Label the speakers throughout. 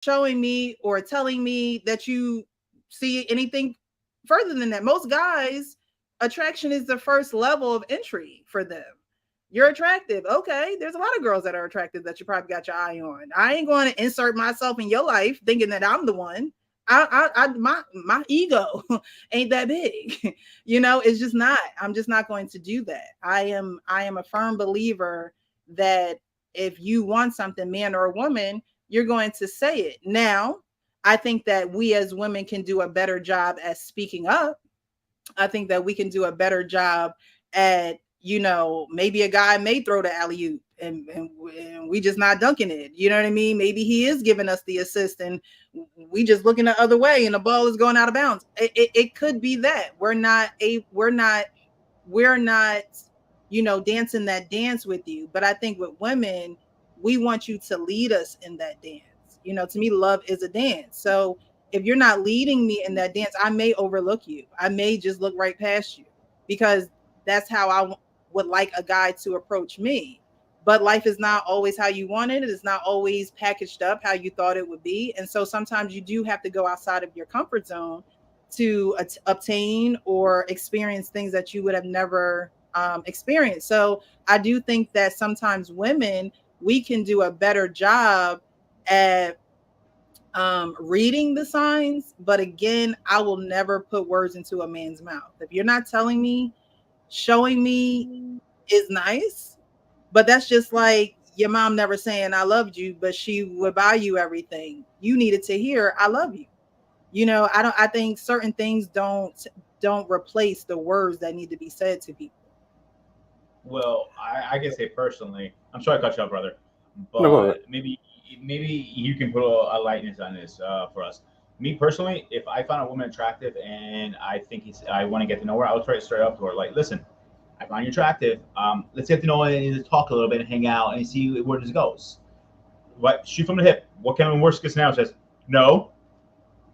Speaker 1: showing me or telling me that you see anything further than that. Most guys, attraction is the first level of entry for them. You're attractive. Okay. There's a lot of girls that are attractive that you probably got your eye on. I ain't going to insert myself in your life thinking that I'm the one. My ego ain't that big. It's just not. I'm just not going to do that. I am a firm believer that if you want something, man or woman, you're going to say it. Now, I think that we as women can do a better job at speaking up. I think that we can do a better job at, maybe a guy may throw the alley oop and we just not dunking it. You know what I mean? Maybe he is giving us the assist and we just looking the other way and the ball is going out of bounds. It could be that we're not dancing that dance with you. But I think with women, we want you to lead us in that dance. To me, love is a dance. So if you're not leading me in that dance, I may overlook you. I may just look right past you because that's how I would like a guy to approach me. But life is not always how you want it. It is not always packaged up how you thought it would be. And so sometimes you do have to go outside of your comfort zone to obtain or experience things that you would have never experienced. So I do think that sometimes women, we can do a better job at reading the signs. But again, I will never put words into a man's mouth. If you're not telling me, showing me is nice, but that's just like your mom never saying I loved you, but she would buy you everything. You needed to hear I love you. I think certain things don't replace the words that need to be said to people.
Speaker 2: Well, I can say personally, I'm sorry to cut you off, brother,
Speaker 3: No, go ahead.
Speaker 2: but maybe you can put a lightness on this for us. Me personally, if I find a woman attractive and I want to get to know her, I would try to straight up to her, like, listen, I find you attractive. Let's get to know and talk a little bit and hang out and see where this goes. What shoot from the hip? What kind of worst case scenario says no?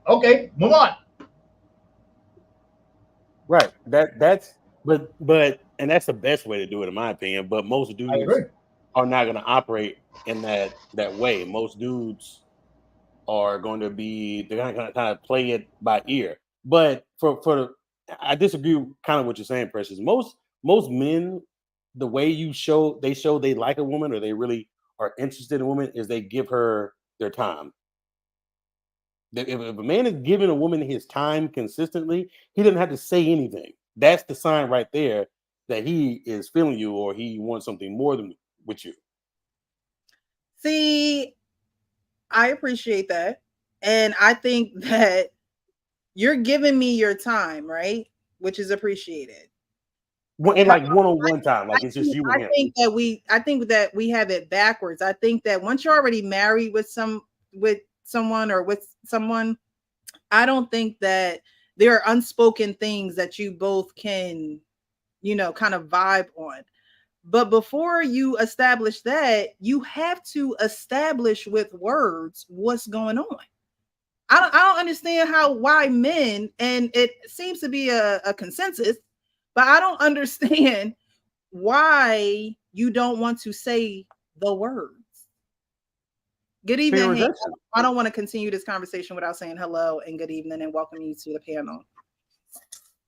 Speaker 2: Okay, move on.
Speaker 3: Right. And that's the best way to do it, in my opinion. But most
Speaker 2: I
Speaker 3: dudes
Speaker 2: agree.
Speaker 3: are not going to operate in that way. Most dudes are going to be they're going to kind of play it by ear. But I disagree kind of what you're saying, Precious. Most men, the way they show they like a woman or they really are interested in a woman is they give her their time. If a man is giving a woman his time consistently, he doesn't have to say anything. That's the sign right there that he is feeling you or he wants something more than with you.
Speaker 1: See, I appreciate that. And I think that you're giving me your time, right? Which is appreciated.
Speaker 3: And like one-on-one time, like it's just you and him.
Speaker 1: I think that we have it backwards. I think that once you're already married with someone or with someone, I don't think that there are unspoken things that you both can, kind of vibe on. But before you establish that, you have to establish with words what's going on. I don't understand why men, and it seems to be a consensus, but I don't understand why you don't want to say the words. Good evening. Hey, I don't want to continue this conversation without saying hello and good evening and welcome you to the panel.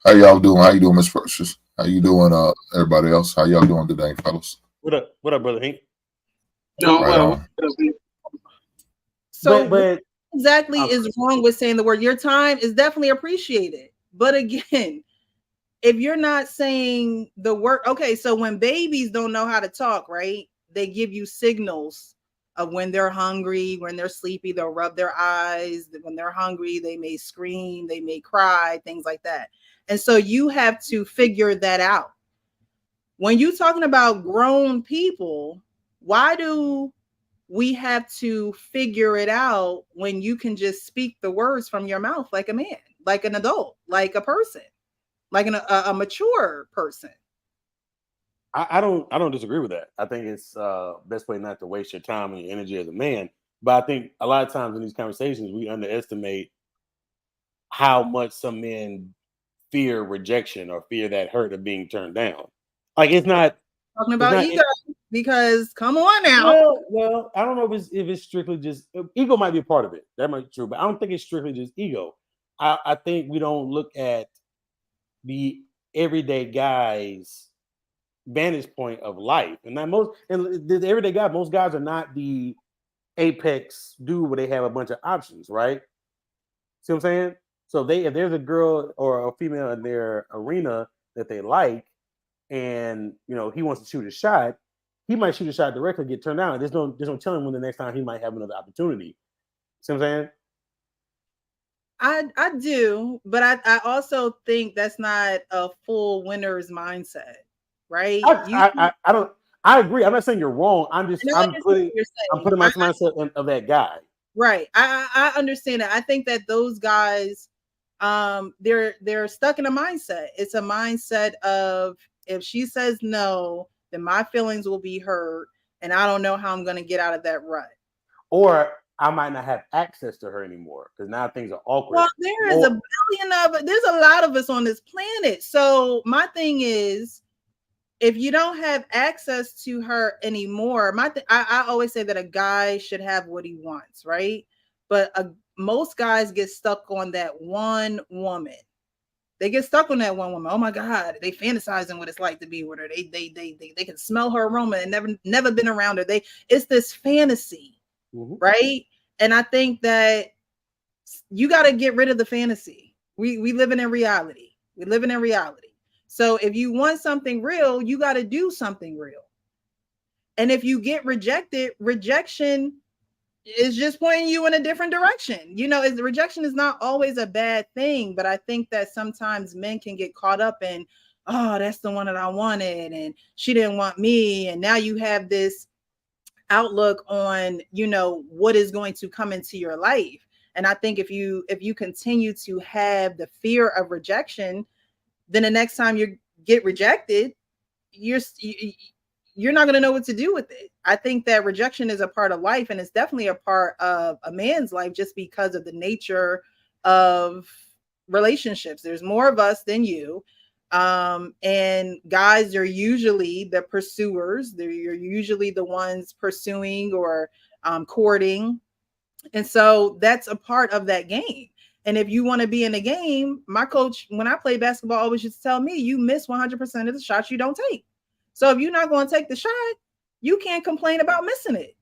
Speaker 4: How y'all doing? How you doing, Miss Precious? How you doing, everybody else? How y'all doing today, fellas?
Speaker 3: What up, brother Hank?
Speaker 4: Right
Speaker 1: so but exactly is wrong with saying the word. Your time is definitely appreciated. But again, if you're not saying the word, okay, so when babies don't know how to talk, right? They give you signals of when they're hungry, when they're sleepy, they'll rub their eyes. When they're hungry, they may scream, they may cry, things like that. And so you have to figure that out. When you're talking about grown people, why do we have to figure it out when you can just speak the words from your mouth like a man, like an adult, like a person, like a mature person?
Speaker 3: I don't disagree with that. I think it's best way not to waste your time and your energy as a man. But I think a lot of times in these conversations, we underestimate how much some men fear rejection or fear that hurt of being turned down. Like it's not
Speaker 1: talking about ego. because come on now.
Speaker 3: Well, I don't know if it's strictly just ego. Might be a part of it. That might be true, but I don't think it's strictly just ego. I think we don't look at the everyday guy's vantage point of life, and the everyday guy, most guys are not the apex dude where they have a bunch of options, right? See what I'm saying? So if there's a girl or a female in their arena that they like, and he wants to shoot a shot, he might shoot a shot directly, get turned down. There's no telling when the next time he might have another opportunity. See what I'm
Speaker 1: saying? I do, but I also think that's not a full winner's mindset, right?
Speaker 3: I agree. I'm not saying you're wrong. I'm putting my mindset of that guy.
Speaker 1: Right. I understand that. I think that those guys, they're stuck in a mindset. It's a mindset of, if she says no, then my feelings will be hurt, and I don't know how I'm going to get out of that rut.
Speaker 3: Or I might not have access to her anymore because now things are awkward.
Speaker 1: Well, there's a lot of us on this planet. So my thing is, if you don't have access to her anymore, I always say that a guy should have what he wants, right? But most guys get stuck on that one woman. They get stuck on that one woman. Oh my God, they fantasizing what it's like to be with her. They can smell her aroma and never been around her. It's this fantasy, right? And I think that you got to get rid of the fantasy. We living in reality. We're living in reality. So if you want something real, you got to do something real. And if you get rejected, rejection is just pointing you in a different direction. The rejection is not always a bad thing, but I think that sometimes men can get caught up in, oh, that's the one that I wanted, and she didn't want me. And now you have this outlook on, what is going to come into your life. And I think if you continue to have the fear of rejection, then the next time you get rejected, you're not going to know what to do with it. I think that rejection is a part of life, and it's definitely a part of a man's life just because of the nature of relationships. There's more of us than you. And guys are usually the pursuers. You're usually the ones pursuing or courting. And so that's a part of that game. And if you want to be in the game, my coach, when I played basketball, always used to tell me, you miss 100% of the shots you don't take. So if you're not going to take the shot, you can't complain about missing it.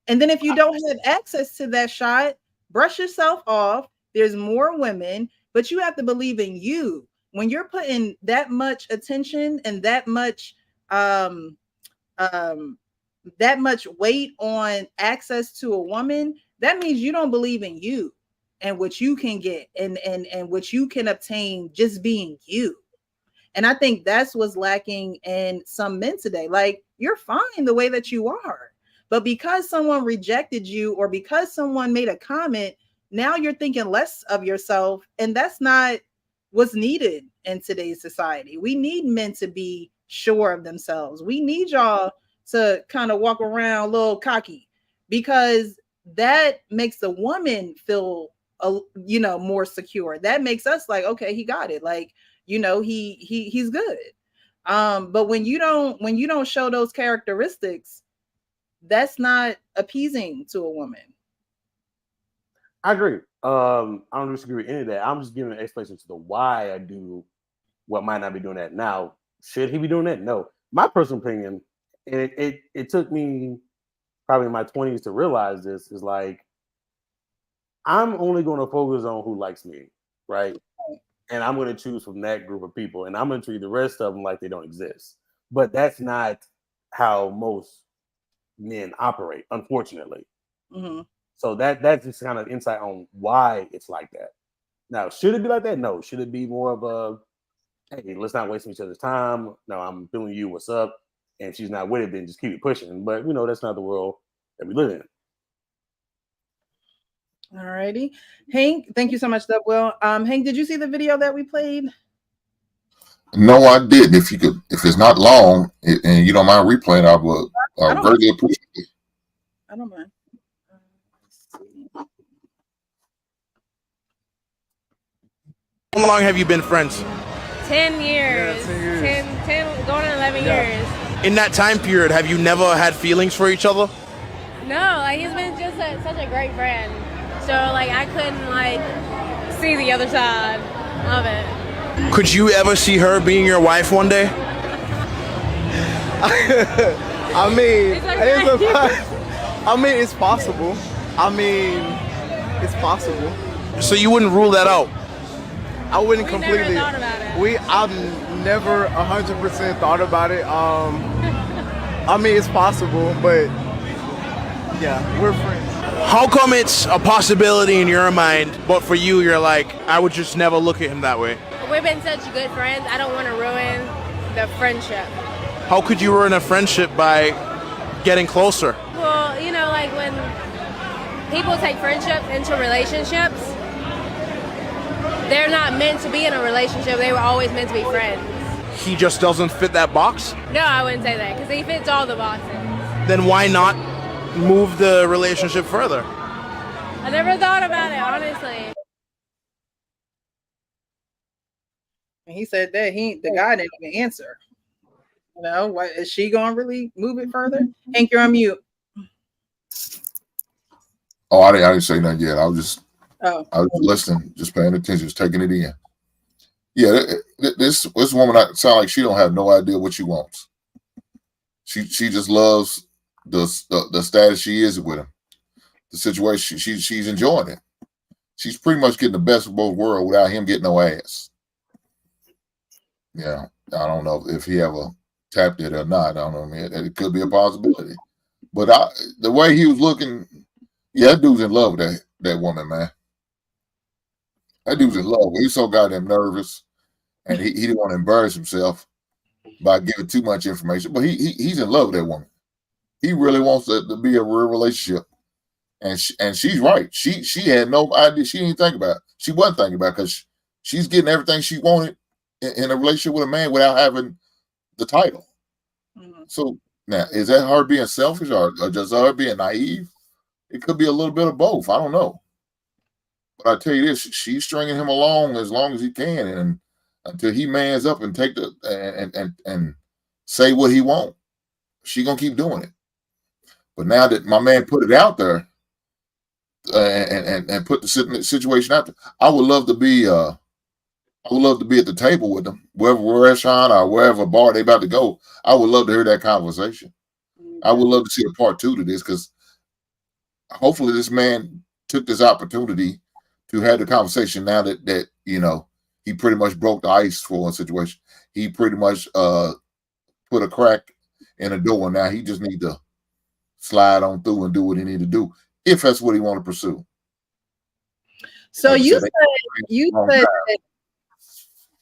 Speaker 1: And then if you don't have access to that shot, brush yourself off. There's more women, but you have to believe in you. When you're putting that much attention and that much weight on access to a woman, that means you don't believe in you and what you can get and what you can obtain just being you. And I think that's what's lacking in some men today. Like, you're fine the way that you are, but because someone rejected you or because someone made a comment, now you're thinking less of yourself. And that's not what's needed in today's society. We need men to be sure of themselves. We need y'all to kind of walk around a little cocky, because that makes the woman feel, more secure. That makes us like, okay, he got it. Like, he's good. But when you don't show those characteristics, that's not appeasing to a woman.
Speaker 3: I agree. I don't disagree with any of that. I'm just giving an explanation to the why I do what might not be doing that. Now, should he be doing that? No. My personal opinion, and it took me probably in my 20s to realize this, is like, I'm only going to focus on who likes me, right? And I'm going to choose from that group of people, and I'm going to treat the rest of them like they don't exist. But that's not how most men operate, unfortunately.
Speaker 1: Mm-hmm.
Speaker 3: So that's just kind of insight on why it's like that. Now, should it be like that? No. Should it be more of a, hey, let's not waste each other's time. No, I'm feeling you. What's up? And she's not with it, then just keep it pushing. But, that's not the world that we live in.
Speaker 1: All righty. Hank, thank you so much, Will. Hank, did you see the video that we played?
Speaker 4: No, I didn't. If it's not long and you don't mind replaying, I would greatly appreciate it.
Speaker 1: I don't mind.
Speaker 5: How long have you been friends?
Speaker 6: 10 years.
Speaker 5: Yeah, 10 years.
Speaker 6: 10 going on 11 years. In that time period, have you never had feelings for each other?
Speaker 7: No, like he's been just such a great friend. So like I couldn't like see the other side of it.
Speaker 6: Could you ever see her being your wife one day?
Speaker 8: I mean,
Speaker 7: It's okay.
Speaker 8: it's possible. It's possible.
Speaker 6: So you wouldn't rule that out?
Speaker 8: I wouldn't
Speaker 7: We
Speaker 8: completely.
Speaker 7: never thought about it.
Speaker 8: I've never 100% thought about it. I mean, it's possible, but yeah, we're friends.
Speaker 6: How come it's a possibility in your mind, but for you, you're like, I would just never look at him that way?
Speaker 7: We've been such good friends. I don't want to ruin the friendship.
Speaker 6: How could you ruin a friendship by getting closer?
Speaker 7: Well, you know, like when people take friendships into relationships, they're not meant to be in a relationship. They were always meant to be friends.
Speaker 6: He just doesn't fit that box?
Speaker 7: No, I wouldn't say that because he fits all the boxes.
Speaker 6: Then why not move the relationship further?
Speaker 7: I never thought about it, honestly.
Speaker 1: And he said that the guy didn't even answer. You know, what is she gonna really move it further? Hank, you're on mute.
Speaker 4: Oh, I didn't say nothing yet. I was
Speaker 1: Oh,
Speaker 4: listening, just paying attention, just taking it in. Yeah, this woman sound like she don't have no idea what she wants. She just loves the status she is with him, the situation. She's enjoying it. She's pretty much getting the best of both worlds without him getting no ass. Yeah, I don't know if he ever tapped it or not. I don't know. It could be a possibility. But the way he was looking, yeah, that dude's in love with that woman, man. That dude's in love. He's so goddamn nervous, and he didn't want to embarrass himself by giving too much information. But he's in love with that woman. He really wants to be a real relationship, and she's right. She had no idea. She didn't think about it. She wasn't thinking about it because she's getting everything she wanted in a relationship with a man without having the title.
Speaker 1: mhm.
Speaker 4: So now, is that her being selfish or just her being naive? It could be a little bit of both. I don't know. But I tell you this, she's stringing him along as long as he can, and until he mans up and take and say what he wants, she gonna keep doing it. But now that my man put it out there and put the situation out there, I would love to be at the table with them, wherever restaurant or wherever bar they about to go. I would love to hear that conversation. I would love to see a part 2 to this because hopefully this man took this opportunity to have the conversation now that you know he pretty much broke the ice for one situation. He pretty much put a crack in the door, and now he just need to slide on through and do what he need to do if that's what he want to pursue.
Speaker 1: So
Speaker 4: Like I
Speaker 1: you
Speaker 4: said,
Speaker 1: said that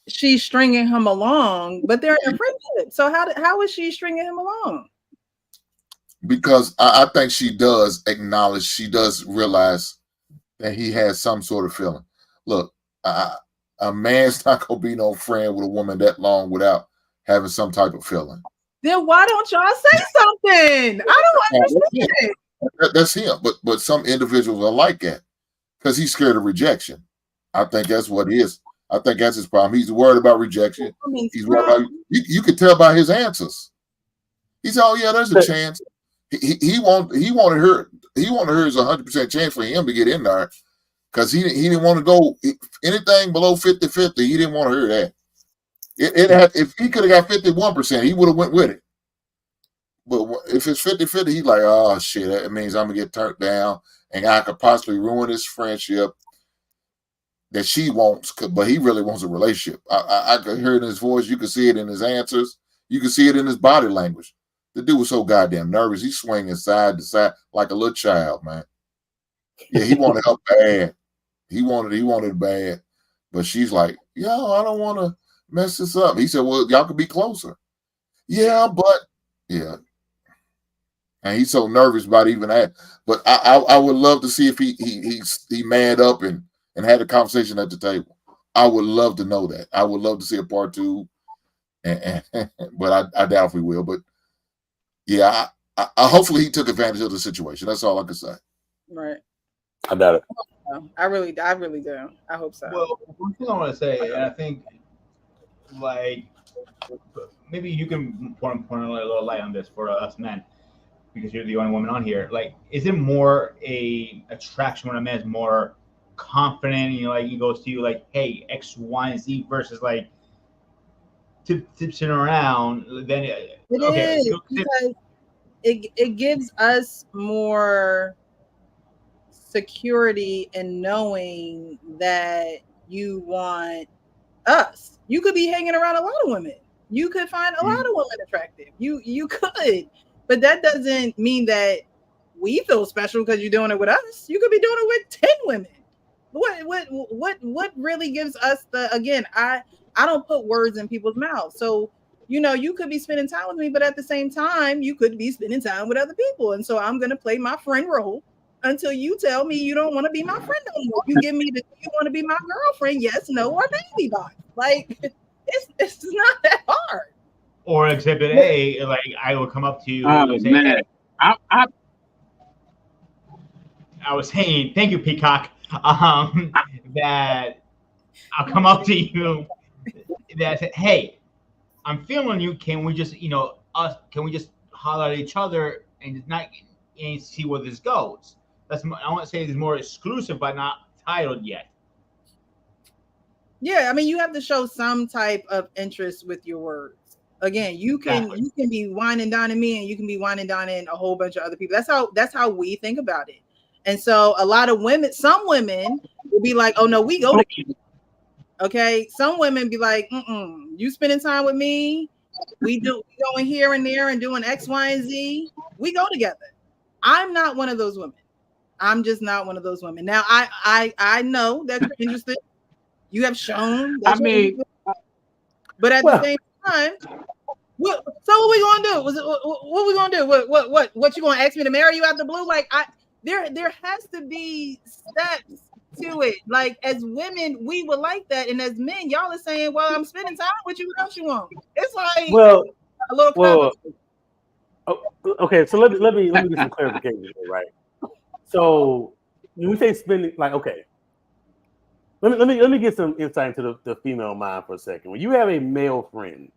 Speaker 1: she's stringing him along, but they're in a friendship. So how is she stringing him along?
Speaker 4: because I think she does acknowledge, she does realize that he has some sort of feeling. Look, a man's not gonna be no friend with a woman that long without having some type of feeling.
Speaker 1: Then why don't y'all say something? I don't understand.
Speaker 4: That's him. But some individuals are like that because he's scared of rejection. I think that's what it is. I think that's his problem. He's worried about rejection. He's worried about, you can tell by his answers. He said, "Oh yeah, there's a chance." He wanted her. He wanted her as 100% chance for him to get in there because he didn't want to go anything below 50-50. He didn't want to hear that. It had, if he could have got 51%, he would have went with it. But if it's 50-50, he's like, "Oh shit, that means I'm gonna get turned down, and I could possibly ruin this friendship that she wants." But he really wants a relationship. I could hear it in his voice. You could see it in his answers. You could see it in his body language. The dude was so goddamn nervous. He's swinging side to side like a little child, man. Yeah, he wanted help bad. He wanted it bad. But she's like, "Yo, I don't want to mess this up." He said, "Well, y'all could be closer." Yeah, but yeah. And he's so nervous about even that. But I would love to see if he manned up and had a conversation at the table. I would love to know that. I would love to see a part 2. But I doubt if we will. But yeah, I hopefully he took advantage of the situation. That's all I can say.
Speaker 1: Right.
Speaker 3: I doubt it.
Speaker 1: I really do. I hope so.
Speaker 2: Well, one thing I want to say, and I think, like, maybe you can point a little light on this for us men, because you're the only woman on here. Like, is it more a attraction when a man's more confident, and like he goes to you like, hey, X, Y, and Z, versus like tipsing around? Then
Speaker 1: it is, because it gives us more security in knowing that you want us. You could be hanging around a lot of women. You could find a lot of women attractive. You could, but that doesn't mean that we feel special because you're doing it with us. You could be doing it with 10 women. What really gives us the, again, I don't put words in people's mouths. So, you know, you could be spending time with me, but at the same time, you could be spending time with other people. And so I'm going to play my friend role until you tell me you don't want to be my friend no more. You give me the, you want to be my girlfriend? Yes, no, or maybe box. Like, it's not that hard.
Speaker 2: Or exhibit A, like I will come up to you.
Speaker 5: Oh,
Speaker 2: say,
Speaker 5: man.
Speaker 2: hey,
Speaker 5: I
Speaker 2: was saying, thank you, Peacock. That I'll come up to you. That I said, hey, I'm feeling you. Can we just, you know, can we just holler at each other and just not and see where this goes? That's, I want to say it's more exclusive, but not titled yet.
Speaker 1: Yeah, I mean, you have to show some type of interest with your words. Again, you can be wine and dining me, and you can be wine and dining a whole bunch of other people. That's how we think about it. And so a lot of women, some women will be like, oh no, we go together. Okay. Some women be like, you spending time with me. We going here and there and doing X, Y, and Z. We go together. I'm not one of those women. I'm just not one of those women. Now I know that you're interested. You have shown that you're interested. But at the same time, what we gonna do? What we gonna do? What you gonna ask me to marry you out the blue? Like there has to be steps to it. Like, as women, we would like that, and as men, y'all are saying, "Well, I'm spending time with you. What else you want?" It's like a little.
Speaker 3: Okay, so let me get some clarification here, right? So when we say spending, like, okay, let me get some insight into the female mind for a second. When you have a male friend,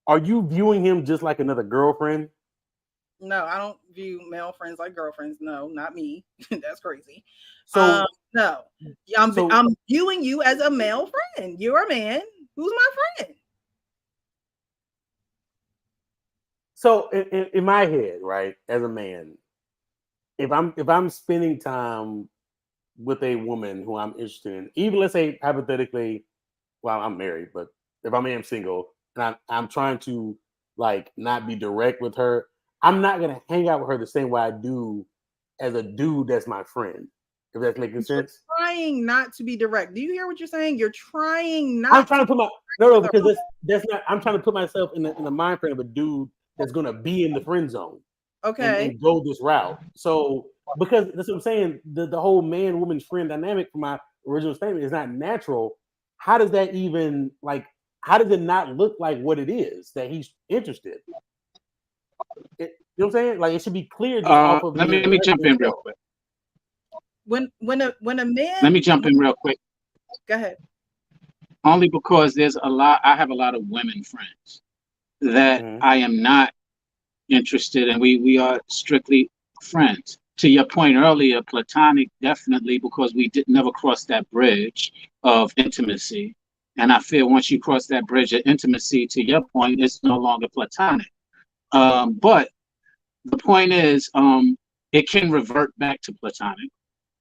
Speaker 3: are you viewing him just like another girlfriend?
Speaker 1: No, I don't view male friends like girlfriends. No, not me. That's crazy.
Speaker 3: So
Speaker 1: no, I'm viewing you as a male friend. You're a man who's my friend.
Speaker 3: So in my head, right, as a man, if I'm spending time with a woman who I'm interested in, even let's say hypothetically, well, I'm married, but if I am single and I'm trying to like not be direct with her, I'm not gonna hang out with her the same way I do as a dude that's my friend. If that's making sense.
Speaker 1: You're trying not to be direct. Do you hear what you're saying? You're trying not.
Speaker 3: I'm trying to put my no, because that's not. I'm trying to put myself in the mind frame of a dude that's gonna be in the friend zone.
Speaker 1: Okay.
Speaker 3: And go this route. So because that's what I'm saying, the whole man woman friend dynamic from my original statement is not natural. How does that even like? How does it not look like what it is that he's interested? You know what I'm saying? Like, it should be clear. Just off of
Speaker 5: let me jump in real quick.
Speaker 1: When a man,
Speaker 5: let me jump in real quick.
Speaker 1: Go ahead.
Speaker 5: Only because I have a lot of women friends that I am not interested in. We are strictly friends. To your point earlier, platonic, definitely, because we never cross that bridge of intimacy. And I feel once you cross that bridge of intimacy, to your point, it's no longer platonic. But the point is, it can revert back to platonic.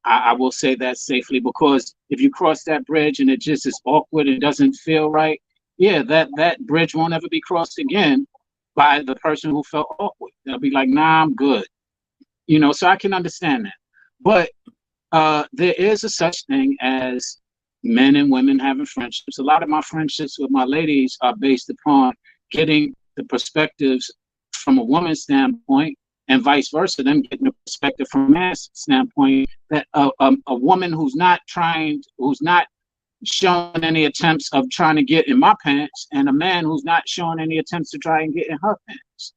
Speaker 5: I will say that safely, because if you cross that bridge and it just is awkward and doesn't feel right, yeah, that bridge won't ever be crossed again by the person who felt awkward. They'll be like, nah, I'm good. You know, so I can understand that. But there is a such thing as men and women having friendships. A lot of my friendships with my ladies are based upon getting the perspectives from a woman's standpoint, and vice versa, them getting the perspective from a man's standpoint, that a woman who's not showing any attempts of trying to get in my pants, and a man who's not showing any attempts to try and get in her pants.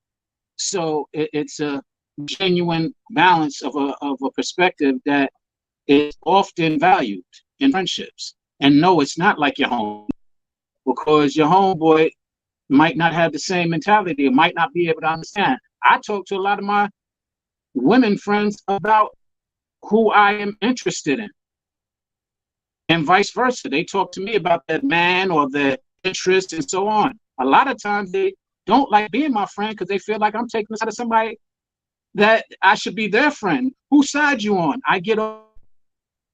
Speaker 5: So it's a genuine balance of a perspective that is often valued in friendships. And no, it's not like your home, because your homeboy might not have the same mentality, or might not be able to understand. I talk to a lot of my women friends about who I am interested in, and vice versa. They talk to me about their man or their interest and so on. A lot of times they don't like being my friend because they feel like I'm taking this out of somebody that I should be their friend. Whose side you on? I get on,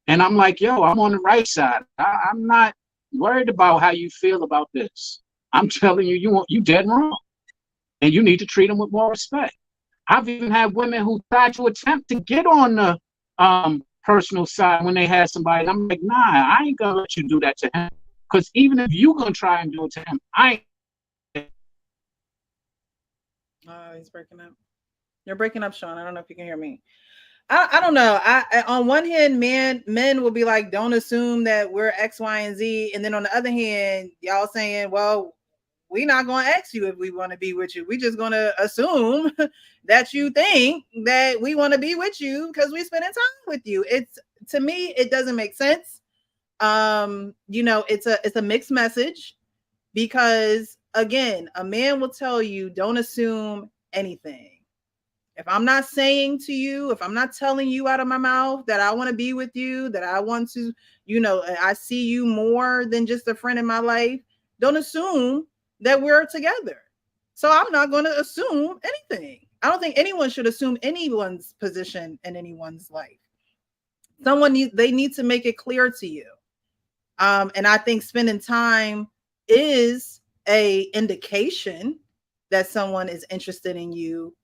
Speaker 5: and I'm like, yo, I'm on the right side. I'm not worried about how you feel about this. I'm telling you, you dead wrong, and you need to treat them with more respect. I've even had women who tried to attempt to get on the personal side when they had somebody, and I'm like, nah, I ain't gonna let you do that to him. Because even if you gonna try and do it to him, I ain't.
Speaker 1: Oh, he's breaking up. You're breaking up, Sean. I don't know if you can hear me. I don't know. I on one hand, men will be like, don't assume that we're X, Y, and Z. And then on the other hand, y'all saying, well, we're not going to ask you if we want to be with you. We're just going to assume that you think that we want to be with you because we're spending time with you. It's, to me, it doesn't make sense. It's a mixed message because, again, a man will tell you, don't assume anything. If I'm not saying to you, if I'm not telling you out of my mouth that I want to be with you, that I want to, I see you more than just a friend in my life, don't assume that we're together. So I'm not going to assume anything. I don't think anyone should assume anyone's position in anyone's life. They need to make it clear to you. And I think spending time is a indication that someone is interested in you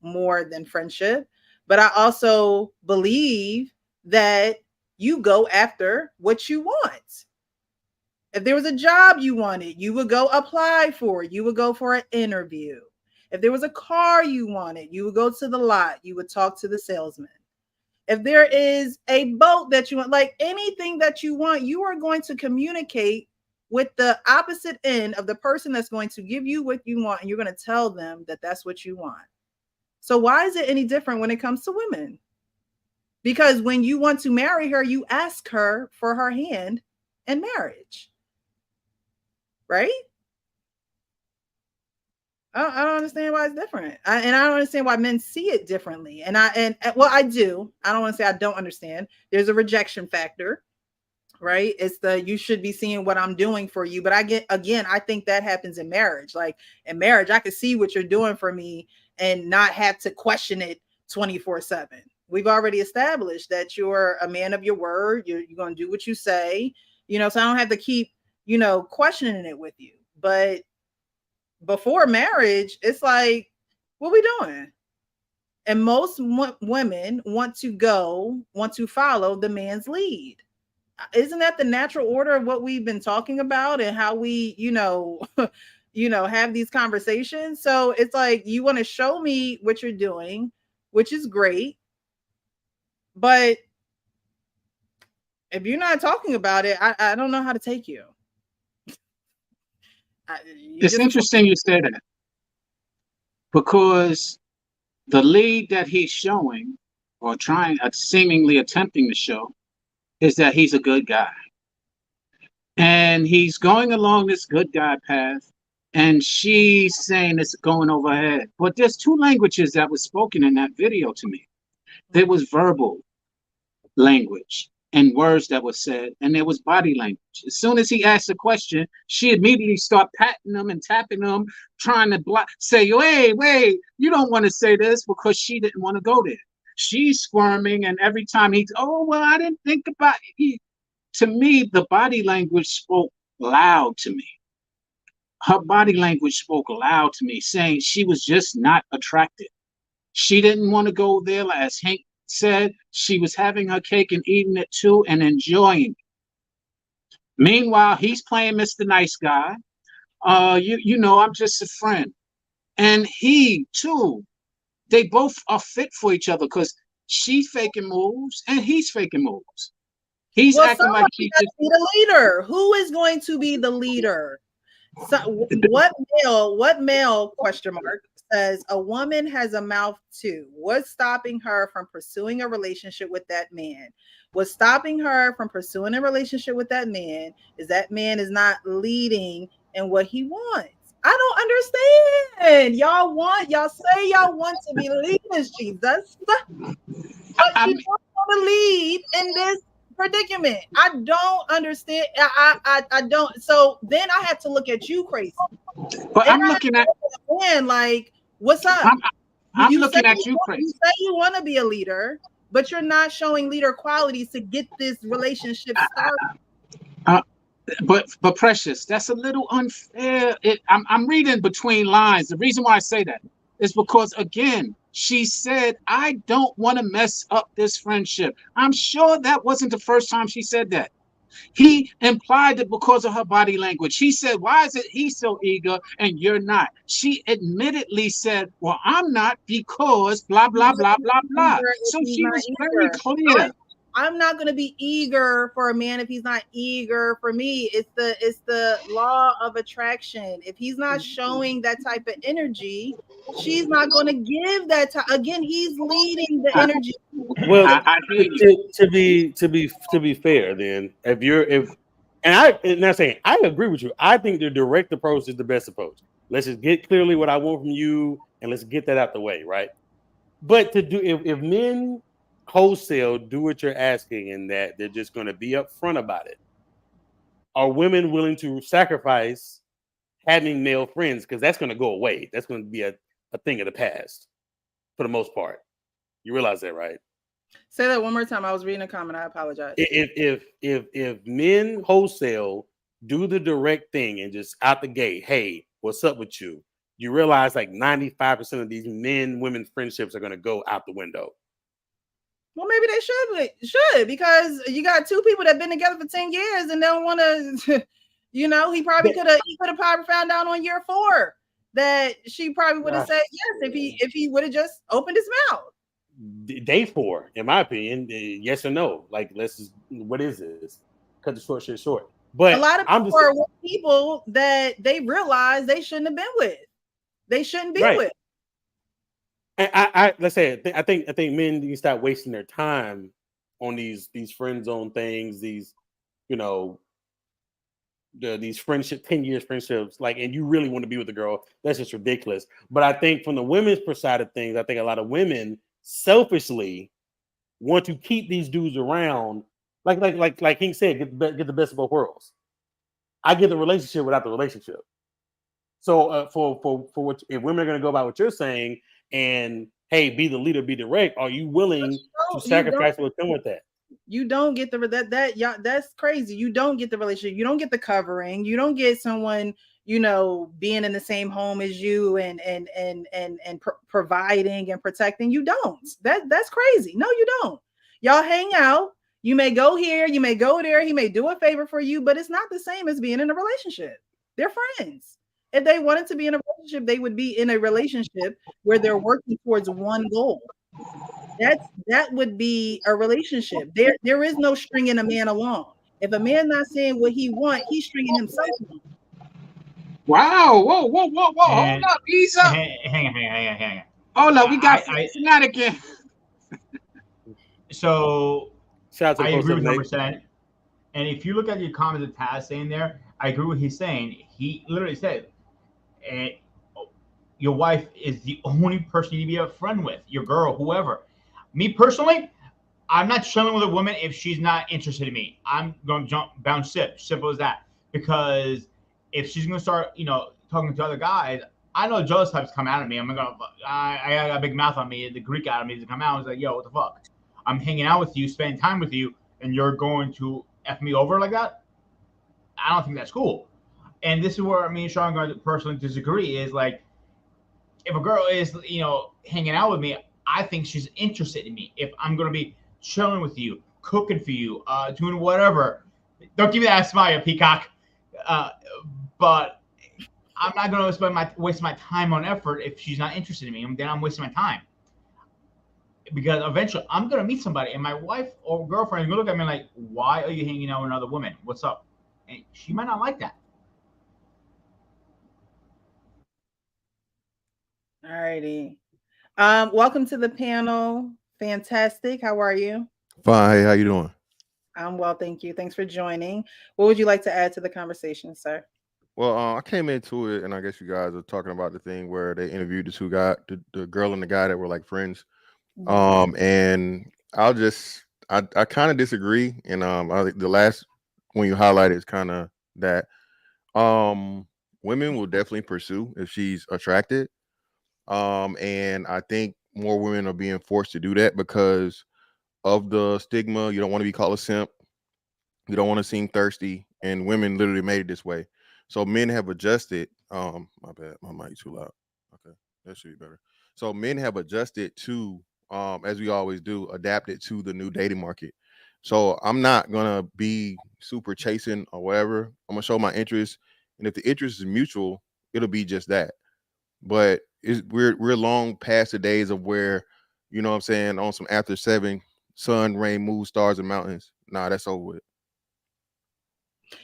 Speaker 1: more than friendship. But I also believe that you go after what you want. If there was a job you wanted, you would go apply for it. You would go for an interview. If there was a car you wanted, you would go to the lot. You would talk to the salesman. If there is a boat that you want, like anything that you want, you are going to communicate with the opposite end of the person that's going to give you what you want. And you're going to tell them that that's what you want. So why is it any different when it comes to women? Because when you want to marry her, you ask her for her hand in marriage. Right? I don't understand why it's different. I don't understand why men see it differently. I do. I don't want to say I don't understand. There's a rejection factor, right? It's you should be seeing what I'm doing for you. But I think that happens in marriage. Like in marriage, I can see what you're doing for me and not have to question it 24/7. We've already established that you're a man of your word. You're going to do what you say, so I don't have to keep, questioning it with you. But before marriage, it's like, what we doing? And most women want to follow the man's lead. Isn't that the natural order of what we've been talking about and how we, have these conversations? So it's like, you want to show me what you're doing, which is great. But if you're not talking about it, I don't know how to take you.
Speaker 5: It's interesting you say that, because the lead that he's showing or seemingly attempting to show is that he's a good guy. And he's going along this good guy path, and she's saying it's going over her head. But there's two languages that was spoken in that video to me. There was verbal language and words that were said, and there was body language. As soon as he asked a question, she immediately started patting him and tapping him, trying to say, wait, you don't want to say this, because she didn't want to go there. She's squirming, and every time I didn't think about it. To me, the body language spoke loud to me. Her body language spoke loud to me, saying she was just not attracted. She didn't want to go there, as Hank said. She was having her cake and eating it too and enjoying it. Meanwhile, he's playing Mr. Nice Guy. I'm just a friend. And he too, they both are fit for each other, because she's faking moves and he's faking moves. He's acting like he's
Speaker 1: the leader. Who is going to be the leader? So what male question mark says a woman has a mouth too? What's stopping her from pursuing a relationship with that man? What's stopping her from pursuing a relationship with that man is not leading in what he wants. I don't understand. Y'all say y'all want to be leaders, Jesus, but you don't want to lead in this predicament. I don't understand. I don't. So then I have to look at you crazy.
Speaker 5: But I'm looking at
Speaker 1: man, like, what's up?
Speaker 5: I'm looking at you crazy.
Speaker 1: You say you want to be a leader, but you're not showing leader qualities to get this relationship started.
Speaker 5: But Precious, that's a little unfair. I'm reading between lines. The reason why I say that is because, again, she said, I don't want to mess up this friendship. I'm sure that wasn't the first time she said that. He implied it because of her body language. She said, why is it he's so eager and you're not? She admittedly said, well, I'm not because blah, blah, blah, blah, blah. So she was very clear.
Speaker 1: I'm not going to be eager for a man if he's not eager for me. It's the law of attraction. If he's not showing that type of energy, she's not going to give that time. Again, he's leading the energy.
Speaker 3: Well, to be fair, then I'm not saying I agree with you. I think the direct approach is the best approach. Let's just get clearly what I want from you, and let's get that out the way, right? But to do if men wholesale do what you're asking, and that they're just going to be upfront about it, are women willing to sacrifice having male friends? Because that's going to go away. That's going to be a thing of the past for the most part. You realize that, right?
Speaker 1: Say that one more time. I was reading a comment. I apologize.
Speaker 3: If men wholesale do the direct thing and just out the gate, hey, what's up with you? You realize like 95% of these men-women friendships are going to go out the window.
Speaker 1: Well, maybe they should, because you got two people that have been together for 10 years and don't want to, he probably could have probably found out on year 4 that she probably would have said yes if he would have just opened his mouth.
Speaker 3: Day 4, in my opinion, yes or no. Like, what is this? Cut the short shit short. But
Speaker 1: a lot of people are with people that they realize they shouldn't have been with. They shouldn't be with.
Speaker 3: And I think men need to stop wasting their time on these friend zone things, these these friendship 10 years friendships, like, and you really want to be with a girl, that's just ridiculous. But I think from the women's side of things, I think a lot of women selfishly want to keep these dudes around, like King said, get the best of both worlds. I get the relationship without the relationship. So for what, if women are going to go by what you're saying and hey, be the leader, be direct, are you willing to sacrifice what come with that?
Speaker 1: You don't get that's crazy. You don't get the relationship. You don't get the covering. You don't get someone, being in the same home as you and providing and protecting. You don't. That's crazy. No, you don't. Y'all hang out. You may go here, you may go there. He may do a favor for you, but it's not the same as being in a relationship. They're friends. If they wanted to be in a relationship, they would be in a relationship where they're working towards one goal. That would be a relationship. There is no stringing a man along. If a man not saying what he wants, he's stringing himself along.
Speaker 5: Wow! Whoa! Hold up, ease up.
Speaker 2: Hang on.
Speaker 5: Hold up, we got Cincinnati again.
Speaker 2: So
Speaker 3: shout out to
Speaker 2: I agree with 100%. And if you look at your comments that Taz saying there, I agree with what he's saying. He literally said, your wife is the only person you need to be a friend with, your girl, whoever. Me personally, I'm not chilling with a woman if she's not interested in me. I'm going to bounce ship. Simple as that. Because if she's going to start, talking to other guys, I know jealous types come out of me. I got a big mouth on me. The Greek out of me to come out. I was like, yo, what the fuck? I'm hanging out with you, spending time with you, and you're going to F me over like that? I don't think that's cool. And this is where me and Sean are going to personally disagree is like, if a girl is, hanging out with me, I think she's interested in me. If I'm going to be chilling with you, cooking for you, doing whatever, don't give me that smile, peacock. But I'm not going to waste my time on effort if she's not interested in me. Then I'm wasting my time. Because eventually I'm going to meet somebody and my wife or girlfriend is going to look at me like, why are you hanging out with another woman? What's up? And she might not like that.
Speaker 1: All righty. Welcome to the panel. Fantastic. How are you?
Speaker 9: Fine. Hey, how you doing?
Speaker 1: I'm well, thank you. Thanks for joining. What would you like to add to the conversation, sir?
Speaker 9: Well, I came into it, and I guess you guys are talking about the thing where they interviewed the two guy, the girl and the guy that were like friends. And I kind of disagree, and I think the last one you highlighted is kind of that women will definitely pursue if she's attracted. And I think more women are being forced to do that because of the stigma. You don't want to be called a simp. You don't want to seem thirsty, and women literally made it this way. So men have adjusted. My bad, my mic too loud. Okay, that should be better. So men have adjusted to, as we always do, adapted to the new dating market. So I'm not gonna be super chasing or whatever. I'm gonna show my interest, and if the interest is mutual, it'll be just that. But we're long past the days of where, you know what I'm saying, on some after 7, sun, rain, moon, stars, and mountains. Nah, that's over with.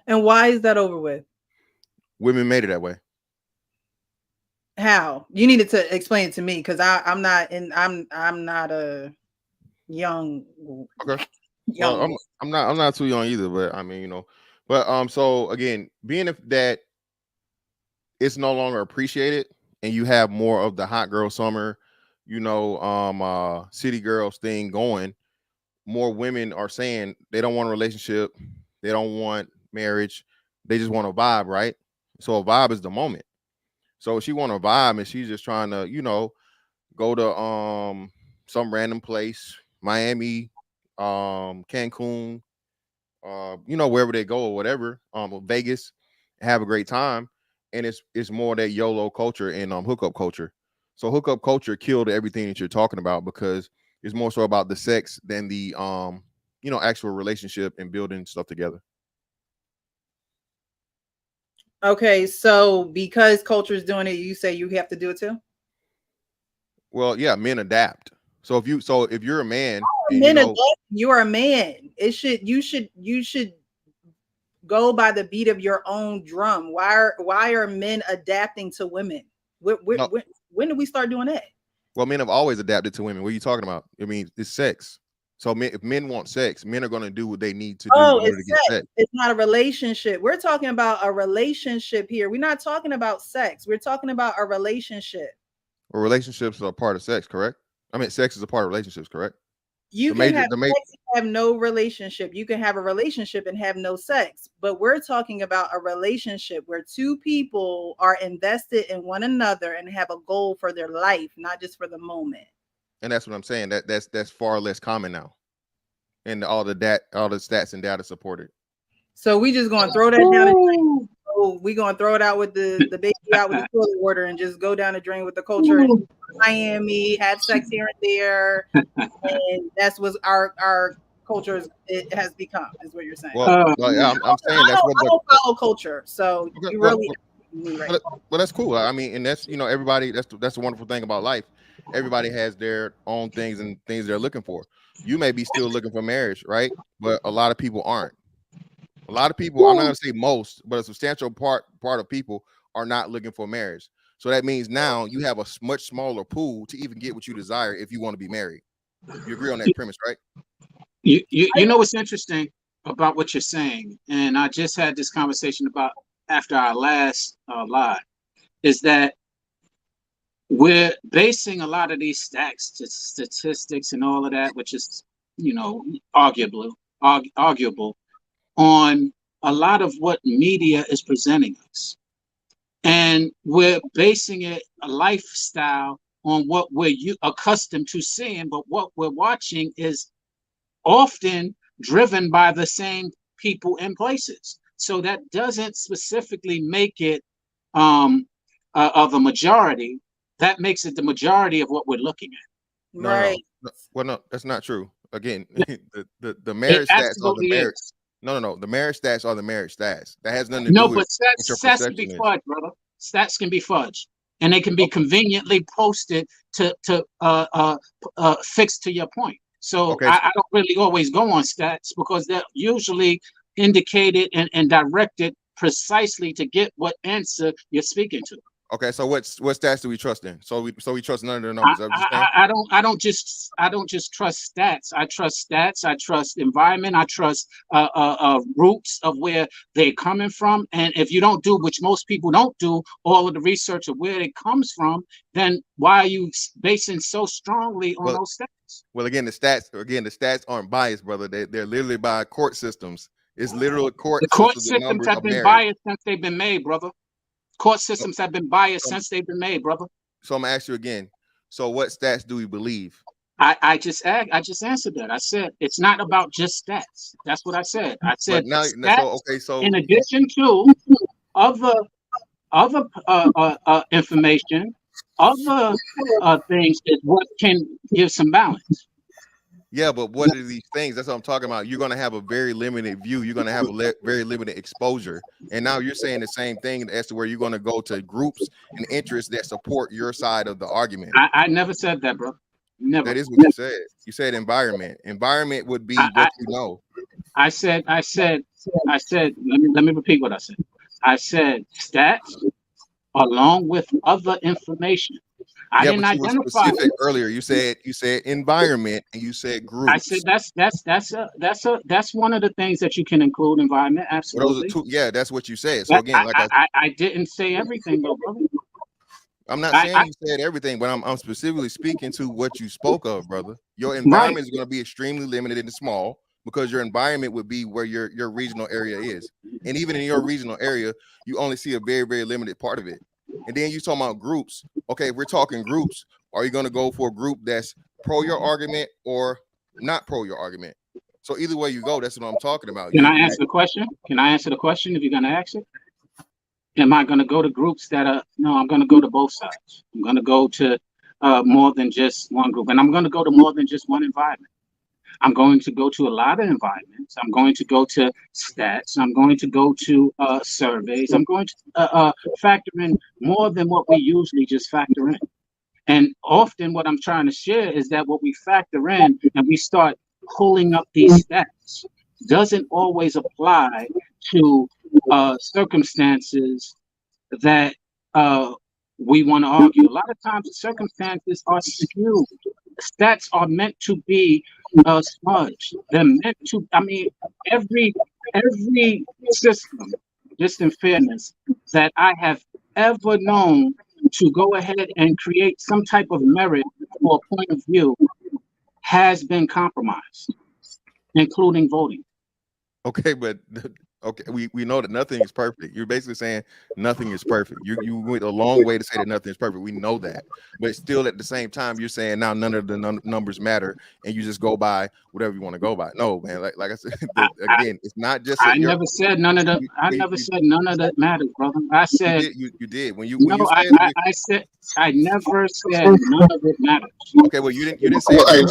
Speaker 1: And why is that over with?
Speaker 9: Women made it that way.
Speaker 1: How? You needed to explain it to me because I'm not a young.
Speaker 9: Okay. Well, I'm not too young either, but I mean, you know, but so again, being that it's no longer appreciated and you have more of the hot girl summer, you know, city girls thing going, more women are saying they don't want a relationship, they don't want marriage, they just want a vibe, right? So a vibe is the moment. So she want a vibe and she's just trying to, you know, go to some random place, Miami, Cancun, you know, wherever they go or whatever, Vegas, have a great time. And it's more that YOLO culture and hookup culture. So hookup culture killed everything that you're talking about because it's more so about the sex than the you know, actual relationship and building stuff together.
Speaker 1: Okay, so because culture is doing it, you say you have to do it too?
Speaker 9: Well, yeah, men adapt. So if you're a man, and,
Speaker 1: men adapt, you're a man. You should go by the beat of your own drum. Why are men adapting to women? When did we start doing that?
Speaker 9: Well, men have always adapted to women. What are you talking about? I mean, it's sex. So if men want sex, men are going to do what they need to do in order to get sex.
Speaker 1: It's not a relationship. We're talking about a relationship here. We're not talking about sex. We're talking about a relationship.
Speaker 9: Well, relationships are a part of sex, correct? I mean, sex is a part of relationships, correct?
Speaker 1: You can have sex and have no relationship. You can have a relationship and have no sex. But we're talking about a relationship where two people are invested in one another and have a goal for their life, not just for the moment.
Speaker 9: And that's what I'm saying. That's far less common now, and all the stats and data support it.
Speaker 1: So we just gonna throw that down the drain. So we gonna throw it out with the baby out with the toilet water and just go down the drain with the culture in Miami, have sex here and there, and that's what our culture it has become. Is what you're saying?
Speaker 9: Well, I'm saying that's what
Speaker 1: I don't follow culture, so you really.
Speaker 9: Well, that's cool. I mean, and that's, you know, everybody. That's the wonderful thing about life. Everybody has their own things and things they're looking for. You may be still looking for marriage, right? But a lot of people aren't. A lot of people, I'm not going to say most, but a substantial part of people are not looking for marriage. So that means now you have a much smaller pool to even get what you desire if you want to be married. You agree on that premise, right?
Speaker 5: You know what's interesting about what you're saying, and I just had this conversation about after our last live, is that we're basing a lot of these statistics and all of that, which is, you know, arguable on a lot of what media is presenting us. And we're basing it a lifestyle on what we're accustomed to seeing, but what we're watching is often driven by the same people and places. So that doesn't specifically make it of a majority. That makes it the majority of what we're looking at.
Speaker 1: Right.
Speaker 9: No. Well, no, that's not true. Again, the marriage stats are the marriage. No. The marriage stats are the marriage stats. That has nothing to do with.
Speaker 5: No, but stats can be fudged, brother. Stats can be fudged, and they can be conveniently posted to fix to your point. So okay. I don't really always go on stats because they're usually indicated and directed precisely to get what answer you're speaking to.
Speaker 9: Okay, so what stats do we trust in? So we trust none of the numbers.
Speaker 5: I don't just trust stats. I trust stats. I trust environment. I trust roots of where they're coming from. And if you don't do, which most people don't do, all of the research of where it comes from, then why are you basing so strongly on those stats?
Speaker 9: Well, again, the stats aren't biased, brother. They're literally by court systems. It's literal court.
Speaker 5: The court systems have been biased since they've been made, brother. Court systems have been biased since they've been made, brother.
Speaker 9: So I'm gonna ask you again. So what stats do we believe?
Speaker 5: I just answered that. I said it's not about just stats. That's what I said. I said
Speaker 9: so
Speaker 5: in addition to other information, other things is what can give some balance.
Speaker 9: Yeah, but what are these things? That's what I'm talking about. You're going to have a very limited view. You're going to have a very limited exposure. And now you're saying the same thing as to where you're going to go to groups and interests that support your side of the argument.
Speaker 5: I never said that, bro. Never.
Speaker 9: That is what you said. You said environment. Environment would be what you know.
Speaker 5: I said, let me repeat what I said. I said stats along with other information. I didn't identify
Speaker 9: earlier. You said environment and you said groups.
Speaker 5: I said that's one of the things that you can include, environment. Absolutely.
Speaker 9: Well, that's what you said. So again,
Speaker 5: I didn't say everything though, brother.
Speaker 9: I'm not saying you said everything, but I'm specifically speaking to what you spoke of, brother. Your environment is going to be extremely limited and small because your environment would be where your regional area is. And even in your regional area, you only see a very, very limited part of it. And then you're talking about groups. Okay, if we're talking groups, are you going to go for a group that's pro your argument or not pro your argument? So either way you go, that's what I'm talking about.
Speaker 5: Can I answer the question? Can I answer the question if you're going to ask it? Am I going to go to groups that are, no, I'm going to go to both sides. I'm going to go to more than just one group. And I'm going to go to more than just one environment. I'm going to go to a lot of environments. I'm going to go to stats. I'm going to go to surveys. I'm going to factor in more than what we usually just factor in. And often what I'm trying to share is that what we factor in and we start pulling up these stats doesn't always apply to circumstances that we want to argue. A lot of times the circumstances are skewed. Stats are meant to be smudged. They're meant to, every system, just in fairness, that I have ever known to go ahead and create some type of merit or point of view has been compromised, including voting.
Speaker 9: Okay, but we know that nothing is perfect. You're basically saying nothing is perfect. You went a long way to say that nothing is perfect. We know that, but still at the same time, you're saying now none of the numbers matter, and you just go by whatever you want to go by. No, man. Like I said again, it's not just.
Speaker 5: I never said none of the. I never said none of that matters, brother. I said
Speaker 9: you did when you.
Speaker 5: No, I said I never said none of it matters.
Speaker 9: Okay, well you didn't say.
Speaker 4: Well, hey,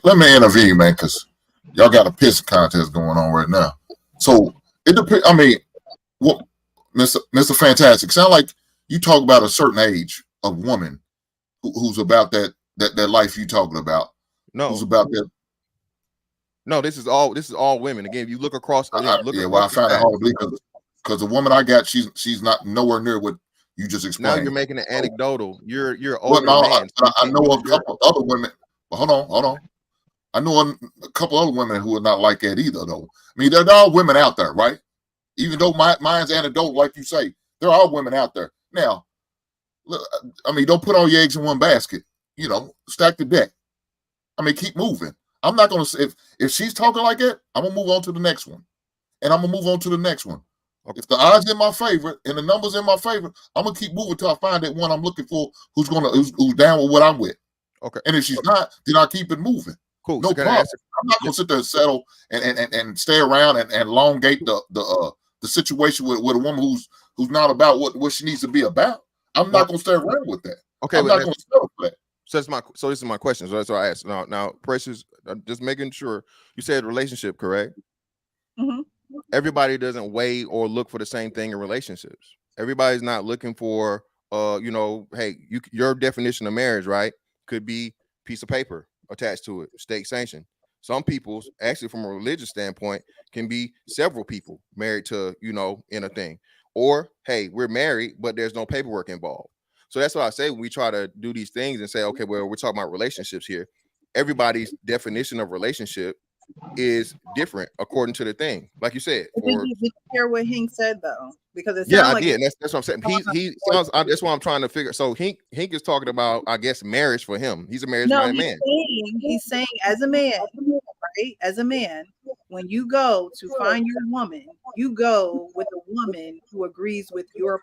Speaker 4: let me intervene, man, because y'all got a piss contest going on right now. So it depends. What, Mr. Fantastic, sound like you talk about a certain age of woman who's about that life you talking about.
Speaker 9: No,
Speaker 4: who's about that.
Speaker 9: No, this is all women. Again, if you look across.
Speaker 4: I found it hard because the woman I got, she's not nowhere near what you just explained.
Speaker 9: Now you're making it anecdotal. You're
Speaker 4: older man. I know a couple other women. But hold on. I know a couple other women who are not like that either, though. There are women out there, right? Even though mine's anecdotal, like you say, there are women out there. Now, don't put all your eggs in one basket. Stack the deck. Keep moving. I'm not going to, if she's talking like that, I'm going to move on to the next one. And I'm going to move on to the next one. Okay. If the odds in my favor and the numbers in my favor, I'm going to keep moving till I find that one I'm looking for who's down with what I'm with.
Speaker 9: Okay.
Speaker 4: And if she's not, then I'll keep it moving.
Speaker 9: Cool.
Speaker 4: No problem. I'm not gonna sit there and settle and stay around and elongate the situation with a woman who's not about what she needs to be about. I'm not gonna stay around with that.
Speaker 9: Okay,
Speaker 4: I'm not gonna settle for that.
Speaker 9: So this is my question. So that's what I asked. Now, Precious, just making sure you said relationship, correct?
Speaker 1: Mm-hmm.
Speaker 9: Everybody doesn't weigh or look for the same thing in relationships. Everybody's not looking for hey, your definition of marriage, right? Could be piece of paper attached to it, state sanction. Some people, actually from a religious standpoint, can be several people married to, in a thing. or hey, we're married, but there's no paperwork involved. So that's what I say when we try to do these things and say, okay, well, we're talking about relationships here. Everybody's definition of relationship is different according to the thing. Like you said,
Speaker 1: did you hear what Hink said though? Because it
Speaker 9: yeah, I
Speaker 1: like
Speaker 9: did. That's what I'm saying. He sounds. That's what I'm trying to figure. So Hink is talking about, I guess, marriage for him. He's a married man.
Speaker 1: He's saying as a man, right? As a man, when you go to find your woman, you go with a woman who agrees with your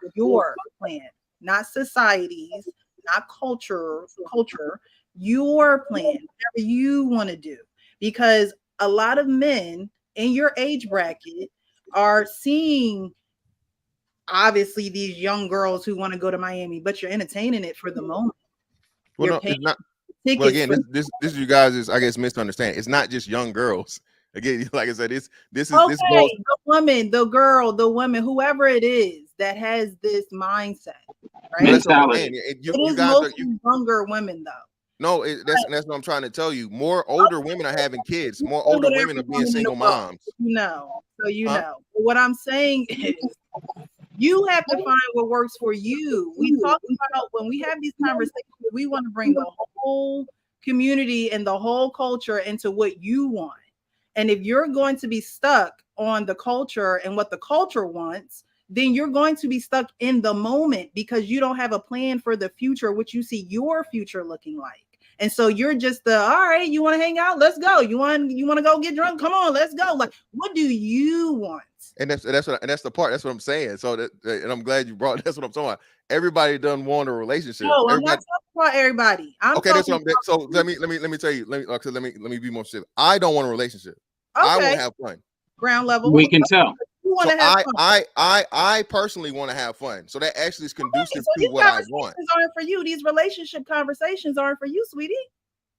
Speaker 1: plan, not society's, not culture, your plan, whatever you want to do. Because a lot of men in your age bracket are seeing obviously these young girls who want to go to Miami, but you're entertaining it for the moment.
Speaker 9: Well, no, it's not. Well, again, this you guys is, I guess, misunderstanding. It's not just young girls. Again, like I said, this is
Speaker 1: the woman, the girl, the woman, whoever it is that has this mindset, right?
Speaker 5: Mentality.
Speaker 1: You guys are younger women, though.
Speaker 9: No, that's what I'm trying to tell you. More older women are having kids. More older women are being single moms.
Speaker 1: So know. But what I'm saying is, you have to find what works for you. We talk about when we have these conversations, we want to bring the whole community and the whole culture into what you want. And if you're going to be stuck on the culture and what the culture wants, then you're going to be stuck in the moment because you don't have a plan for the future, which you see your future looking like. And so you're just all right, you want to hang out? Let's go. You want to go get drunk? Come on, let's go. Like, what do you want?
Speaker 9: And that's the part. That's what I'm saying. So and I'm glad you brought. That's what I'm talking about. Everybody doesn't want a relationship.
Speaker 1: No, I'm not talking about everybody.
Speaker 9: So let me tell you. Let me be more specific. I don't want a relationship. Okay. I want to have fun.
Speaker 1: Ground level.
Speaker 5: We can tell.
Speaker 1: You want to have fun.
Speaker 9: I personally want to have fun. So that actually is conducive to what I want.
Speaker 1: These aren't for you. These relationship conversations aren't for you, sweetie.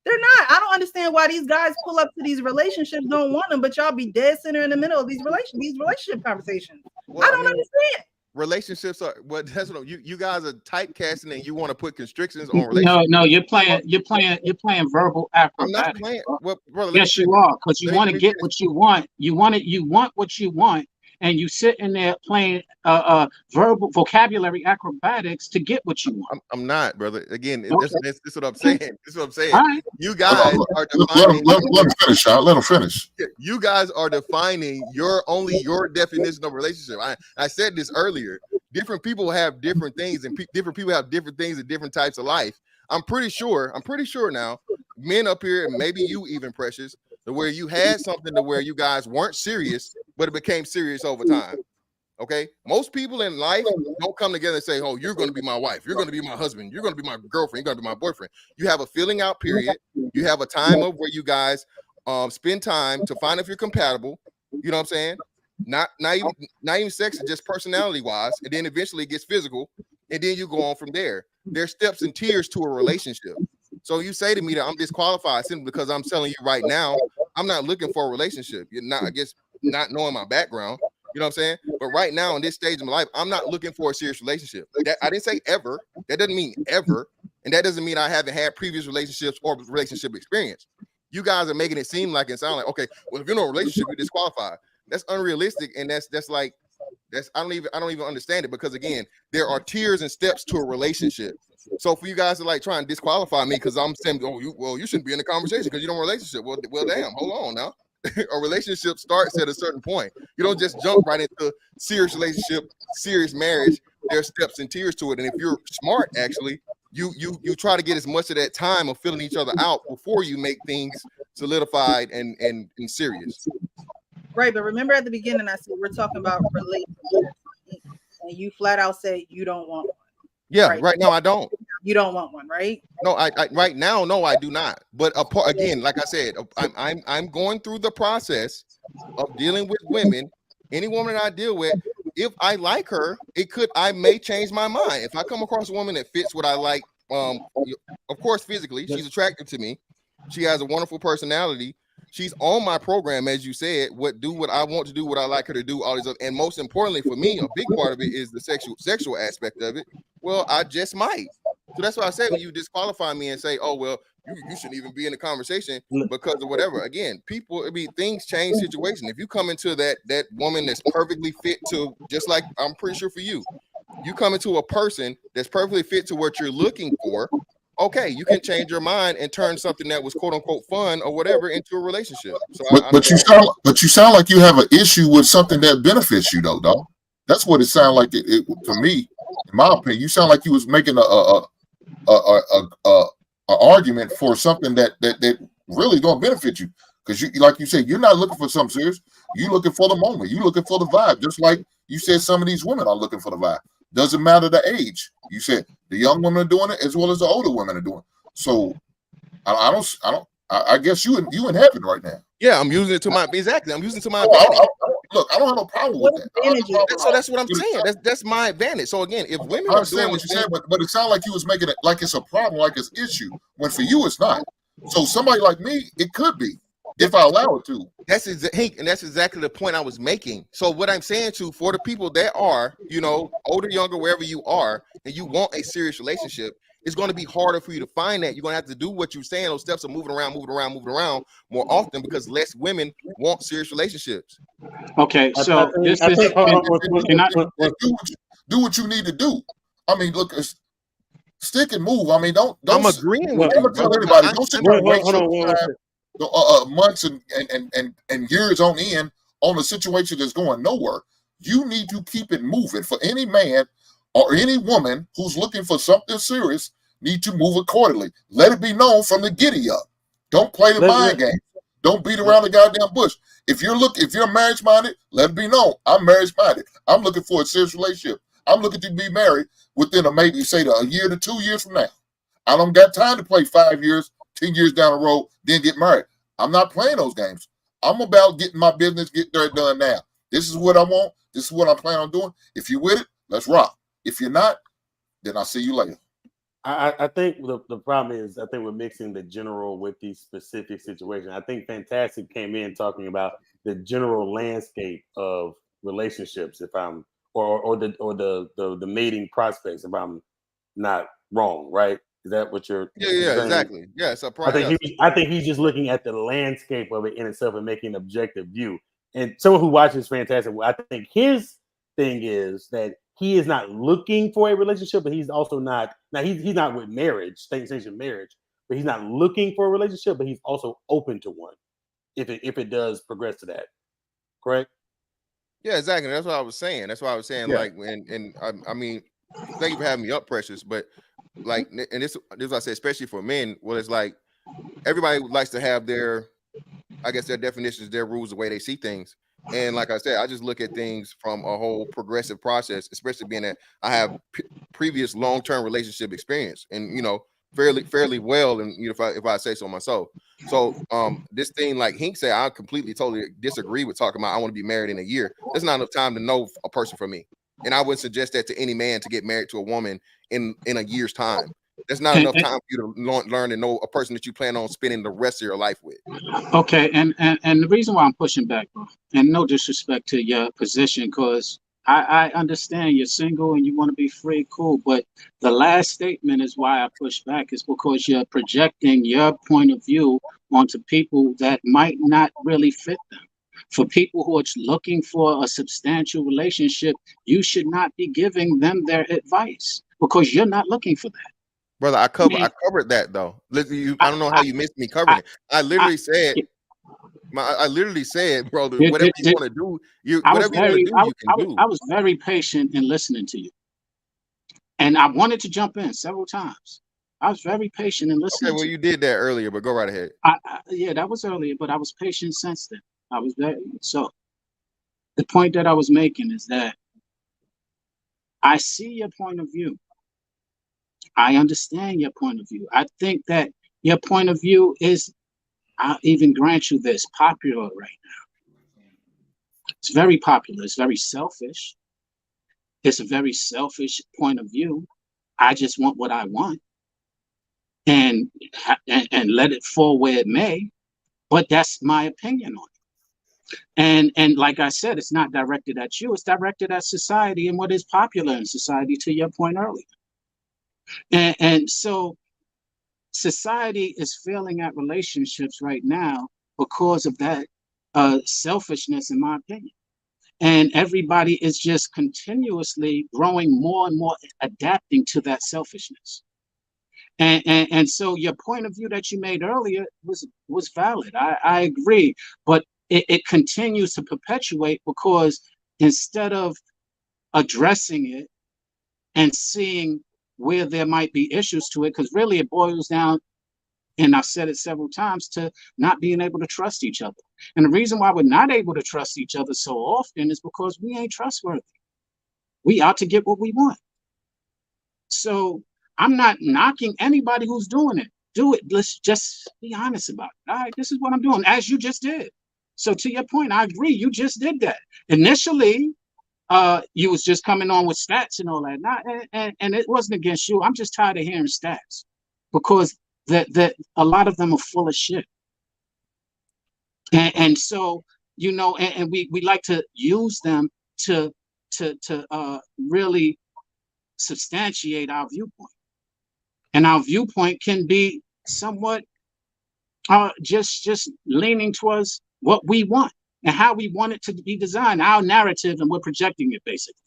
Speaker 1: They're not. I don't understand why these guys pull up to these relationships, don't want them, but y'all be dead center in the middle of these relationship conversations. Well, I don't understand.
Speaker 9: Relationships are that's what you guys are typecasting and you want to put constrictions on relationships.
Speaker 5: No, you're playing verbal acrobatics.
Speaker 9: I'm not playing. Well, brother,
Speaker 5: yes, you are, because you want to get what you want. You want what you want. And you sit in there playing verbal vocabulary acrobatics to get what you want.
Speaker 9: I'm not, brother. Again, okay. this is what I'm saying. This is what I'm saying.
Speaker 5: Right.
Speaker 9: You guys are
Speaker 4: defining. Let him finish, y'all. Let him finish.
Speaker 9: You guys are defining your definition of relationship. I said this earlier. Different people have different things, and different people have different things in different types of life. I'm pretty sure now, men up here, and maybe you even, Precious, where you had something to where you guys weren't serious, but it became serious over time. Okay, most people in life don't come together and say, "Oh, you're going to be my wife, you're going to be my husband, you're going to be my girlfriend, you're going to be my boyfriend." You have a filling out period. You have a time of where you guys spend time to find if you're compatible. You know what I'm saying? Not even sex, just personality wise, and then eventually it gets physical, and then you go on from there. There's steps and tiers to a relationship. So you say to me that I'm disqualified simply because I'm telling you right now, I'm not looking for a relationship. You're not, I guess, not knowing my background. You know what I'm saying? But right now in this stage of my life, I'm not looking for a serious relationship. I didn't say ever. That doesn't mean ever. And that doesn't mean I haven't had previous relationships or relationship experience. You guys are making it seem like and sound like, okay, well, if you're in a relationship, you're disqualified. That's unrealistic. And that's I don't even understand it, because again, there are tiers and steps to a relationship. So for you guys to like try and disqualify me because I'm saying, oh, you shouldn't be in a conversation because you don't have a relationship. Well, damn, hold on now. A relationship starts at a certain point. You don't just jump right into serious relationship, serious marriage. There's steps and tiers to it. And if you're smart, actually, you try to get as much of that time of filling each other out before you make things solidified and serious.
Speaker 1: Right, but remember at the beginning I said we're talking about relationships, and you flat out say you don't want one.
Speaker 9: Yeah, right now I don't.
Speaker 1: You don't want one, right?
Speaker 9: No, I right now, no, I do not. But again, like I said, I'm going through the process of dealing with women. Any woman that I deal with, if I like her, I may change my mind. If I come across a woman that fits what I like, of course, physically, she's attractive to me. She has a wonderful personality. She's on my program, as you said. What I want to do, what I like her to do, all these other, and most importantly for me, a big part of it is the sexual aspect of it. Well, I just might. So that's why I say when you disqualify me and say, oh, well, you shouldn't even be in the conversation because of whatever. Again, people, I mean, things change situation. If you come into that woman that's perfectly fit to, just like I'm pretty sure for you come into a person that's perfectly fit to what you're looking for. Okay, you can change your mind and turn something that was quote unquote fun or whatever into a relationship. So
Speaker 4: but you sound like you have an issue with something that benefits you though, dog. That's what it sounded like. It to me, in my opinion, you sound like you was making a argument for something that really gonna benefit you. Because you, like you said, you're not looking for something serious. You're looking for the moment. You're looking for the vibe. Just like you said, some of these women are looking for the vibe. Doesn't matter the age. You said the young women are doing it as well as the older women are doing it. So I guess you in heaven right now.
Speaker 9: Yeah, I'm using it to my exactly. I'm using it to my advantage.
Speaker 4: Look, I don't have no problem with that.
Speaker 9: So that's what I'm saying. That's my advantage. So again, if women
Speaker 4: I understand what you're saying, but it sounds like you was making it like it's a problem, like it's issue. When for you it's not. So somebody like me, it could be if I allow it to.
Speaker 9: That's exactly the point I was making. So what I'm saying for the people that are, older, younger, wherever you are, and you want a serious relationship, it's going to be harder for you to find that. You're going to have to do what you're saying. Those steps are moving around more often because less women want serious relationships.
Speaker 5: Okay, so
Speaker 4: do what you need to do. I mean, look, stick and move. I mean, don't.
Speaker 9: I'm agreeing with you.
Speaker 4: Tell everybody. Don't sit there and waste months and years on end on a situation that's going nowhere. You need to keep it moving. For any man or any woman who's looking for something serious, need to move accordingly. Let it be known from the giddy up. Don't play the mind game. Don't beat around the goddamn bush. If you're marriage minded, let it be known. I'm marriage minded. I'm looking for a serious relationship. I'm looking to be married within a year to 2 years from now. I don't got time to play 5 years, 10 years down the road, then get married. I'm not playing those games. I'm about getting my business, get there done now. This is what I want. This is what I'm planning on doing. If you're with it, let's rock. If you're not, then I'll see you later.
Speaker 3: I think the problem is, I think we're mixing the general with these specific situations. I think Fantastic came in talking about the general landscape of relationships, if I'm or the mating prospects, if I'm not wrong, right? Is that what you're
Speaker 9: saying? Exactly. Yeah, so
Speaker 3: I think he's just looking at the landscape of it in itself and making an objective view. And someone who watches Fantastic, I think his thing is that he is not looking for a relationship, but he's also not. Now he's not with marriage, same marriage, but he's not looking for a relationship, but he's also open to one if it does progress to that. Correct?
Speaker 9: Yeah, exactly. That's what I was saying. Yeah. Like, and I mean, thank you for having me up, Precious. But like, and this is what I say, especially for men. Well, it's like everybody likes to have their definitions, their rules, the way they see things. And like I said, I just look at things from a whole progressive process, especially being that I have previous long-term relationship experience, and fairly well. And if I say so myself. So this thing, like Hink said, I totally disagree with talking about I want to be married in a year. There's not enough time to know a person for me, and I wouldn't suggest that to any man to get married to a woman in a year's time. There's not enough time for you to learn and know a person that you plan on spending the rest of your life with.
Speaker 5: Okay, and the reason why I'm pushing back, bro, and no disrespect to your position, because I understand you're single and you want to be free, cool. But the last statement is why I push back, is because you're projecting your point of view onto people that might not really fit them. For people who are looking for a substantial relationship, you should not be giving them their advice because you're not looking for that.
Speaker 9: Brother, I covered that though. Listen, I don't know how you missed me covering it. I literally said, brother, whatever you want to do, you can do.
Speaker 5: I was very patient in listening to you, and I wanted to jump in several times. I was very patient in listening.
Speaker 9: Okay, well, you did that earlier, but go right ahead.
Speaker 5: Yeah, that was earlier, but I was patient since then. So the point that I was making is that I see your point of view. I understand your point of view. I think that your point of view is, I'll even grant you this, popular right now. It's very popular. It's very selfish. It's a very selfish point of view. I just want what I want and let it fall where it may. But that's my opinion on it. And like I said, it's not directed at you. It's directed at society and what is popular in society, to your point earlier. And so society is failing at relationships right now because of that selfishness, in my opinion. And everybody is just continuously growing more and more, adapting to that selfishness. And so your point of view that you made earlier was valid. I agree, but it continues to perpetuate because instead of addressing it and seeing where there might be issues to it, because really it boils down, and I've said it several times, to not being able to trust each other. And the reason why we're not able to trust each other so often is because we ain't trustworthy. We out to get what we want. So I'm not knocking anybody who's doing it. Do it. Let's just be honest about it. All right, this is what I'm doing, as you just did. So to your point, I agree. You just did that. Initially, you was just coming on with stats and all that. And it wasn't against you. I'm just tired of hearing stats because that a lot of them are full of shit. And so, you know, and we like to use them to really substantiate our viewpoint. And our viewpoint can be somewhat just leaning towards what we want and how we want it to be designed, our narrative, and we're projecting it basically.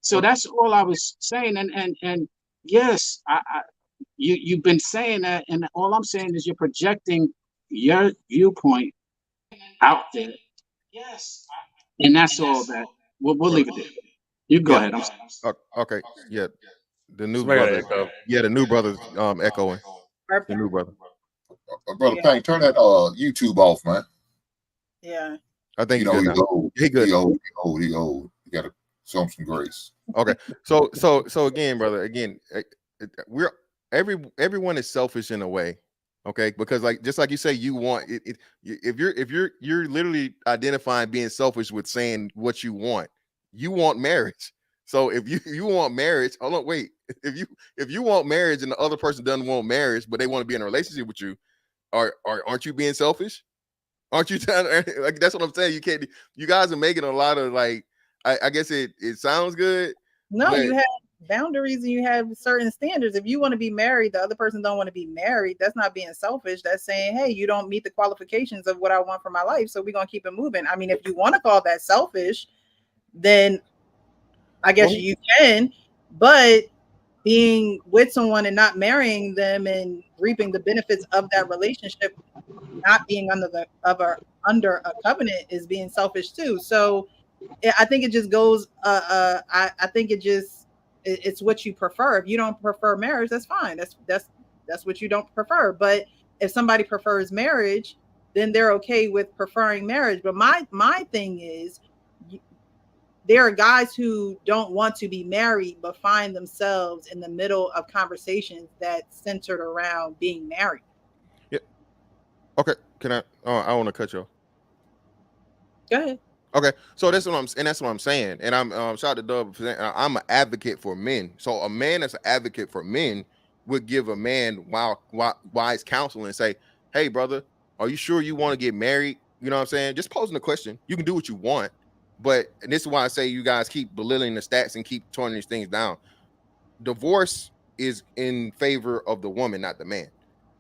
Speaker 5: So that's all I was saying. And yes, you've been saying that, and all I'm saying is you're projecting your viewpoint out there. Yes. And that's all that we'll leave it there. You go ahead.
Speaker 9: Okay. Yeah. The new brother. Yeah, the new brother's echoing. The new brother.
Speaker 4: Brother Payne, turn that YouTube off, man.
Speaker 1: Yeah.
Speaker 9: I think
Speaker 4: he's old.
Speaker 9: He good.
Speaker 4: He old. You gotta show him some grace.
Speaker 9: Okay. So again, brother, everyone is selfish in a way. Okay, because just like you say, you want it. If you're literally identifying being selfish with saying what you want marriage. So if you want marriage, hold on, wait. If you want marriage and the other person doesn't want marriage, but they want to be in a relationship with you, aren't you being selfish? Aren't you like that's what I'm saying? You guys are making a lot of like. I guess it sounds good.
Speaker 1: No, you have boundaries and you have certain standards. If you want to be married, the other person don't want to be married. That's not being selfish. That's saying, hey, you don't meet the qualifications of what I want for my life, so we're gonna keep it moving. I mean, if you want to call that selfish, then I guess you can. But being with someone and not marrying them and reaping the benefits of that relationship, not being under a covenant, is being selfish too. So I think it just goes. I think it's what you prefer. If you don't prefer marriage, that's fine. That's what you don't prefer. But if somebody prefers marriage, then they're okay with preferring marriage. But my thing is, there are guys who don't want to be married but find themselves in the middle of conversations that centered around being married.
Speaker 9: Yeah. Okay. Can I? I want to cut you off.
Speaker 1: Go ahead.
Speaker 9: Okay, so that's what I'm saying, and I'm shout out to Dub. I'm an advocate for men. So a man that's an advocate for men would give a man wise counsel and say, "Hey, brother, are you sure you want to get married?" You know what I'm saying? Just posing the question. You can do what you want, but and this is why I say you guys keep belittling the stats and keep turning these things down. Divorce is in favor of the woman, not the man.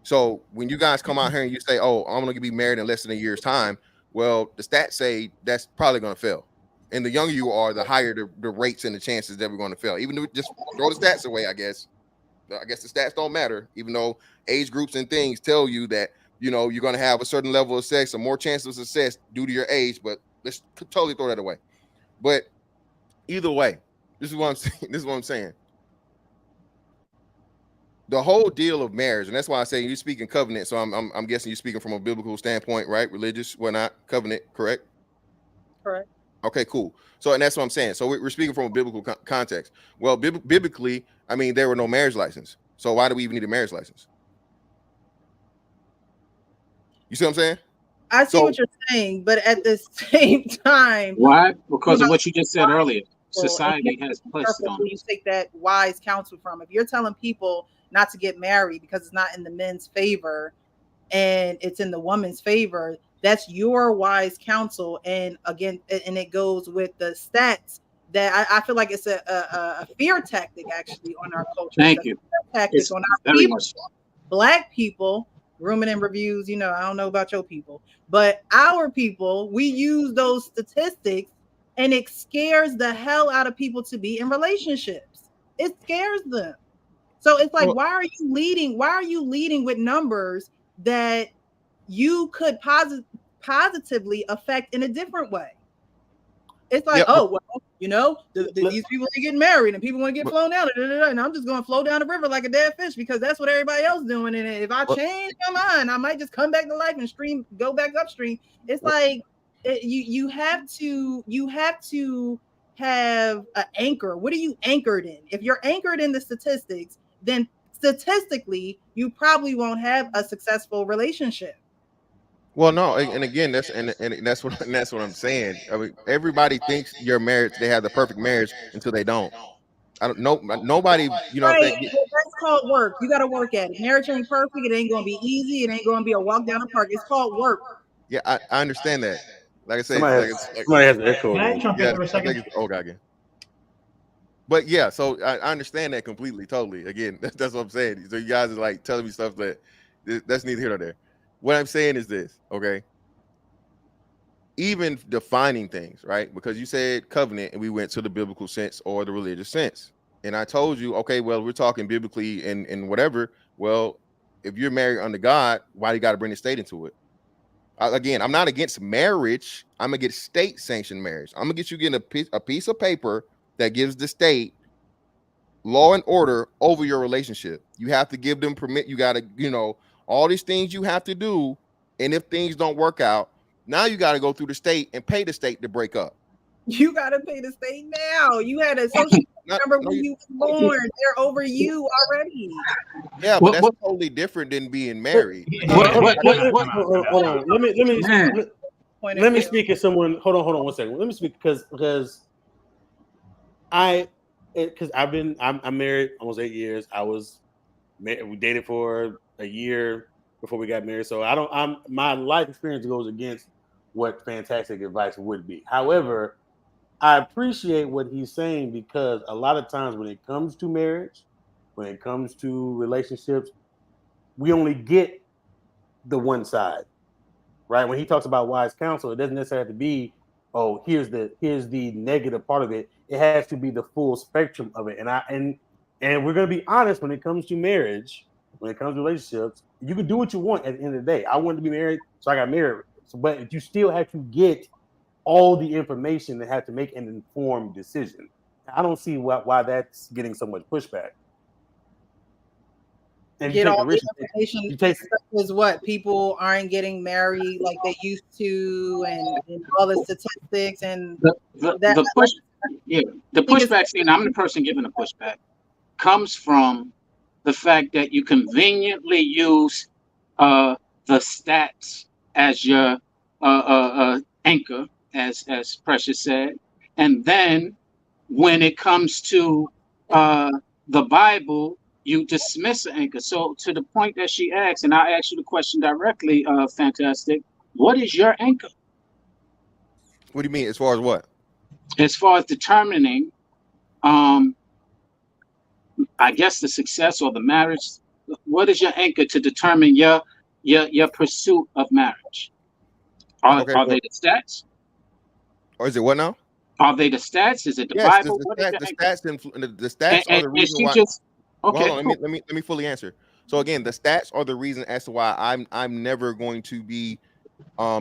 Speaker 9: So when you guys come out here and you say, "Oh, I'm going to be married in less than a year's time," well, the stats say that's probably going to fail. And the younger you are, the higher the rates and the chances that we're going to fail. Even though just throw the stats away, I guess. I guess the stats don't matter, even though age groups and things tell you that, you know, you're going to have a certain level of sex or more chance of success due to your age. But let's totally throw that away. But either way, this is what I'm saying. This is what I'm saying. The whole deal of marriage, and that's why I say you speak in covenant. So I'm guessing you're speaking from a biblical standpoint, right? Religious, whatnot, covenant, correct?
Speaker 1: Correct.
Speaker 9: Okay, cool. So, and that's what I'm saying. So we're speaking from a biblical context. Well, biblically, I mean, there were no marriage license. So why do we even need a marriage license? You see what I'm saying?
Speaker 1: I see what you're saying, but at the same time,
Speaker 5: why? Because of what you just said earlier. Society has placed it on.
Speaker 1: You take that wise counsel from. If you're telling people not to get married because it's not in the men's favor and it's in the woman's favor, that's your wise counsel. And again, and it goes with the stats that I feel like it's a fear tactic actually on our culture.
Speaker 5: Thank you.
Speaker 1: Tactic on our people. Black people, Grooming and Reviews, you know, I don't know about your people, but our people, we use those statistics and it scares the hell out of people to be in relationships. It scares them. So it's like, why are you leading? Why are you leading with numbers that you could positively affect in a different way? It's like, oh, well, you know, these people are getting married and people want to get flown out, and I'm just going to flow down the river like a dead fish because that's what everybody else is doing. And if I change my mind, I might just come back to life and go back upstream. It's like you have to have an anchor. What are you anchored in? If you're anchored in the statistics, then statistically, you probably won't have a successful relationship.
Speaker 9: Well, no, and again, that's what I'm saying. I mean, everybody thinks your marriage, they have the perfect marriage until they don't. I don't know. Nobody, you know,
Speaker 1: right. That's called work. You got to work at it. Marriage ain't perfect. It ain't going to be easy. It ain't going to be a walk down the park. It's called work.
Speaker 9: Yeah, I understand that. Like I said,
Speaker 3: somebody has an echo.
Speaker 2: Can I jump in for a second?
Speaker 9: Again. But yeah, so I understand that completely, totally. Again, that's what I'm saying. So you guys are like telling me stuff that's neither here nor there. What I'm saying is this, okay? Even defining things, right? Because you said covenant and we went to the biblical sense or the religious sense. And I told you, okay, well, we're talking biblically and whatever. Well, if you're married under God, why do you got to bring the state into it? Again, I'm not against marriage. I'm against state-sanctioned marriage. I'm going to get you getting a piece of paper that gives the state law and order over your relationship. You have to give them permit. You got to, you know, all these things you have to do. And if things don't work out, now you got to go through the state and pay the state to break up.
Speaker 1: You got to pay the state now. You had a social number when you were born. They're over you already.
Speaker 9: Yeah, but that's totally different than being married.
Speaker 3: Hold on. Let me speak as someone. Hold on 1 second. Let me speak because I'm married almost 8 years. We dated for a year before we got married. So my life experience goes against what fantastic advice would be. However, I appreciate what he's saying because a lot of times when it comes to marriage, when it comes to relationships, we only get the one side, right? When he talks about wise counsel, it doesn't necessarily have to be, oh, here's the negative part of it. It has to be the full spectrum of it. And we're going to be honest when it comes to marriage, when it comes to relationships, you can do what you want at the end of the day. I wanted to be married, so I got married. But you still have to get all the information that have to make an informed decision. I don't see why that's getting so much pushback. And
Speaker 1: get all the information is what people aren't getting married like they used to, and all the statistics and
Speaker 5: the pushback. See, I'm the person giving the pushback. Comes from the fact that you conveniently use the stats as your anchor, as Precious said, and then when it comes to the Bible, you dismiss the anchor. So to the point that she asked, and I asked you the question directly, Fantastic, what is your anchor?
Speaker 9: What do you mean? As far as what?
Speaker 5: As far as determining, I guess the success or the marriage. What is your anchor to determine your pursuit of marriage? Are they the stats?
Speaker 9: Or is it what now?
Speaker 5: Are they the stats? Is it the Bible?
Speaker 9: The stats are the reason why. Okay, well, hold on, let me fully answer. So again, the stats are the reason as to why I'm never going to be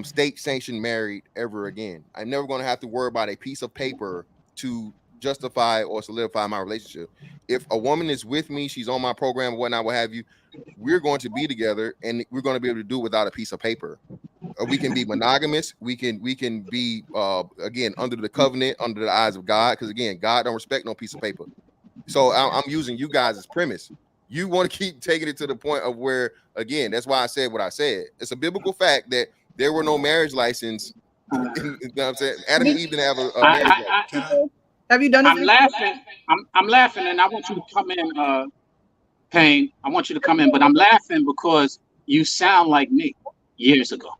Speaker 9: state sanctioned married ever again. I'm never going to have to worry about a piece of paper to justify or solidify my relationship. If a woman is with me, she's on my program, whatnot, what have you, we're going to be together, and we're going to be able to do it without a piece of paper. We can be monogamous. We can be again under the covenant, under the eyes of God, because again, God don't respect no piece of paper. So I'm using you guys as premise. You want to keep taking it to the point of where, again, that's why I said what I said. It's a biblical fact that there were no marriage license. You know what I'm saying? Adam and Eve didn't have a marriage license.
Speaker 1: Have you done it?
Speaker 5: I'm laughing. I'm laughing, and I want you to come in, Payne. I want you to come in, but I'm laughing because you sound like me years ago.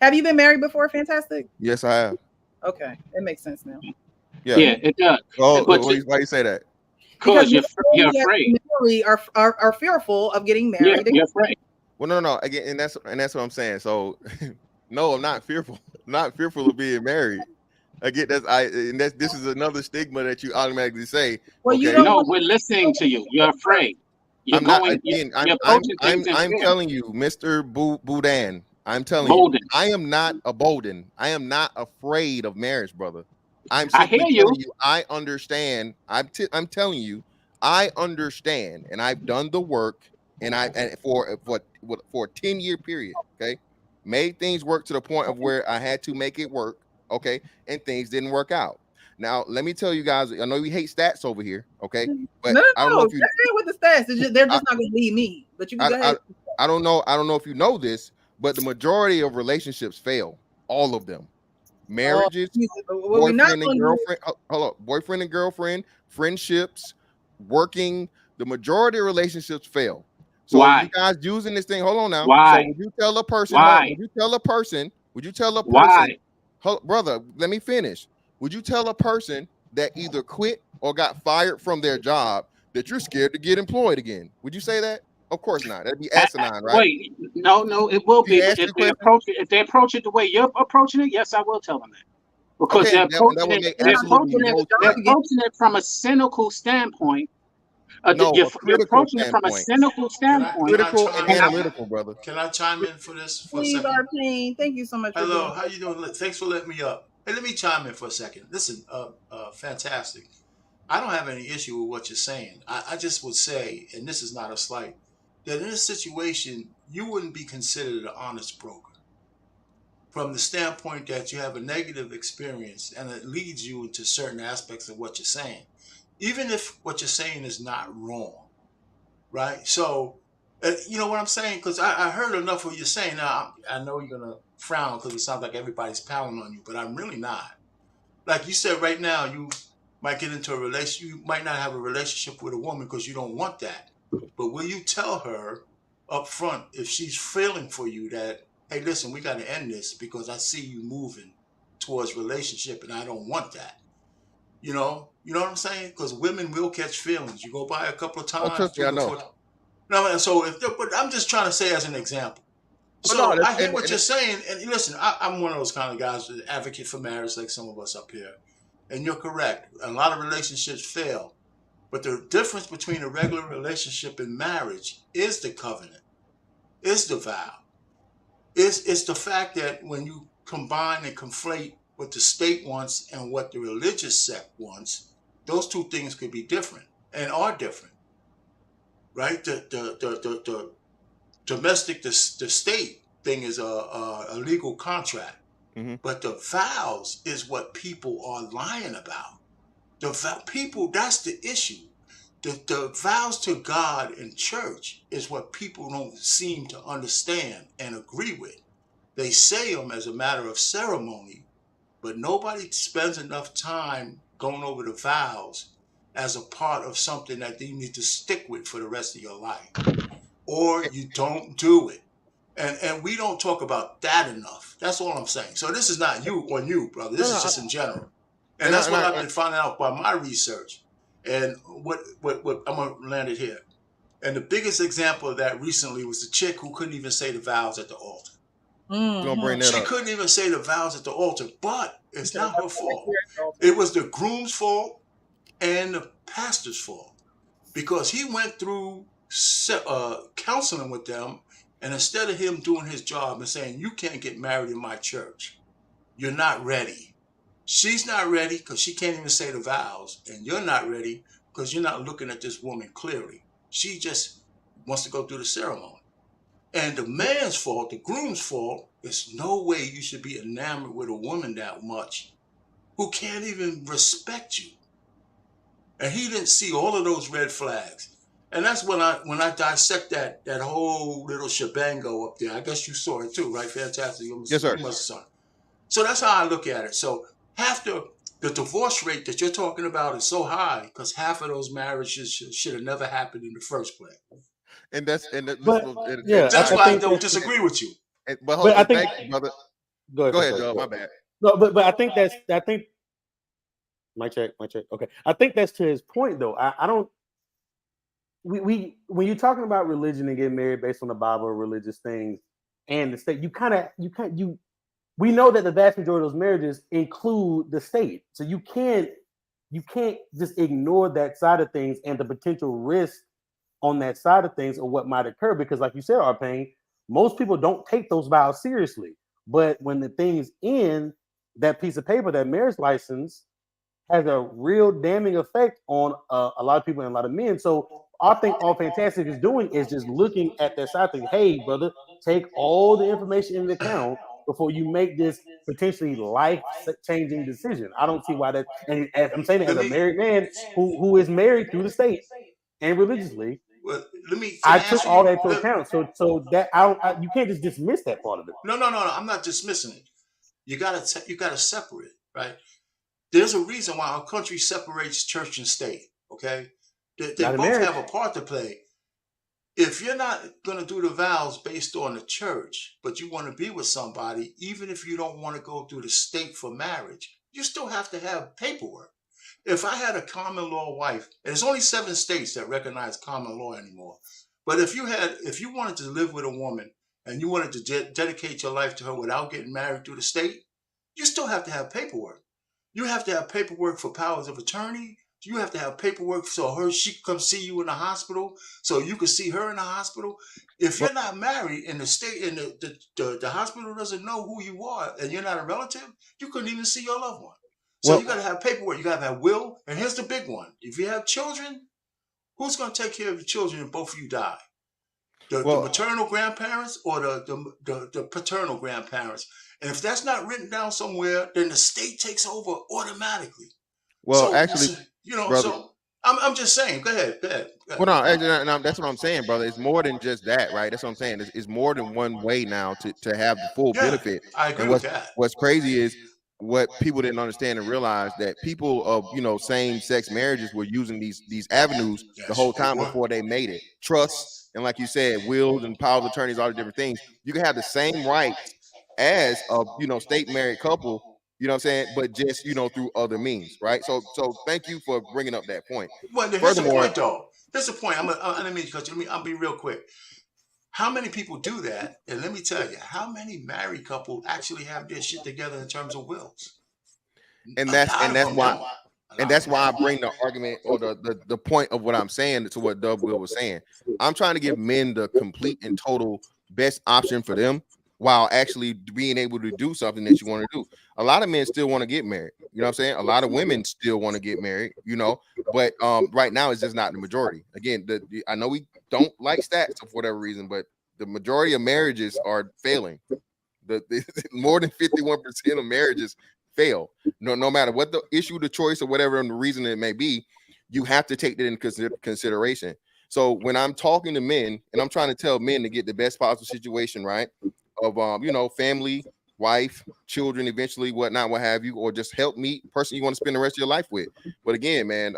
Speaker 1: Have you been married before, Fantastic?
Speaker 9: Yes, I have.
Speaker 1: Okay, it makes sense now.
Speaker 5: Yeah, it does.
Speaker 9: Oh, why do you say that?
Speaker 5: Because you're afraid.
Speaker 1: literally are fearful of getting married.
Speaker 5: You're afraid.
Speaker 9: Well, no. Again, and that's what I'm saying. So, no, I'm not fearful. I'm not fearful of being married. Again, this is another stigma that you automatically say.
Speaker 1: Well,
Speaker 9: okay,
Speaker 5: No, we're listening to you. You're afraid. You're
Speaker 9: I'm not.
Speaker 5: going.
Speaker 9: Again,
Speaker 5: You're approaching things in
Speaker 9: I'm
Speaker 5: fear.
Speaker 9: telling you, Mr. Boudin. I'm telling
Speaker 5: Bolden.
Speaker 9: you, I am not a Bolden. I am not afraid of marriage, brother. I'm
Speaker 5: I
Speaker 9: simply
Speaker 5: hear
Speaker 9: telling
Speaker 5: you.
Speaker 9: you. I understand. I'm telling you, I understand, and I've done the work, and for a 10-year period. Okay, made things work to the point of where I had to make it work. Okay, and things didn't work out. Now, let me tell you guys. I know we hate stats over here. Okay, but
Speaker 1: No,
Speaker 9: I don't know if you.
Speaker 1: that's it with the stats. They're just not going to lead me. But you can go ahead.
Speaker 9: I don't know if you know this, but the majority of relationships fail. All of them. Marriages, boyfriend and girlfriend. Hold up, boyfriend and girlfriend, friendships, working. The majority of relationships fail. So
Speaker 5: Why?
Speaker 9: you guys using this thing. Hold on now.
Speaker 5: Why?
Speaker 9: So would you tell a person?
Speaker 5: Why?
Speaker 9: Would you tell a person?
Speaker 5: Why?
Speaker 9: Brother, let me finish. Would you tell a person that either quit or got fired from their job that you're scared to get employed again? Would you say that? Of course not. That'd be asinine, right?
Speaker 5: Wait, no, it will be. If they approach it the way you're approaching it, yes, I will tell them that. Because
Speaker 9: Okay,
Speaker 5: they're approaching it from a cynical standpoint. You're approaching it from a cynical standpoint.
Speaker 9: Critical and analytical, brother.
Speaker 10: Can I chime in for this for
Speaker 1: Please,
Speaker 10: a second?
Speaker 1: Arpine, thank you so much.
Speaker 10: Hello, how you doing? Thanks for letting me up. Hey, let me chime in for a second. Listen, fantastic. I don't have any issue with what you're saying. I just would say, and this is not a slight, that in this situation, you wouldn't be considered an honest broker from the standpoint that you have a negative experience and it leads you into certain aspects of what you're saying, even if what you're saying is not wrong, right? So, you know what I'm saying? Because I heard enough of what you're saying. Now, I know you're going to frown because it sounds like everybody's pounding on you, but I'm really not. Like you said, right now, you might get into a relationship. You might not have a relationship with a woman because you don't want that. But will you tell her up front if she's feeling for you that, hey, listen, we got to end this because I see you moving towards relationship and I don't want that. You know what I'm saying? Because women will catch feelings. You go by a couple of times.
Speaker 9: Trust me, I know.
Speaker 10: No, so but I'm just trying to say as an example. So I hear what you're saying, and listen, I'm one of those kind of guys that advocate for marriage, like some of us up here. And you're correct. A lot of relationships fail. But the difference between a regular relationship and marriage is the covenant, is the vow. It's the fact that when you combine and conflate what the state wants and what the religious sect wants, those two things could be different and are different, right? The domestic, the state thing is a legal contract, but the vows is what people are lying about. People, that's the issue. The vows to God in church is what people don't seem to understand and agree with. They say them as a matter of ceremony, but nobody spends enough time going over the vows as a part of something that you need to stick with for the rest of your life. Or you don't do it. And we don't talk about that enough. That's all I'm saying. So this is not you on you, brother. This is just in general. And that's what I've been finding out by my research. And what I'm going to land it here. And the biggest example of that recently was the chick who couldn't even say the vows at the altar. She couldn't even say the vows at the altar, but it's not her fault. It was the groom's fault and the pastor's fault because he went through counseling with them, and instead of him doing his job and saying, you can't get married in my church, you're not ready. She's not ready because she can't even say the vows, and you're not ready because you're not looking at this woman clearly. She just wants to go through the ceremony. And the man's fault, the groom's fault, is no way you should be enamored with a woman that much who can't even respect you. And he didn't see all of those red flags. And that's when I dissect that whole little shebango up there. I guess you saw it too, right? Fantastic.
Speaker 9: Yes, sir.
Speaker 10: You must have saw it. So that's how I look at it. So half the divorce rate that you're talking about is so high because half of those marriages should have never happened in the first place.
Speaker 9: And that's
Speaker 10: why I don't disagree with you.
Speaker 9: But I think, brother. Go ahead, Joe. My bad.
Speaker 3: No, but I think my check. Okay, I think that's to his point though. I don't. we when you're talking about religion and getting married based on the Bible or religious things and the state, we know that the vast majority of those marriages include the state. So you can't just ignore that side of things and the potential risk on that side of things or what might occur, because like you said, Arpain, most people don't take those vows seriously. But when the things end, that piece of paper, that marriage license, has a real damning effect on a lot of people and a lot of men. So I think all Fantastic is doing is just looking at that side thing. Hey, brother, take all the information into account before you make this potentially life-changing decision. I don't see why that. And as I'm saying, as a married man who is married through the state and religiously,
Speaker 10: well,
Speaker 3: I took all that into account. So that you can't just dismiss that part of it.
Speaker 10: No. I'm not dismissing it. You gotta separate, right? There's a reason why our country separates church and state. Okay, they both have a part to play. If you're not going to do the vows based on the church, but you want to be with somebody, even if you don't want to go through the state for marriage, you still have to have paperwork. If I had a common law wife, and there's only 7 states that recognize common law anymore, but if you wanted to live with a woman and you wanted to dedicate your life to her without getting married through the state, you still have to have paperwork. You have to have paperwork for powers of attorney. You have to have paperwork so she can come see you in the hospital, so you can see her in the hospital. If you're not married in the state and the hospital doesn't know who you are and you're not a relative, you couldn't even see your loved one. So you got to have paperwork. You got to have will. And here's the big one. If you have children, who's going to take care of your children if both of you die? The maternal grandparents or the paternal grandparents? And if that's not written down somewhere, then the state takes over automatically.
Speaker 9: Well,
Speaker 10: so,
Speaker 9: actually,
Speaker 10: brother, so I'm just saying. Go ahead.
Speaker 9: Well, no, that's what I'm saying, brother. It's more than just that, right? That's what I'm saying. It's more than one way now to have the full benefit.
Speaker 10: I agree with that.
Speaker 9: What's crazy is what people didn't understand and realize that people of same-sex marriages were using these avenues the whole time before they made it. Trust and, like you said, wills and power of attorneys, all the different things. You can have the same rights as a state married couple. You know what I'm saying? But just, through other means, right? So thank you for bringing up that point.
Speaker 10: Well, here's the point, though. Here's the point. I'll be real quick. How many people do that? And let me tell you, how many married couples actually have their shit together in terms of wills?
Speaker 9: And that's why I bring the argument or the point of what I'm saying to what Dub Will was saying. I'm trying to give men the complete and total best option for them, while actually being able to do something that you want to do. A lot of men still want to get married. You know what I'm saying? A lot of women still want to get married, but right now it's just not the majority. Again, I know we don't like stats for whatever reason, but the majority of marriages are failing. The more than 51% of marriages fail. No matter what the issue, the choice, or whatever the reason it may be, you have to take that into consideration. So when I'm talking to men and I'm trying to tell men to get the best possible situation, right? Of family, wife, children, eventually, whatnot, what have you, or just help meet the person you want to spend the rest of your life with. But again, man,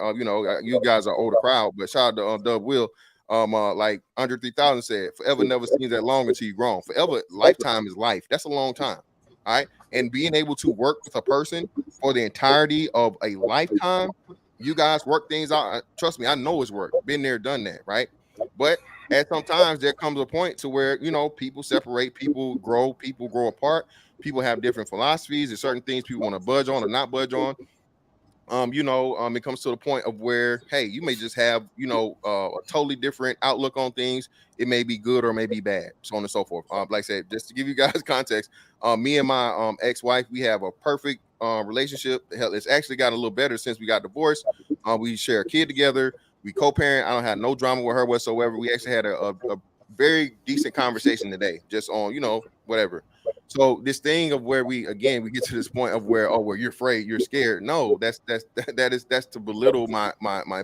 Speaker 9: you guys are older crowd, but shout out to Dub Will. Like Andre 3000 said, forever never seems that long until you're grown. Forever, lifetime is life. That's a long time. All right. And being able to work with a person for the entirety of a lifetime, you guys work things out. Trust me, I know it's work. Been there, done that, right? But at sometimes there comes a point to where people separate, people grow apart, people have different philosophies. There's certain things people want to budge on or not budge on. It comes to the point of where, hey, you may just have a totally different outlook on things. It may be good or may be bad, so on and so forth. Like I said, just to give you guys context, me and my ex-wife, we have a perfect relationship. Hell, it's actually got a little better since we got divorced. We share a kid together. We co-parent. I don't have no drama with her whatsoever. We actually had a very decent conversation today, just on, whatever. So this thing of where we get to this point of where, where you're afraid, you're scared. No, that's to belittle my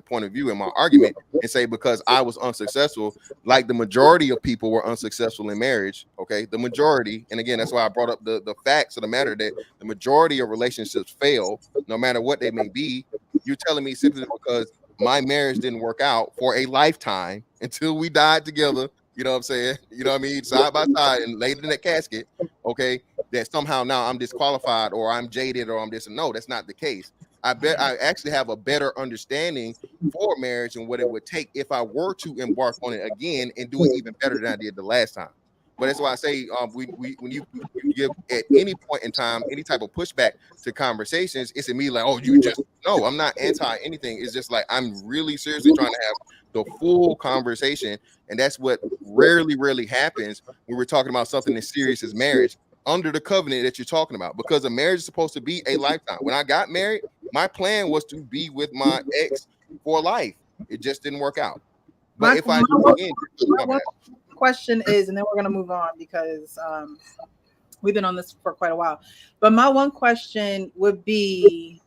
Speaker 9: point of view and my argument and say, because I was unsuccessful, like the majority of people were unsuccessful in marriage. Okay. The majority. And again, that's why I brought up the facts of the matter, that the majority of relationships fail, no matter what they may be. You're telling me simply because my marriage didn't work out for a lifetime until we died together. You know what I'm saying? You know what I mean? Side by side and laid in that casket. Okay. That somehow now I'm disqualified or I'm jaded or I'm this. No, that's not the case. I bet I actually have a better understanding for marriage and what it would take if I were to embark on it again and do it even better than I did the last time. But that's why I say when you give at any point in time any type of pushback to conversations, it's immediately like, oh, you just no, I'm not anti anything. It's just like I'm really seriously trying to have the full conversation, and that's what rarely happens when we're talking about something as serious as marriage under the covenant that you're talking about, because a marriage is supposed to be a lifetime. When I got married, my plan was to be with my ex for life. It just didn't work out. But if I do again,
Speaker 1: question is, and then we're going to move on because we've been on this for quite a while. But my one question would be,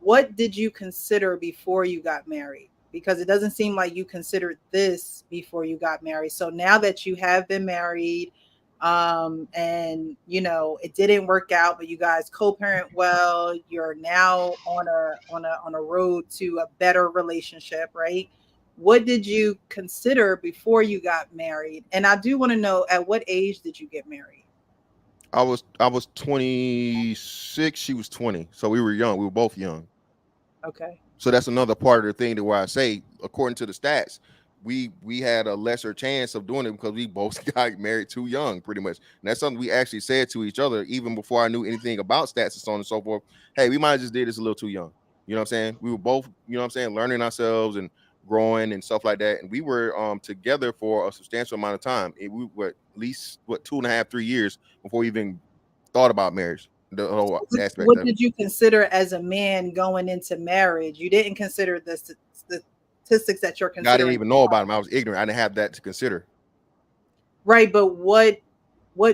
Speaker 1: what did you consider before you got married? Because it doesn't seem like you considered this before you got married. So now that you have been married, and you know it didn't work out, but you guys co-parent well, you're now on a road to a better relationship, right? What did you consider before you got married? And I do want to know, at what age did you get married?
Speaker 9: I was 26, she was 20, so we were young. We were both young.
Speaker 1: Okay.
Speaker 9: So that's another part of the thing to where I say, according to the stats, we had a lesser chance of doing it because we both got married too young, pretty much. And that's something we actually said to each other even before I knew anything about stats and so on and so forth. Hey, we might have just did this a little too young. You know what I'm saying? We were both, you know what I'm saying, learning ourselves and growing and stuff like that. And we were together for a substantial amount of time. We were at least 2.5, 3 years before we even thought about marriage. The whole aspect.
Speaker 1: What did you consider as a man going into marriage? You didn't consider the statistics that you're considering.
Speaker 9: I didn't even know about them. I was ignorant. I didn't have that to consider.
Speaker 1: Right, but what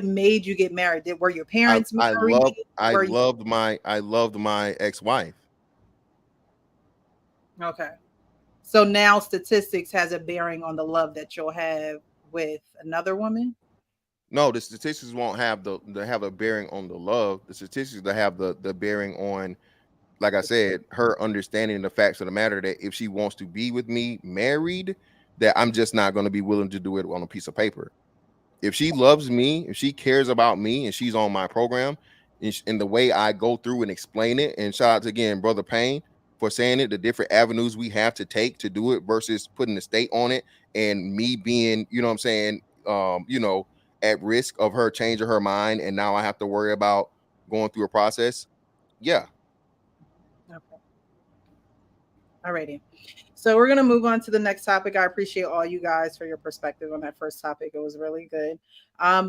Speaker 1: made you get married? Were your parents married?
Speaker 9: I loved my ex-wife.
Speaker 1: Okay. So now statistics has a bearing on the love that you'll have with another woman?
Speaker 9: No, the statistics won't have have a bearing on the love. The statistics that have the bearing on, like I said, her understanding the facts of the matter, that if she wants to be with me married, that I'm just not going to be willing to do it on a piece of paper. If she loves me, if she cares about me, and she's on my program, in the way I go through and explain it, and shout out to, again, Brother Payne for saying it, the different avenues we have to take to do it versus putting the state on it and me being, you know what I'm saying, at risk of her changing her mind, and now I have to worry about going through a process. Yeah.
Speaker 1: Okay. Alrighty. So we're gonna move on to the next topic. I appreciate all you guys for your perspective on that first topic. It was really good.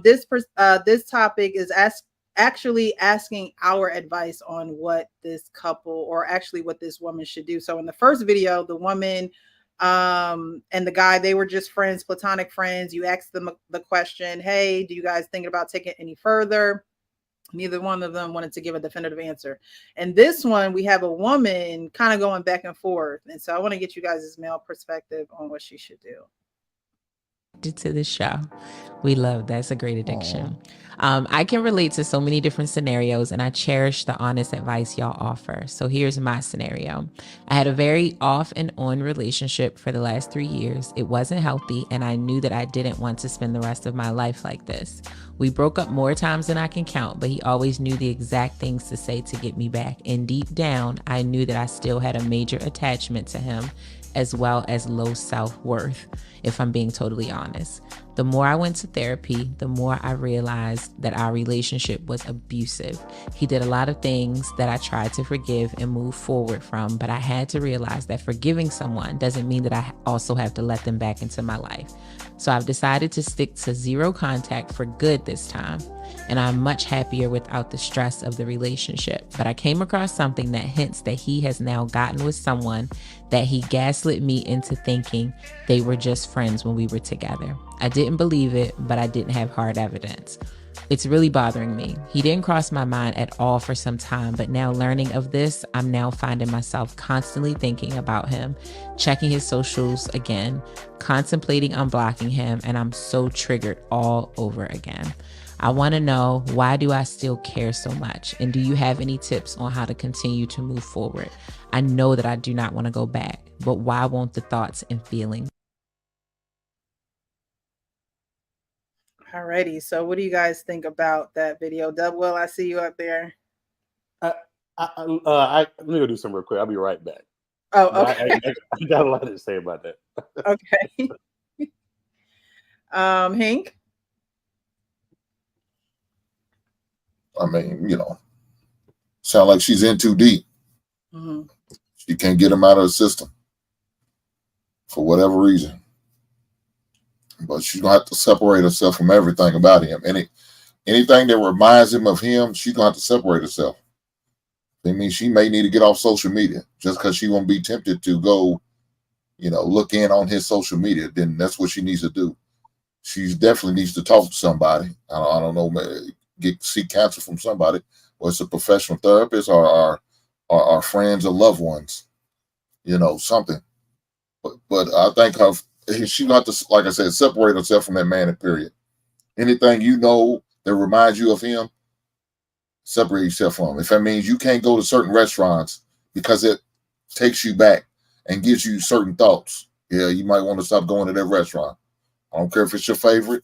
Speaker 1: This topic is actually asking our advice on what this couple, or actually what this woman, should do. So in the first video, the woman and the guy, they were just friends, platonic friends. You asked them the question, hey, do you guys think about taking it any further? Neither one of them wanted to give a definitive answer. And this one, we have a woman kind of going back and forth. And so I want to get you guys' male perspective on what she should do.
Speaker 11: To this show. We love that's a great addiction. I can relate to so many different scenarios, and I cherish the honest advice y'all offer. So here's my scenario. I had a very off and on relationship for the last 3 years. It wasn't healthy, and I knew that I didn't want to spend the rest of my life like this. We broke up more times than I can count, but he always knew the exact things to say to get me back. And deep down, I knew that I still had a major attachment to him, as well as low self-worth, if I'm being totally honest. The more I went to therapy, the more I realized that our relationship was abusive. He did a lot of things that I tried to forgive and move forward from, but I had to realize that forgiving someone doesn't mean that I also have to let them back into my life. So I've decided to stick to zero contact for good this time, and I'm much happier without the stress of the relationship. But I came across something that hints that he has now gotten with someone that he gaslit me into thinking they were just friends when we were together. I didn't believe it, but I didn't have hard evidence. It's really bothering me. He didn't cross my mind at all for some time, but now learning of this, I'm now finding myself constantly thinking about him, checking his socials again, contemplating unblocking him, and I'm so triggered all over again. I want to know, why do I still care so much? And do you have any tips on how to continue to move forward? I know that I do not want to go back, but why won't the thoughts and feelings?
Speaker 1: Alrighty, so what do you guys think about that video? Dubwell, I see you up there.
Speaker 3: Let me go do some real quick. I'll be right back.
Speaker 1: Oh, okay.
Speaker 3: I got a lot to say about that.
Speaker 1: Okay. Hank?
Speaker 4: I mean, sound like she's in too deep.
Speaker 1: Mm-hmm.
Speaker 4: She can't get him out of the system for whatever reason. But she's gonna have to separate herself from everything about him. Anything that reminds him of him, she's gonna have to separate herself. I mean, she may need to get off social media just because she won't be tempted to go, look in on his social media. Then that's what she needs to do. She definitely needs to talk to somebody. I don't know, seek counsel from somebody, whether it's a professional therapist or friends or loved ones, something. But I think she's got to, like I said, separate herself from that man. Period. Anything that reminds you of him, separate yourself from him. If that means you can't go to certain restaurants because it takes you back and gives you certain thoughts, you might want to stop going to that restaurant. I don't care if it's your favorite.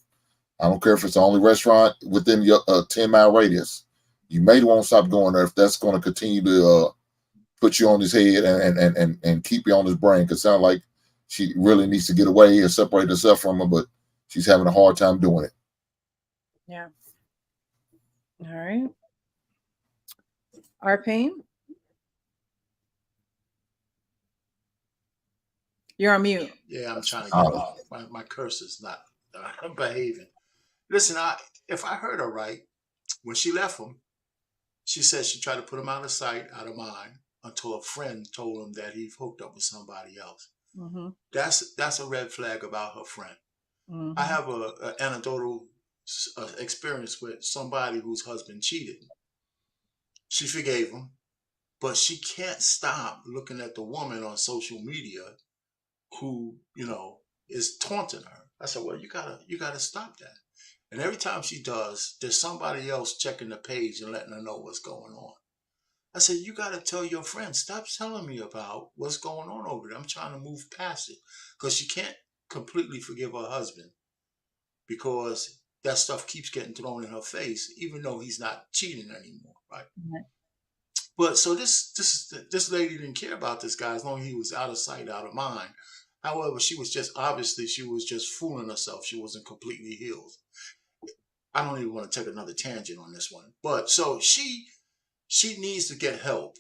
Speaker 4: I don't care if it's the only restaurant within your 10-mile radius. You may want to stop going there if that's going to continue to put you on his head and keep you on his brain. Because it sounds like she really needs to get away and separate herself from him, but she's having a hard time doing it.
Speaker 1: Yeah. All right. Arpain? You're on mute.
Speaker 10: Yeah, I'm trying to get off. My curse is not behaving. Listen, if I heard her right, when she left him, she said she tried to put him out of sight, out of mind, until a friend told him that he hooked up with somebody else.
Speaker 1: Mm-hmm.
Speaker 10: That's a red flag about her friend. Mm-hmm. I have an anecdotal experience with somebody whose husband cheated. She forgave him, but she can't stop looking at the woman on social media who, is taunting her. I said, well, you gotta stop that. And every time she does, there's somebody else checking the page and letting her know what's going on. I said, you gotta tell your friends, stop telling me about what's going on over there. I'm trying to move past it. Because she can't completely forgive her husband because that stuff keeps getting thrown in her face, even though he's not cheating anymore, right? Mm-hmm. But so this lady didn't care about this guy as long as he was out of sight, out of mind. However, she was just fooling herself. She wasn't completely healed. I don't even want to take another tangent on this one. But so she needs to get help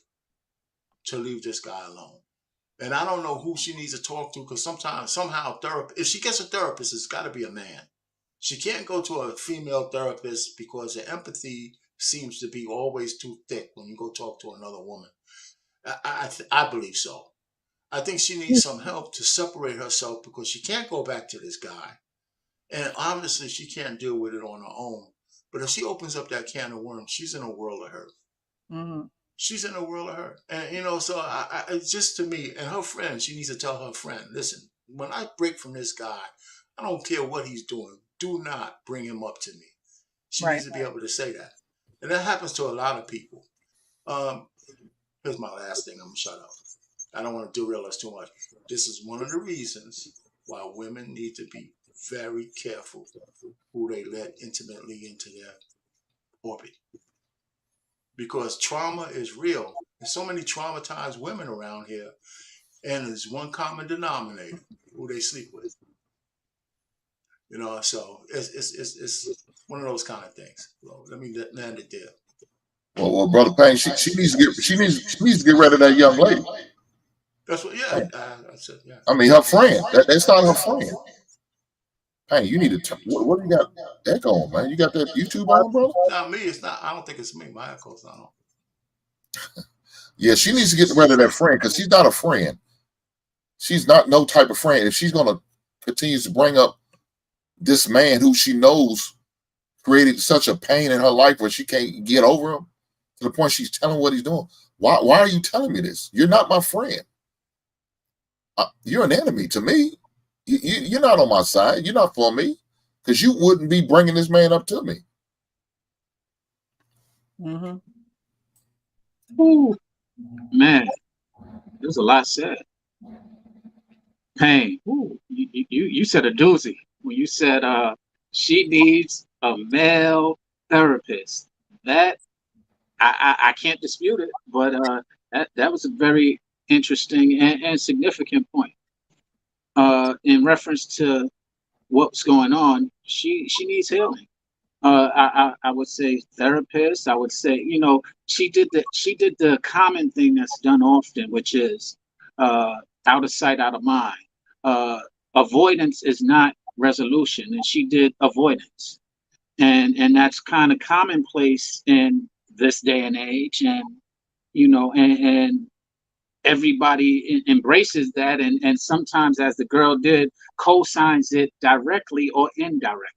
Speaker 10: to leave this guy alone. And I don't know who she needs to talk to because somehow if she gets a therapist, it's got to be a man. She can't go to a female therapist because the empathy seems to be always too thick when you go talk to another woman. I believe so. I think she needs some help to separate herself because she can't go back to this guy. And obviously she can't deal with it on her own. But if she opens up that can of worms, she's in a world of hurt. Mm-hmm. She's in a world of hurt. And, so it's just to me, and her friend, she needs to tell her friend, listen, when I break from this guy, I don't care what he's doing. Do not bring him up to me. She needs to be able to say that. And that happens to a lot of people. Here's my last thing. I'm going to shut up. I don't want to derail us too much. This is one of the reasons why women need to be very careful who they let intimately into their orbit. Because trauma is real. There's so many traumatized women around here, and there's one common denominator, who they sleep with. So it's one of those kind of things. So let me land it there.
Speaker 4: Well, Brother Payne, she needs to get rid of that young lady.
Speaker 10: That's what, yeah. I said, yeah.
Speaker 4: I mean, her friend. That's not her friend. Hey, you need to. What do you got echo on, man? You got that YouTube on, bro?
Speaker 10: Not me. It's not. I don't think it's me. My echo's not on.
Speaker 4: Yeah, she needs to get rid of that friend because she's not a friend. She's not no type of friend. If she's gonna continue to bring up this man who she knows created such a pain in her life where she can't get over him to the point she's telling what he's doing. Why are you telling me this? You're not my friend. You're an enemy to me. You're not on my side. You're not for me because you wouldn't be bringing this man up to me.
Speaker 5: Mm-hmm. Ooh, man, there's a lot said. Pain. Ooh, you said a doozy when you said she needs a male therapist. That I can't dispute it, but that was a very interesting and significant point. In reference to what's going on, she needs healing. I would say therapist. I would say, you know, she did the common thing that's done often, which is out of sight, out of mind. Avoidance is not resolution, and she did avoidance, and that's kind of commonplace in this day and age, and you know, and everybody embraces that, and sometimes, as the girl did, co-signs it directly or indirectly.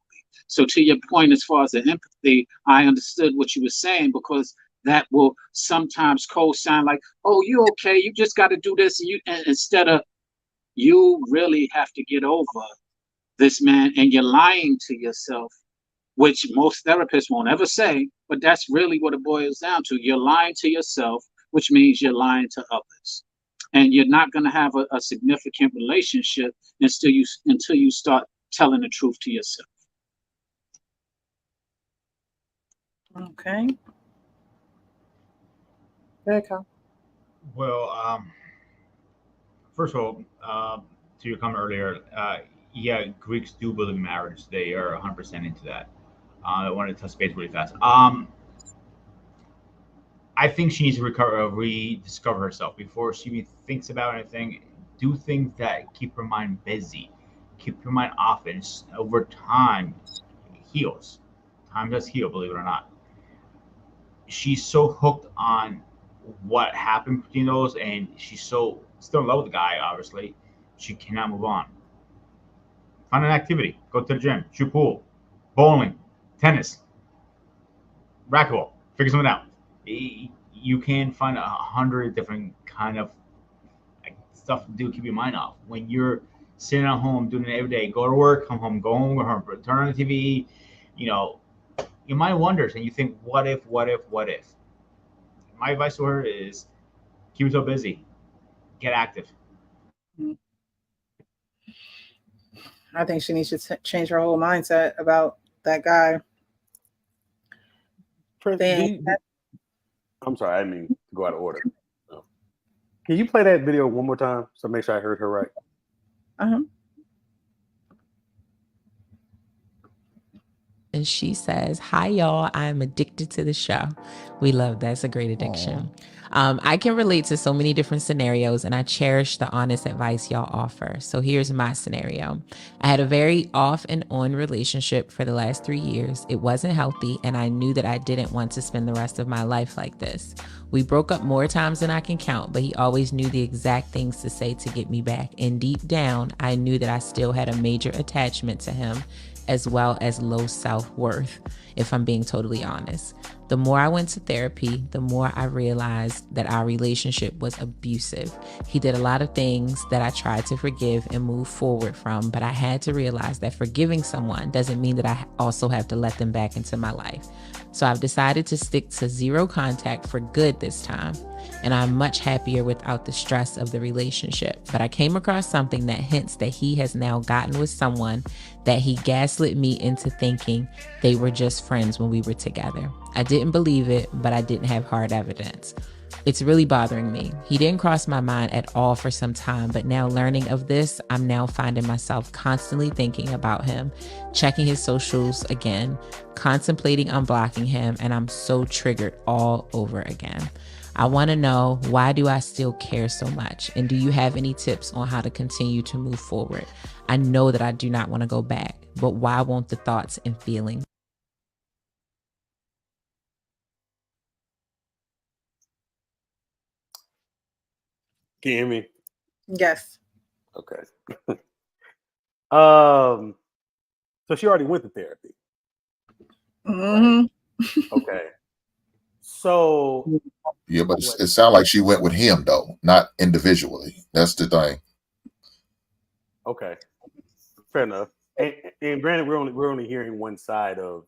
Speaker 5: So to your point, as far as the empathy, I understood what you were saying, because that will sometimes co-sign like, oh, you okay, you just got to do this, and instead of, you really have to get over this man, and you're lying to yourself, which most therapists won't ever say, but that's really what it boils down to. You're lying to yourself, which means you're lying to others. And you're not going to have a significant relationship until you start telling the truth to yourself.
Speaker 1: Okay. There you go.
Speaker 2: Well, first of all, to your comment earlier, yeah, Greeks do believe in marriage. They are 100% into that. I wanted to touch base really fast. I think she needs to rediscover herself before she even thinks about anything. Do things that keep her mind busy, keep her mind off it. And over time, it heals. Time does heal, believe it or not. She's so hooked on what happened between those, and she's so still in love with the guy. Obviously, she cannot move on. Find an activity. Go to the gym. Shoot pool, bowling, tennis, racquetball. Figure something out. You can find 100 different kind of stuff to do to keep your mind off. When you're sitting at home doing it every day, go to work, come home, go home, go home, turn on the TV, you know, your mind wanders and you think, what if? My advice to her is keep yourself busy, get active.
Speaker 1: I think she needs to change her whole mindset about that guy.
Speaker 3: I'm sorry, I didn't mean to go out of order. Can you play that video one more time so make sure I heard her right?
Speaker 11: And she says, hi, y'all. I'm addicted to the show. We love that's a great addiction. I can relate to so many different scenarios, and I cherish the honest advice y'all offer. So here's my scenario. I had a very off and on relationship for the last 3 years. It wasn't healthy, and I knew that I didn't want to spend the rest of my life like this. We broke up more times than I can count, but he always knew the exact things to say to get me back. And deep down, I knew that I still had a major attachment to him, as well as low self-worth, if I'm being totally honest. The more I went to therapy, the more I realized that our relationship was abusive. He did a lot of things that I tried to forgive and move forward from, but I had to realize that forgiving someone doesn't mean that I also have to let them back into my life. So I've decided to stick to zero contact for good this time, and I'm much happier without the stress of the relationship. But I came across something that hints that he has now gotten with someone that he gaslit me into thinking they were just friends when we were together. I didn't believe it, but I didn't have hard evidence. It's really bothering me. He didn't cross my mind at all for some time, but now learning of this, I'm now finding myself constantly thinking about him, checking his socials again, contemplating unblocking him, and I'm so triggered all over again. I want to know, why do I still care so much? And do you have any tips on how to continue to move forward? I know that I do not want to go back, but why won't the thoughts and feelings?
Speaker 3: Can you hear me?
Speaker 1: Yes.
Speaker 3: Okay. So she already went to therapy.
Speaker 1: Mm-hmm.
Speaker 3: Okay. So
Speaker 4: yeah, but it sounds like she went with him though, not individually. That's the thing.
Speaker 3: Okay, fair enough. And granted, we're only hearing one side of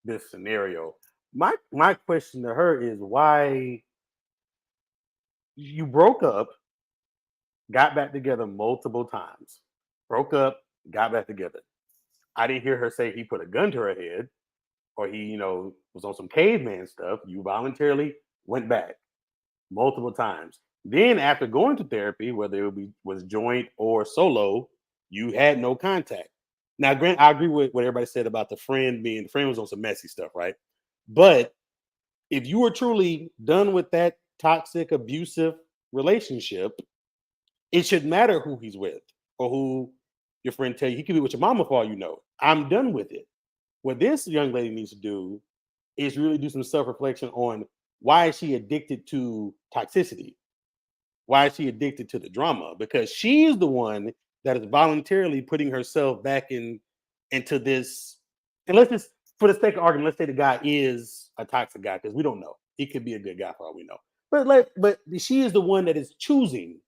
Speaker 3: this scenario. My question to her is, why you broke up, got back together multiple times, broke up, got back together. I didn't hear her say he put a gun to her head, or he, was on some caveman stuff, you voluntarily went back multiple times. Then after going to therapy, whether it was joint or solo, you had no contact. Now, Grant, I agree with what everybody said about the friend was on some messy stuff, right? But if you were truly done with that toxic, abusive relationship, it should matter who he's with or who your friend tell you. He could be with your mama for all you know. I'm done with it. What this young lady needs to do is really do some self-reflection on why is she addicted to toxicity? Why is she addicted to the drama? Because she's the one that is voluntarily putting herself back into this. And let's just, for the sake of argument, let's say the guy is a toxic guy, because we don't know. He could be a good guy for all we know. But she is the one that is choosing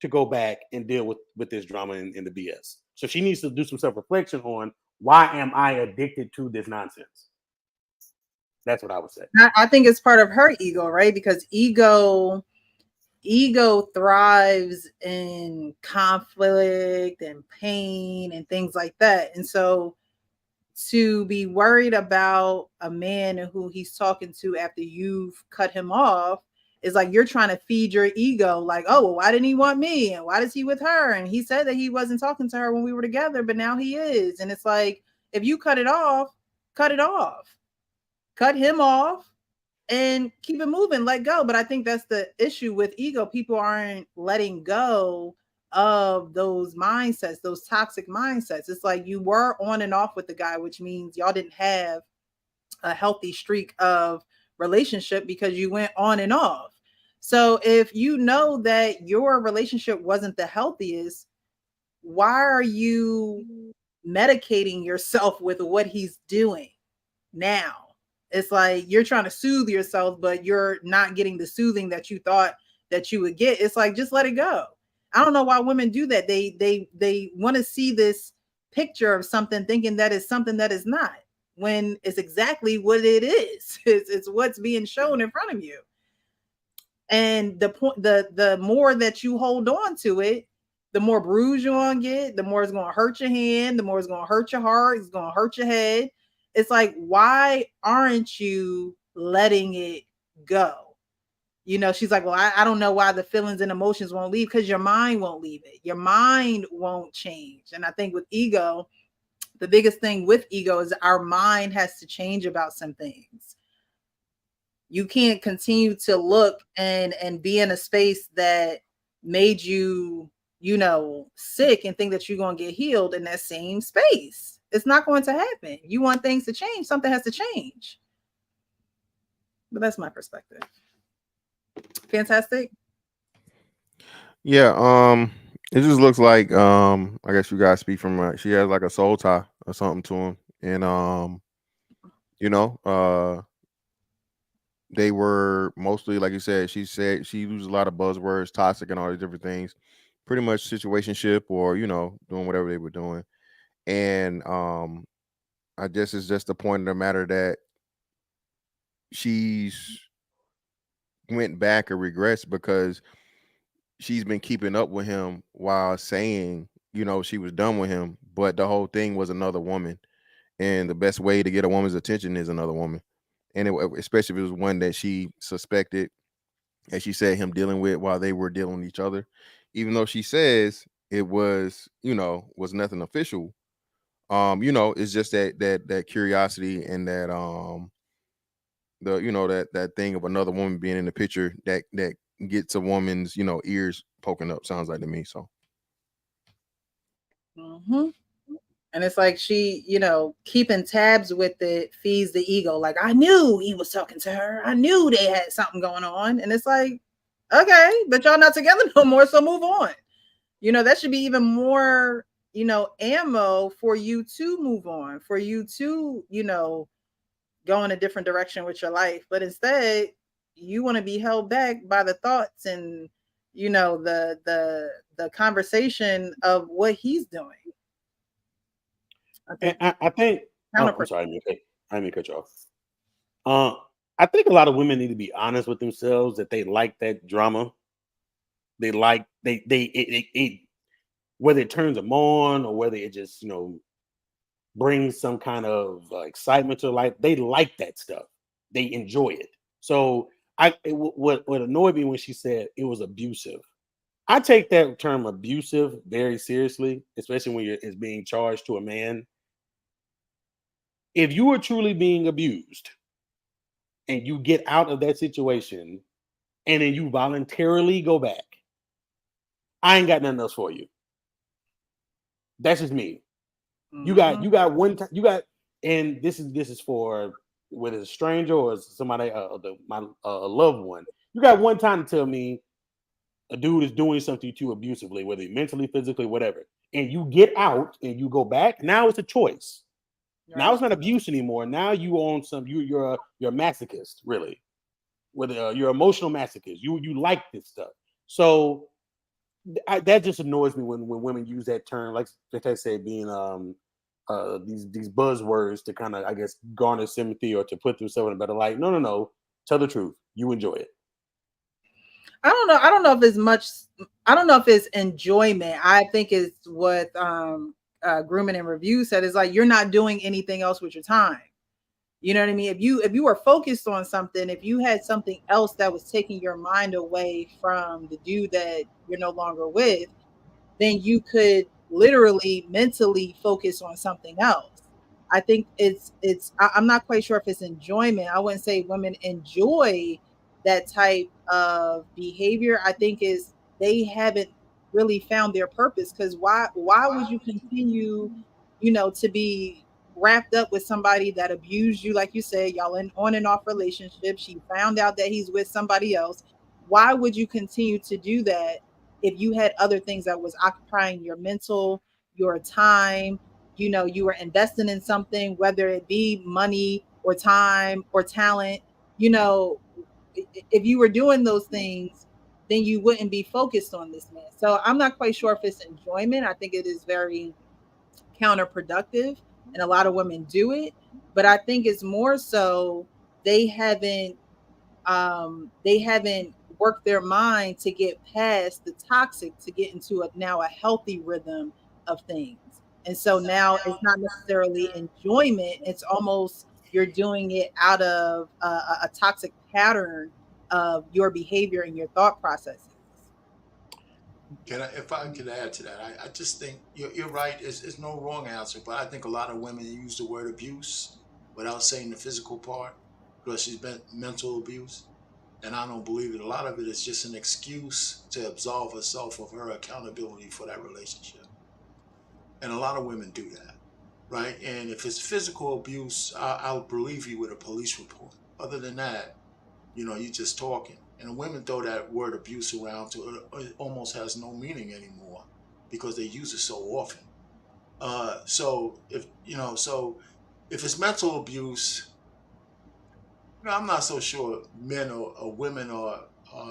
Speaker 3: to go back and deal with this drama and the BS. So she needs to do some self-reflection on, why am I addicted to this nonsense? That's what I would say.
Speaker 1: I think it's part of her ego, right? Because ego thrives in conflict and pain and things like that. And so to be worried about a man and who he's talking to after you've cut him off is like you're trying to feed your ego, like, oh, well, why didn't he want me? And why is he with her? And he said that he wasn't talking to her when we were together, but now he is. And it's like, if you cut it off, cut it off. Cut him off and keep it moving, let go. But I think that's the issue with ego. People aren't letting go of those mindsets, those toxic mindsets. It's like you were on and off with the guy, which means y'all didn't have a healthy streak of relationship because you went on and off. So if you know that your relationship wasn't the healthiest, why are you medicating yourself with what he's doing now? It's like you're trying to soothe yourself, but you're not getting the soothing that you thought that you would get. It's like, just let it go. I don't know why women do that. They want to see this picture of something thinking that is something that is not, when it's exactly what it is. It's what's being shown in front of you. And the more that you hold on to it, the more bruised you're gonna get, the more it's gonna hurt your hand, the more it's gonna hurt your heart, it's gonna hurt your head. It's like, why aren't you letting it go? You know, she's like, well, I don't know why the feelings and emotions won't leave, because your mind won't leave it. Your mind won't change. And I think with ego, the biggest thing with ego is our mind has to change about some things. You can't continue to look and be in a space that made you, sick and think that you're going to get healed in that same space. It's not going to happen. You want things to change, something has to change. But that's my perspective. Fantastic.
Speaker 9: Yeah, it just looks like I guess you guys speak from she has like a soul tie or something to him. And they were mostly, like you said, she said she used a lot of buzzwords, toxic and all these different things, pretty much situationship or doing whatever they were doing. And I guess it's just the point of the matter that she's went back and regrets because she's been keeping up with him while saying, she was done with him, but the whole thing was another woman. And the best way to get a woman's attention is another woman. And especially if it was one that she suspected, as she said, him dealing with while they were dealing with each other, even though she says it was, was nothing official. It's just that curiosity and that that thing of another woman being in the picture that gets a woman's ears poking up, sounds like to me. So
Speaker 1: and it's like she keeping tabs with it feeds the ego, like, I knew he was talking to her, I knew they had something going on. And it's like, okay, but y'all not together no more, so move on. That should be even more ammo for you to move on, for you to go in a different direction with your life. But instead you want to be held back by the thoughts and the conversation of what he's doing.
Speaker 3: I think I'm sorry, I didn't cut you off. I think a lot of women need to be honest with themselves that they like that drama. They like it whether it turns them on or whether it just brings some kind of excitement to life. They like that stuff. they enjoy it. So what annoyed me when she said it was abusive. I take that term abusive very seriously, especially when it's being charged to a man. If you are truly being abused and you get out of that situation and then you voluntarily go back, I ain't got nothing else for you. That's just me. You got one time, and this is for whether it's a stranger or somebody, my loved one. You got one time to tell me a dude is doing something to you abusively, whether mentally, physically, whatever, and you get out and you go back. Now it's a choice. Right. Now it's not abuse anymore. Now you own you're a masochist, really. Whether you're emotional masochist, you like this stuff. So that just annoys me when women use that term, like I said, being these buzzwords to kind of, I guess, garner sympathy or to put themselves in a better light. No. Tell the truth. You enjoy it.
Speaker 1: I don't know. I don't know if it's much. I don't know if it's enjoyment. I think it's what Grooming and Review said is like, you're not doing anything else with your time. You know what I mean? If you were focused on something, if you had something else that was taking your mind away from the dude that you're no longer with, then you could literally mentally focus on something else. I think I'm not quite sure if it's enjoyment. I wouldn't say women enjoy that type of behavior. I think is they haven't really found their purpose, because why would you continue, to be wrapped up with somebody that abused you? Like you said, y'all in on and off relationship. She found out that he's with somebody else. Why would you continue to do that if you had other things that was occupying your mental, your time? You were investing in something, whether it be money or time or talent. If you were doing those things, then you wouldn't be focused on this man. So I'm not quite sure if it's enjoyment. I think it is very counterproductive, and a lot of women do it. But I think it's more so they haven't worked their mind to get past the toxic to get into a healthy rhythm of things. And so now it's not necessarily enjoyment. It's almost you're doing it out of a toxic pattern of your behavior and your thought processes.
Speaker 10: If I could add to that, I just think you're right. It's no wrong answer, but I think a lot of women use the word abuse without saying the physical part, because she's been mental abuse. And I don't believe it. A lot of it is just an excuse to absolve herself of her accountability for that relationship. And a lot of women do that, right? And if it's physical abuse, I'll believe you with a police report. Other than that, you're just talking. And women throw that word abuse around to it almost has no meaning anymore because they use it so often. So if it's mental abuse, I'm not so sure men or women or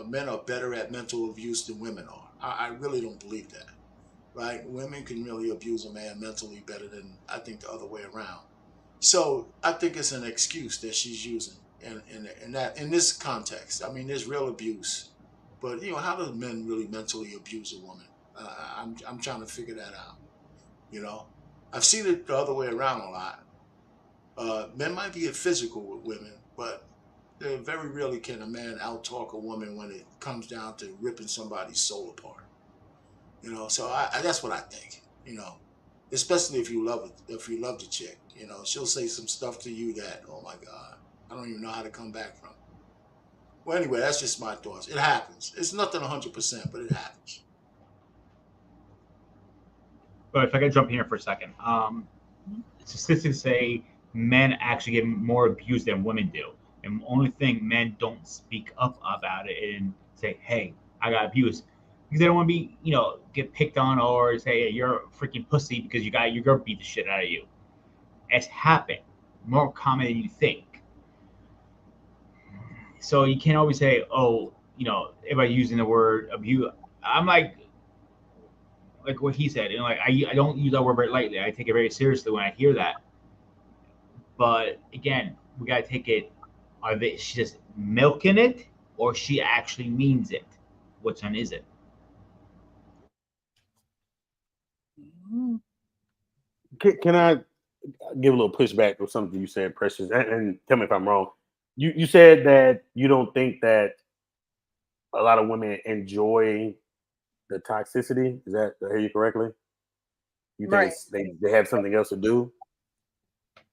Speaker 10: men are better at mental abuse than women are. I really don't believe that, right? Women can really abuse a man mentally better than, I think, the other way around. So I think it's an excuse that she's using in this context. I mean, there's real abuse, but how do men really mentally abuse a woman? I'm trying to figure that out. I've seen it the other way around a lot. Men might be physical with women, but very rarely can a man out-talk a woman when it comes down to ripping somebody's soul apart. So that's what I think. Especially if you love the chick, she'll say some stuff to you that, oh my God, I don't even know how to come back from. Well, anyway, that's just my thoughts. It happens. It's nothing 100%, but it happens.
Speaker 2: But if I could jump in here for a second, statistics say men actually get more abused than women do. And the only thing men don't speak up about it and say, hey, I got abused. Because they don't want to be, get picked on or say, hey, you're a freaking pussy because your girl beat the shit out of you. It's happened. More common than you think. So you can't always say, oh, everybody using the word abuse. I'm like what he said. I don't use that word very lightly. I take it very seriously when I hear that. But again, we got to take it. She just milking it, or she actually means it? Which one is it?
Speaker 3: Can I give a little pushback or something you said, Precious, and tell me if I'm wrong? You said that you don't think that a lot of women enjoy the toxicity. Is that, did I hear you correctly? You think they have something else to do?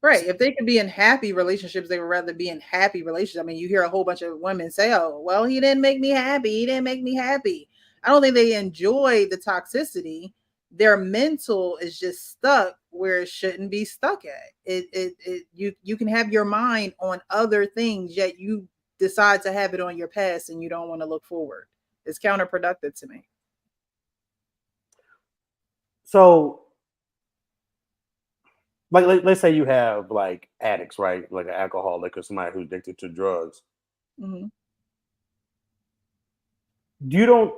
Speaker 1: Right. If they could be in happy relationships, they would rather be in happy relationships. I mean, you hear a whole bunch of women say, "Oh, well, he didn't make me happy. He didn't make me happy." I don't think they enjoy the toxicity. Their mental is just stuck where it shouldn't be stuck at. You can have your mind on other things, yet you decide to have it on your past and you don't want to look forward. It's counterproductive to me.
Speaker 3: So, like, let's say you have like addicts, right? Like an alcoholic or somebody who's addicted to drugs.
Speaker 1: Mhm.
Speaker 3: You don't.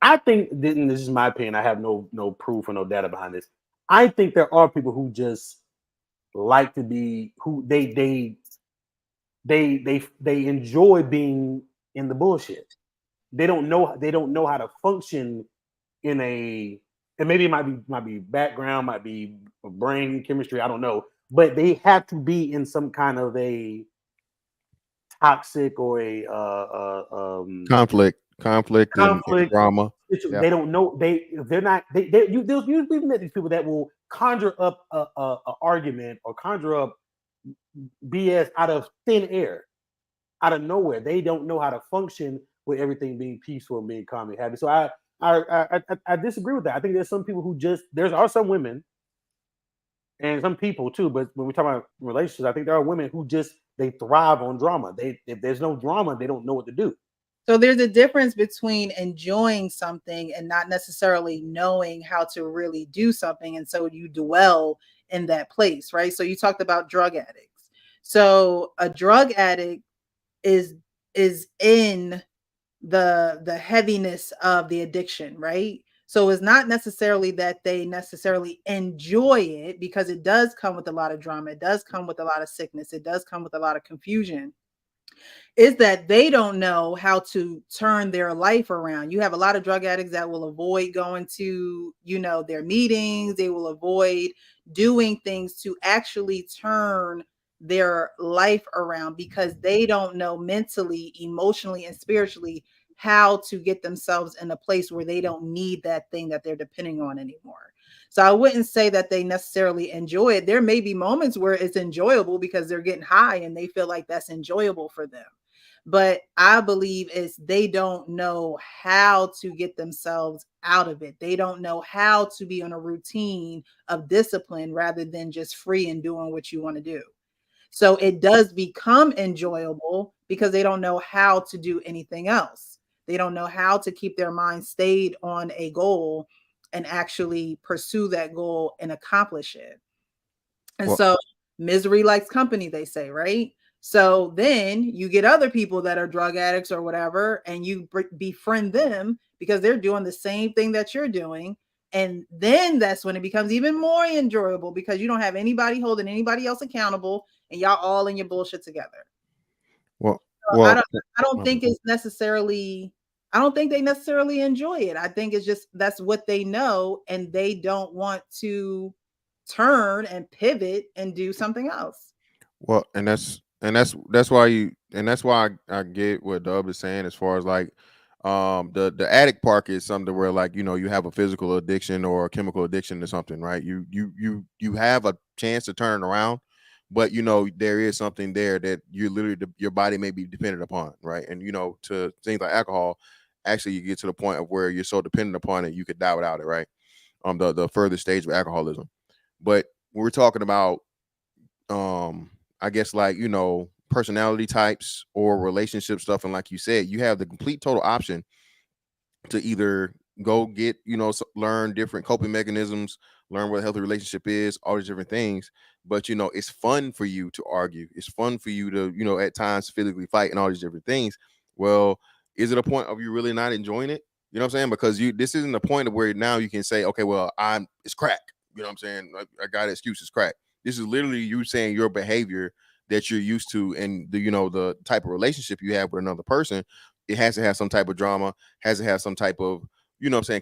Speaker 3: I think, and this is my opinion. I have no proof or no data behind this. I think there are people who just like to be, who they enjoy being in the bullshit. They don't know how to function in a, and maybe it might be background, might be brain chemistry, I don't know, but they have to be in some kind of a toxic or a
Speaker 9: conflict and drama.
Speaker 3: Yeah. They don't know, they're not, we've met these people that will conjure up a argument or conjure up BS out of thin air, out of nowhere. They don't know how to function with everything being peaceful and being calm and happy. So I disagree with that. I think there's some people who just, there are some women and some people too, but when we talk about relationships, I think there are women who just, they thrive on drama. If there's no drama, they don't know what to do.
Speaker 1: So there's a difference between enjoying something and not necessarily knowing how to really do something. And so you dwell in that place, right? So you talked about drug addicts. So a drug addict is in the heaviness of the addiction, right? So it's not necessarily that they necessarily enjoy it, because it does come with a lot of drama. It does come with a lot of sickness. It does come with a lot of confusion. Is that they don't know how to turn their life around. You have a lot of drug addicts that will avoid going to, their meetings. They will avoid doing things to actually turn their life around because they don't know mentally, emotionally, and spiritually how to get themselves in a place where they don't need that thing that they're depending on anymore. So I wouldn't say that they necessarily enjoy it. There may be moments where it's enjoyable because they're getting high and they feel like that's enjoyable for them. But I believe it's they don't know how to get themselves out of it. They don't know how to be on a routine of discipline rather than just free and doing what you want to do. So it does become enjoyable because they don't know how to do anything else. They don't know how to keep their mind stayed on a goal and actually pursue that goal and accomplish it. And so misery likes company, they say, right? So then you get other people that are drug addicts or whatever, and you befriend them because they're doing the same thing that you're doing. And then that's when it becomes even more enjoyable because you don't have anybody holding anybody else accountable and y'all all in your bullshit together. I don't think it's necessarily, I don't think they necessarily enjoy it. I think it's just, that's what they know. And they don't want to turn and pivot and do something else.
Speaker 9: Well, and that's why I get what Dub is saying as far as like the addict part is something where like you have a physical addiction or a chemical addiction to something, right? You have a chance to turn it around, but there is something there that you literally your body may be dependent upon, right? And to things like alcohol, actually you get to the point of where you're so dependent upon it you could die without it, right? The further stage of alcoholism. But when we're talking about I guess like personality types or relationship stuff, and like you said, you have the complete total option to either go get learn different coping mechanisms, learn what a healthy relationship is, all these different things. But it's fun for you to argue, it's fun for you to at times physically fight and all these different things. Well, is it a point of you really not enjoying it? You know what I'm saying? Because this isn't the point of where now you can say, okay, well, it's crack. You know what I'm saying? I got excuses, crack. This is literally you saying your behavior that you're used to, and the type of relationship you have with another person, it has to have some type of drama, has to have some type of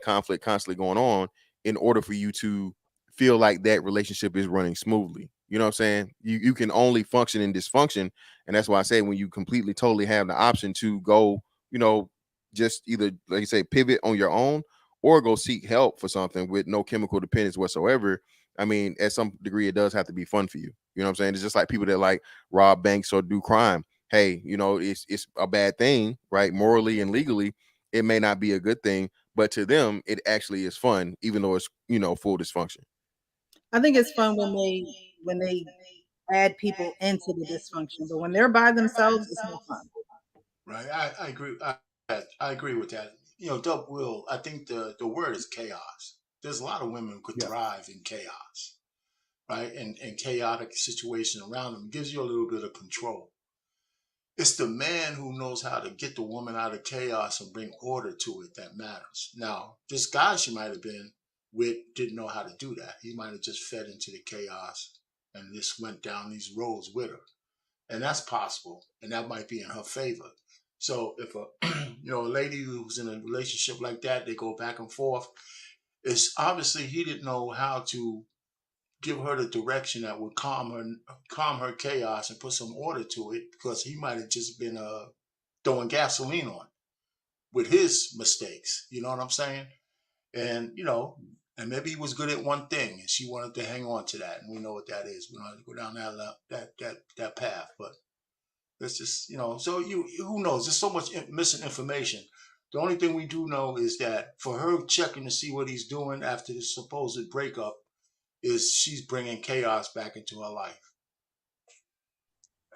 Speaker 9: conflict constantly going on in order for you to feel like that relationship is running smoothly. You know what I'm saying? You can only function in dysfunction. And that's why I say when you completely, totally have the option to go, you know, just either, like you say, pivot on your own or go seek help for something with no chemical dependence whatsoever. I mean, at some degree, it does have to be fun for you. You know what I'm saying? It's just like people that like rob banks or do crime. Hey, you know, it's a bad thing, right? Morally and legally, it may not be a good thing, but to them, it actually is fun, even though it's, you know, full dysfunction.
Speaker 1: I think it's fun when they add people into the dysfunction, but when they're by themselves, it's no fun.
Speaker 10: Right. I agree. I agree with that. You know, Doug Will, I think the word is chaos. There's a lot of women who could thrive in chaos, right? And chaotic situation around them gives you a little bit of control. It's the man who knows how to get the woman out of chaos and bring order to it that matters. Now, this guy she might have been with didn't know how to do that. He might have just fed into the chaos and just went down these roads with her. And that's possible. And that might be in her favor. So if a lady who's in a relationship like that, they go back and forth, it's obviously he didn't know how to give her the direction that would calm her chaos and put some order to it, because he might have just been throwing gasoline on with his mistakes. You know what I'm saying? And and maybe he was good at one thing and she wanted to hang on to that, and we know what that is. We don't have to go down that path, but it's just so who knows? There's so much missing information. The only thing we do know is that for her checking to see what he's doing after this supposed breakup, is she's bringing chaos back into her life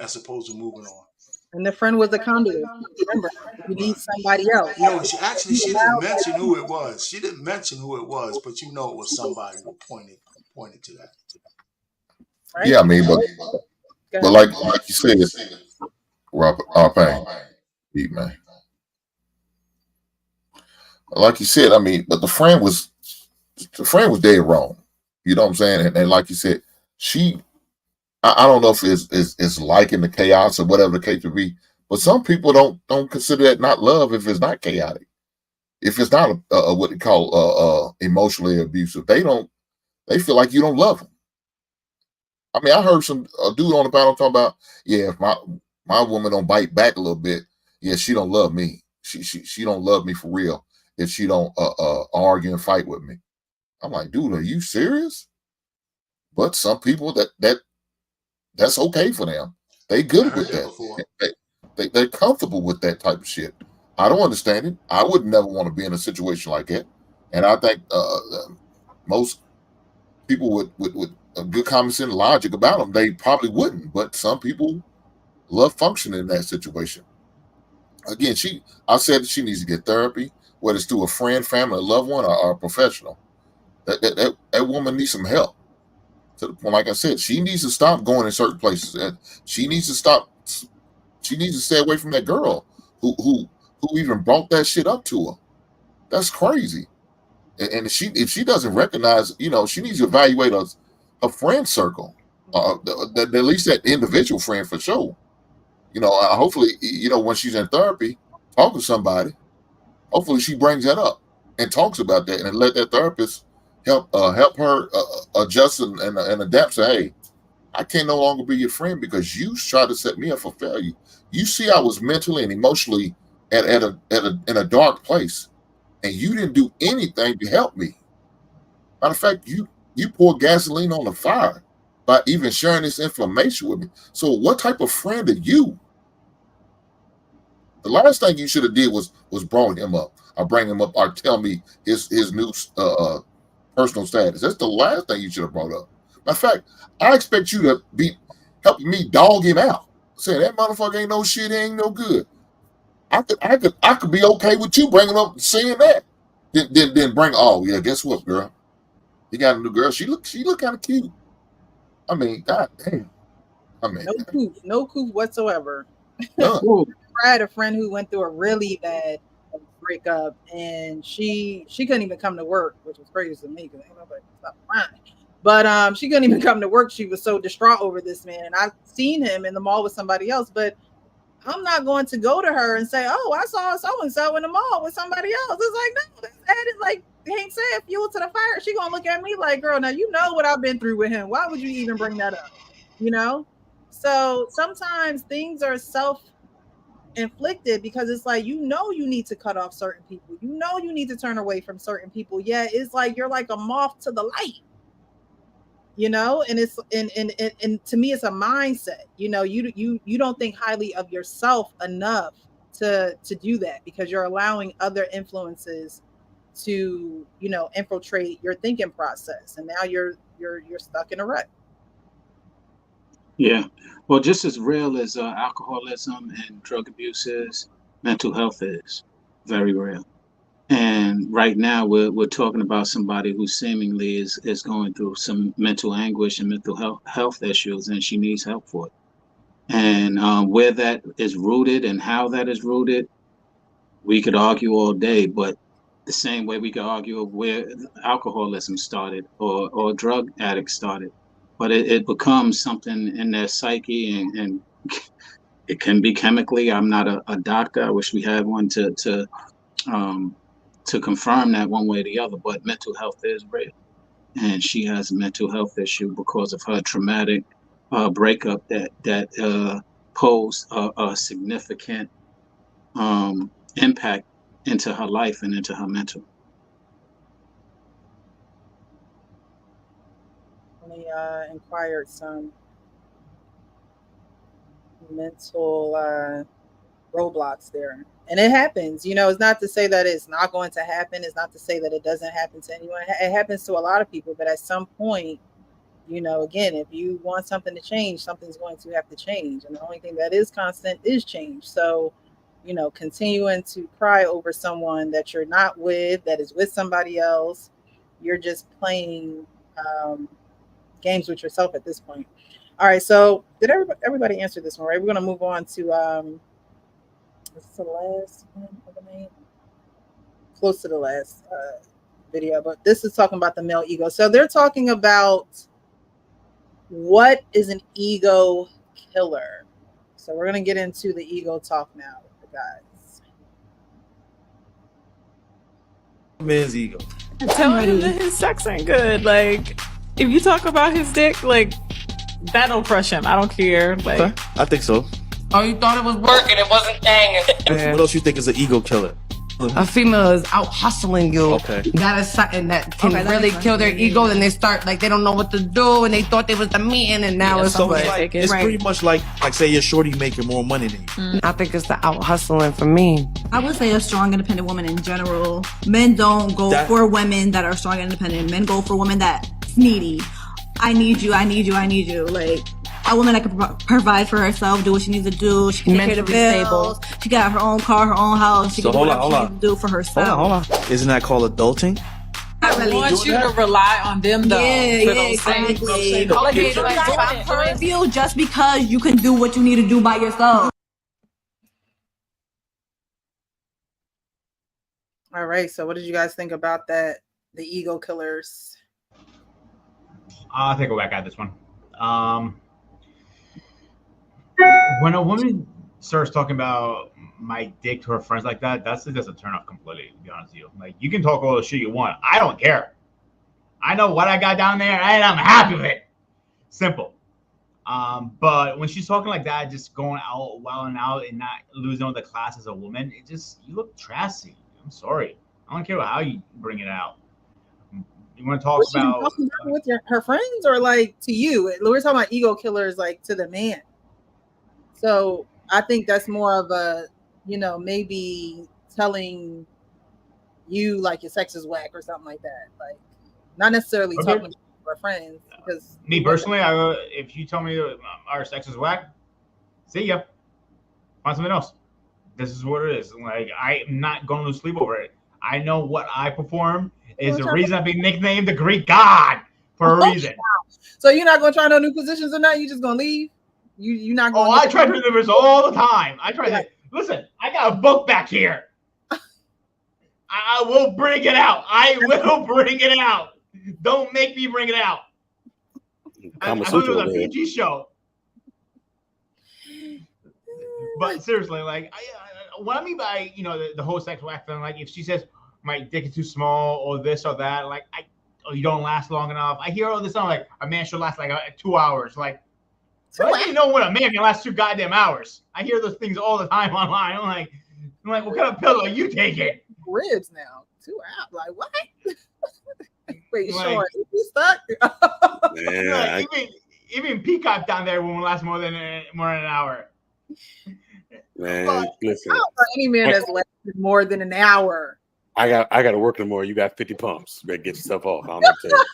Speaker 10: as opposed to moving on.
Speaker 1: And the friend was a conduit. Remember, you need somebody else.
Speaker 10: She didn't mention who it was. She didn't mention who it was, but it was somebody who pointed to that.
Speaker 4: Right? Yeah, I mean, but like you said, Robert, Pain, beat man. Like you said, I mean, but the friend was dead wrong. You know what I'm saying? And like you said, I don't know if it's liking the chaos or whatever the case would be, but some people don't consider that not love if it's not chaotic. If it's not what they call emotionally abusive, they feel like you don't love them. I mean, I heard a dude on the panel talk about, if my woman don't bite back a little bit, she don't love me. She don't love me for real if she don't argue and fight with me. I'm like, dude, are you serious? But some people that's okay for them. They good with that. They're comfortable with that type of shit. I don't understand it. I would never want to be in a situation like that. And I think most people with a good common sense logic about them, they probably wouldn't. But some people love functioning in that situation. Again, I said that she needs to get therapy, whether it's through a friend, family, a loved one, or a professional. That woman needs some help. To the point, like I said, she needs to stop going in certain places, and she needs to stop. She needs to stay away from that girl who even brought that shit up to her. That's crazy. And if she doesn't recognize, she needs to evaluate her friend circle, at least that individual friend for sure. Hopefully, when she's in therapy, talk to somebody. Hopefully, she brings that up and talks about that, and let that therapist help her adjust and adapt. Say, hey, I can no longer be your friend because you tried to set me up for failure. You see, I was mentally and emotionally in a dark place, and you didn't do anything to help me. Matter of fact, you poured gasoline on the fire by even sharing this information with me. So, what type of friend are you? The last thing you should have did was brought him up, or bring him up, or tell me his new personal status. That's the last thing you should have brought up. Matter of fact, I expect you to be helping me dog him out. Saying that motherfucker ain't no shit, ain't no good. I could be okay with you bringing up and saying that. Then bring, guess what, girl? You got a new girl. She look kind of cute. I mean, god damn. I mean,
Speaker 1: no couth whatsoever. I had a friend who went through a really bad breakup, and she couldn't even come to work, which was crazy to me because ain't nobody stop crying. But she couldn't even come to work. She was so distraught over this man. And I've seen him in the mall with somebody else, but I'm not going to go to her and say, "Oh, I saw so and so in the mall with somebody else." It's like, no, ain't said fuel to the fire. She gonna look at me like, girl, now you know what I've been through with him. Why would you even bring that up? You know? So sometimes things are self-inflicted because it's like, you know, you need to cut off certain people. You know, you need to turn away from certain people. Yeah, it's like you're like a moth to the light. You know, and it's and to me, it's a mindset. You know, you don't think highly of yourself enough to do that because you're allowing other influences to, you know, infiltrate your thinking process, and now you're stuck in a rut.
Speaker 5: Yeah, well, just as real as alcoholism and drug abuse is, mental health is very real. And right now we're talking about somebody who seemingly is going through some mental anguish and mental health issues, and she needs help for it. And where that is rooted and how that is rooted, we could argue all day, but the same way we could argue of where alcoholism started or drug addicts started. But it becomes something in their psyche, and it can be chemically. I'm not a doctor. I wish we had one to confirm that one way or the other, but mental health is real. And she has a mental health issue because of her traumatic breakup that posed a significant impact into her life and into her mental.
Speaker 1: Only inquired some mental roadblocks there. And it happens, you know, it's not to say that it's not going to happen. It's not to say that it doesn't happen to anyone. It happens to a lot of people, but at some point, you know, again, if you want something to change, something's going to have to change. And the only thing that is constant is change. So, you know, continuing to cry over someone that you're not with, that is with somebody else, you're just playing games with yourself at this point. All right. So did everybody answer this one, right? We're going to move on to, this is the last one of the main, close to the last video, but this is talking about the male ego. So they're talking about what is an ego killer. So we're going to get into the ego talk now with the guys.
Speaker 12: Man's ego.
Speaker 13: Tell him that his sex ain't good. Like, if you talk about his dick, like, that'll crush him. I don't care. Like,
Speaker 12: Okay. I think so.
Speaker 14: Oh, you thought it was working, it wasn't banging.
Speaker 12: What else you think is an ego killer?
Speaker 14: A female is out hustling you.
Speaker 12: Okay.
Speaker 14: That is something that can really kill their ego, and they start like they don't know what to do, and they thought they was the man, and now it's
Speaker 12: So
Speaker 14: like
Speaker 12: it's pretty much like say your shorty making more money than you.
Speaker 14: I think it's the out hustling for me.
Speaker 15: I would say a strong, independent woman in general. Men don't go for women that are strong and independent. Men go for women that's needy. I need you. I need you. I need you. Like a woman that can provide for herself, do what she needs to do. She can take care of the bills. She got her own car, her own house. She can do whatever she needs to do for herself.
Speaker 12: Hold on. Isn't that called adulting?
Speaker 13: I want you to rely on them though.
Speaker 15: Yeah, exactly. Purview just because you can do what you need to do by yourself.
Speaker 1: All right. So what did you guys think about that? The ego killers.
Speaker 2: I'll take a whack at this one. When a woman starts talking about my dick to her friends like that, that's just a turn off completely, to be honest with you. Like, you can talk all the shit you want. I don't care. I know what I got down there, and I'm happy with it. Simple. But when she's talking like that, just going out, wilding out, and not losing all the class as a woman, you look trashy. I'm sorry. I don't care how you bring it out. You want to talk about
Speaker 1: with her friends or like to you? We're talking about ego killers, like to the man. So I think that's more of a, you know, maybe telling you like your sex is whack or something like that. Like not necessarily talking to our friends. Because
Speaker 2: me personally, if you tell me our sex is whack, see ya. Find something else. This is what it is. Like I'm not going to sleep over it. I know what I perform is the reason I've been nicknamed the Greek god for a reason.
Speaker 1: So you're not gonna try no new positions or not? You just gonna leave? You're not going.
Speaker 2: Oh, I try to deliver all the time. I try to listen. I got a book back here. I will bring it out. I will bring it out. Don't make me bring it out. I thought it was a PG show. But seriously, like what I mean by the whole sex whack thing, like if she says, my dick is too small or this or that. Like you don't last long enough. I hear all this. I'm like, a man should last like 2 hours. Like, how do you know when a man can last 2 goddamn hours? I hear those things all the time online. I'm like, what kind of pill are you taking?
Speaker 1: Ribs now, 2 hours. Like what? Wait,
Speaker 2: Like-
Speaker 1: Sean, you stuck?
Speaker 3: Man,
Speaker 2: Like, even Peacock down there won't last more than an hour.
Speaker 3: man, listen.
Speaker 1: I don't know any man that's lasted more than an hour.
Speaker 3: I got to work tomorrow. You got 50 pumps. You better get yourself off. I don't know what to tell you.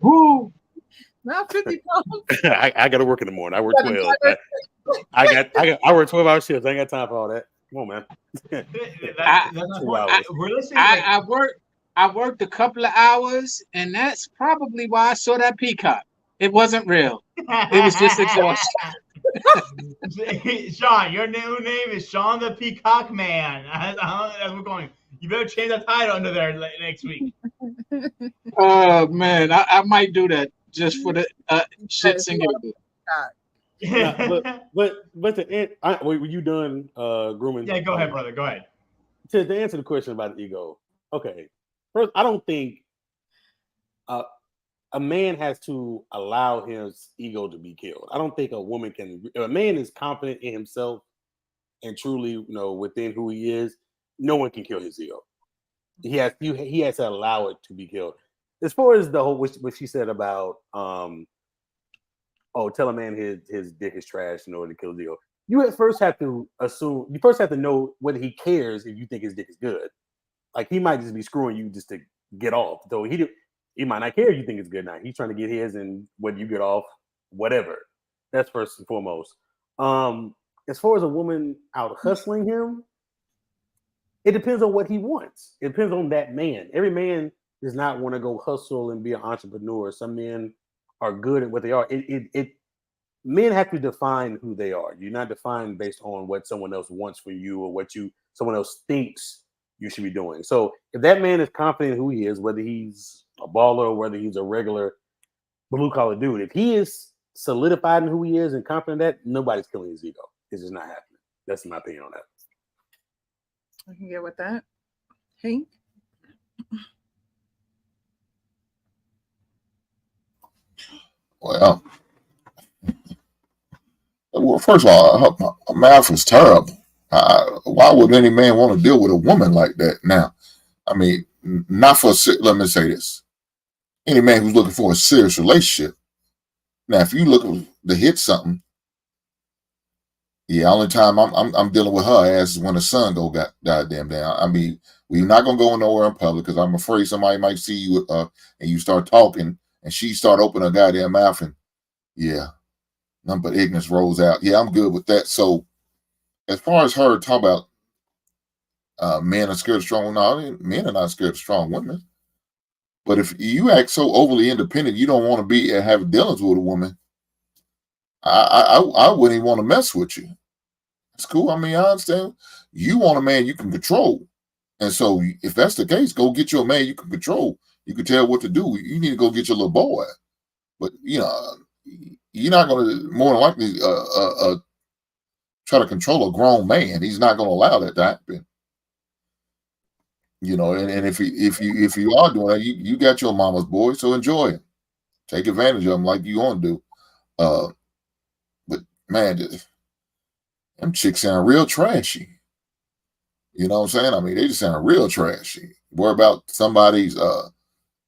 Speaker 1: Woo! Not 50 pounds.
Speaker 3: I got to work in the morning. I work 12. I work 12-hour shifts. I ain't got time for all that. Come on, man.
Speaker 5: I worked a couple of hours, and that's probably why I saw that peacock. It wasn't real. It was just exhaustion.
Speaker 2: Sean, your new name is Sean the Peacock Man. That's we're going. You better change the title under there next week.
Speaker 5: Oh man, I might do that just for the shits and giggles.
Speaker 3: But to end, were you done grooming?
Speaker 2: Yeah, go ahead, brother. Go ahead.
Speaker 3: To answer the question about the ego, okay. First, I don't think a man has to allow his ego to be killed. I don't think a woman can. If a man is confident in himself and truly, within who he is, no one can kill his ego. He has to allow it to be killed. As far as the whole what she said about tell a man his dick is trash in order to kill his ego. You at first have to assume. You first have to know whether he cares if you think his dick is good. Like he might just be screwing you just to get off. Though he might not care if you think it's good now. He's trying to get his, and whether you get off, whatever. That's first and foremost. As far as a woman out hustling him, it depends on what he wants. It depends on that man. Every man does not want to go hustle and be an entrepreneur. Some men are good at what they are. Men have to define who they are. You're not defined based on what someone else wants for you or what someone else thinks you should be doing. So if that man is confident in who he is, whether he's a baller or whether he's a regular blue collar dude, if he is solidified in who he is and confident in that, nobody's killing his ego. It's just not happening. That's my opinion on that.
Speaker 1: I can get with that. Hank?
Speaker 4: Well, first of all, her mouth is terrible. Why would any man want to deal with a woman like that? Now, I mean, let me say this. Any man who's looking for a serious relationship. Now, if you looking to hit something, yeah, only time I'm dealing with her ass is when the sun go goddamn down. I mean, we're not gonna go nowhere in public because I'm afraid somebody might see you and you start talking and she start opening her goddamn mouth and yeah, nothing but ignorance rolls out. Yeah, I'm good with that. So as far as her talk about men are scared of strong women, no, men are not scared of strong women. But if you act so overly independent, you don't want to be and have dealings with a woman. I wouldn't even want to mess with you. It's cool. I mean, I understand. You want a man you can control. And so if that's the case, go get you a man you can control. You can tell what to do. You need to go get your little boy. But, you're not going to more than likely try to control a grown man. He's not going to allow that to happen. And if you are doing that, you got your mama's boy, so enjoy him. Take advantage of him like you want to do. But man, them chicks sound real trashy. You know what I'm saying? I mean, they just sound real trashy. Worry about somebody's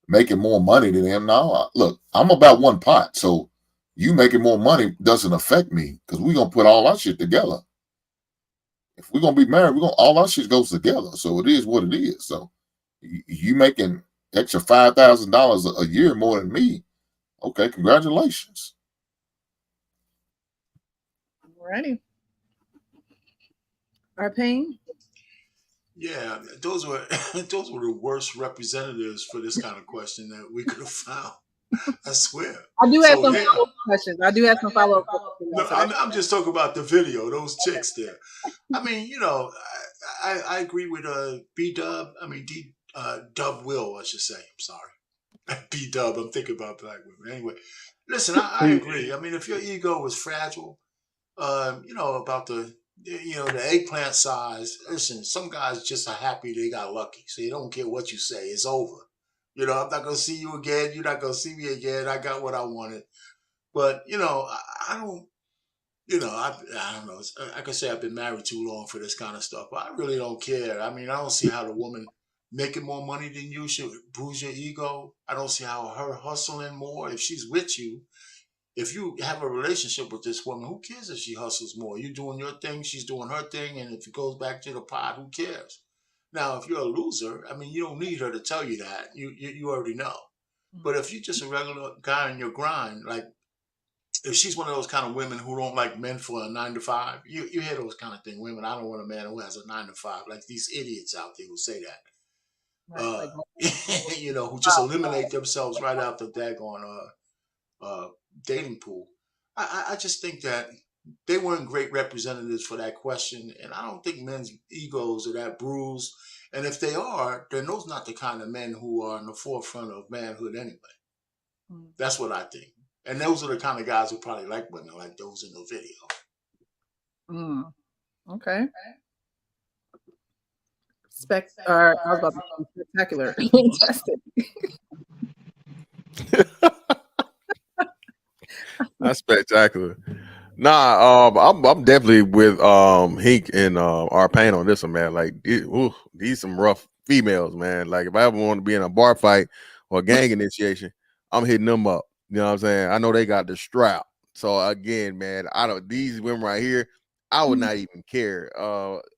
Speaker 4: making more money than them. Now, look, I'm about one pot, so you making more money doesn't affect me because we're gonna put all our shit together. If we're gonna be married, all our shit goes together. So it is what it is. So you making extra $5,000 a year more than me. Okay, congratulations.
Speaker 1: Alrighty. Arpain?
Speaker 10: Yeah, those were the worst representatives for this kind of question that we could have found. I swear.
Speaker 1: I do have some follow-up questions.
Speaker 10: No, I'm just talking about the video, those chicks there. I mean, I agree with B-Dub. I mean, Dub Will, I should say. I'm sorry. B-Dub, I'm thinking about black women. Anyway, listen, I agree. I mean, if your ego is fragile, about the the eggplant size. Listen, some guys just are happy they got lucky, so you don't care what you say. It's over. I'm not gonna see you again. You're not gonna see me again. I got what I wanted. But I don't. I don't know. I can say I've been married too long for this kind of stuff, but I really don't care. I mean, I don't see how the woman making more money than you should bruise your ego. I don't see how her hustling more, if she's with you, if you have a relationship with this woman, who cares if she hustles more? You doing your thing, she's doing her thing, and if it goes back to the pot, who cares? Now, if you're a loser, I mean, you don't need her to tell you that. You already know. But if you're just a regular guy in your grind, like if she's one of those kind of women who don't like men for a 9 to 5, you hear those kind of things. Women, I don't want a man who has a 9 to 5, like these idiots out there who say that.
Speaker 1: Right,
Speaker 10: Who just eliminate themselves right out the daggone dating pool. I just think that they weren't great representatives for that question, and I don't think men's egos are that bruised. And if they are, then those not the kind of men who are in the forefront of manhood anyway. That's what I think. And those are the kind of guys who probably like women like those in the video.
Speaker 1: Okay. I was about to say spectacular. Fantastic.
Speaker 9: That's spectacular. Nah, I'm definitely with Hink and Arpain on this one, man. Like, these some rough females, man. Like, if I ever want to be in a bar fight or gang initiation, I'm hitting them up. You know what I'm saying? I know they got the strap. So again, man, these women right here, I would not even care.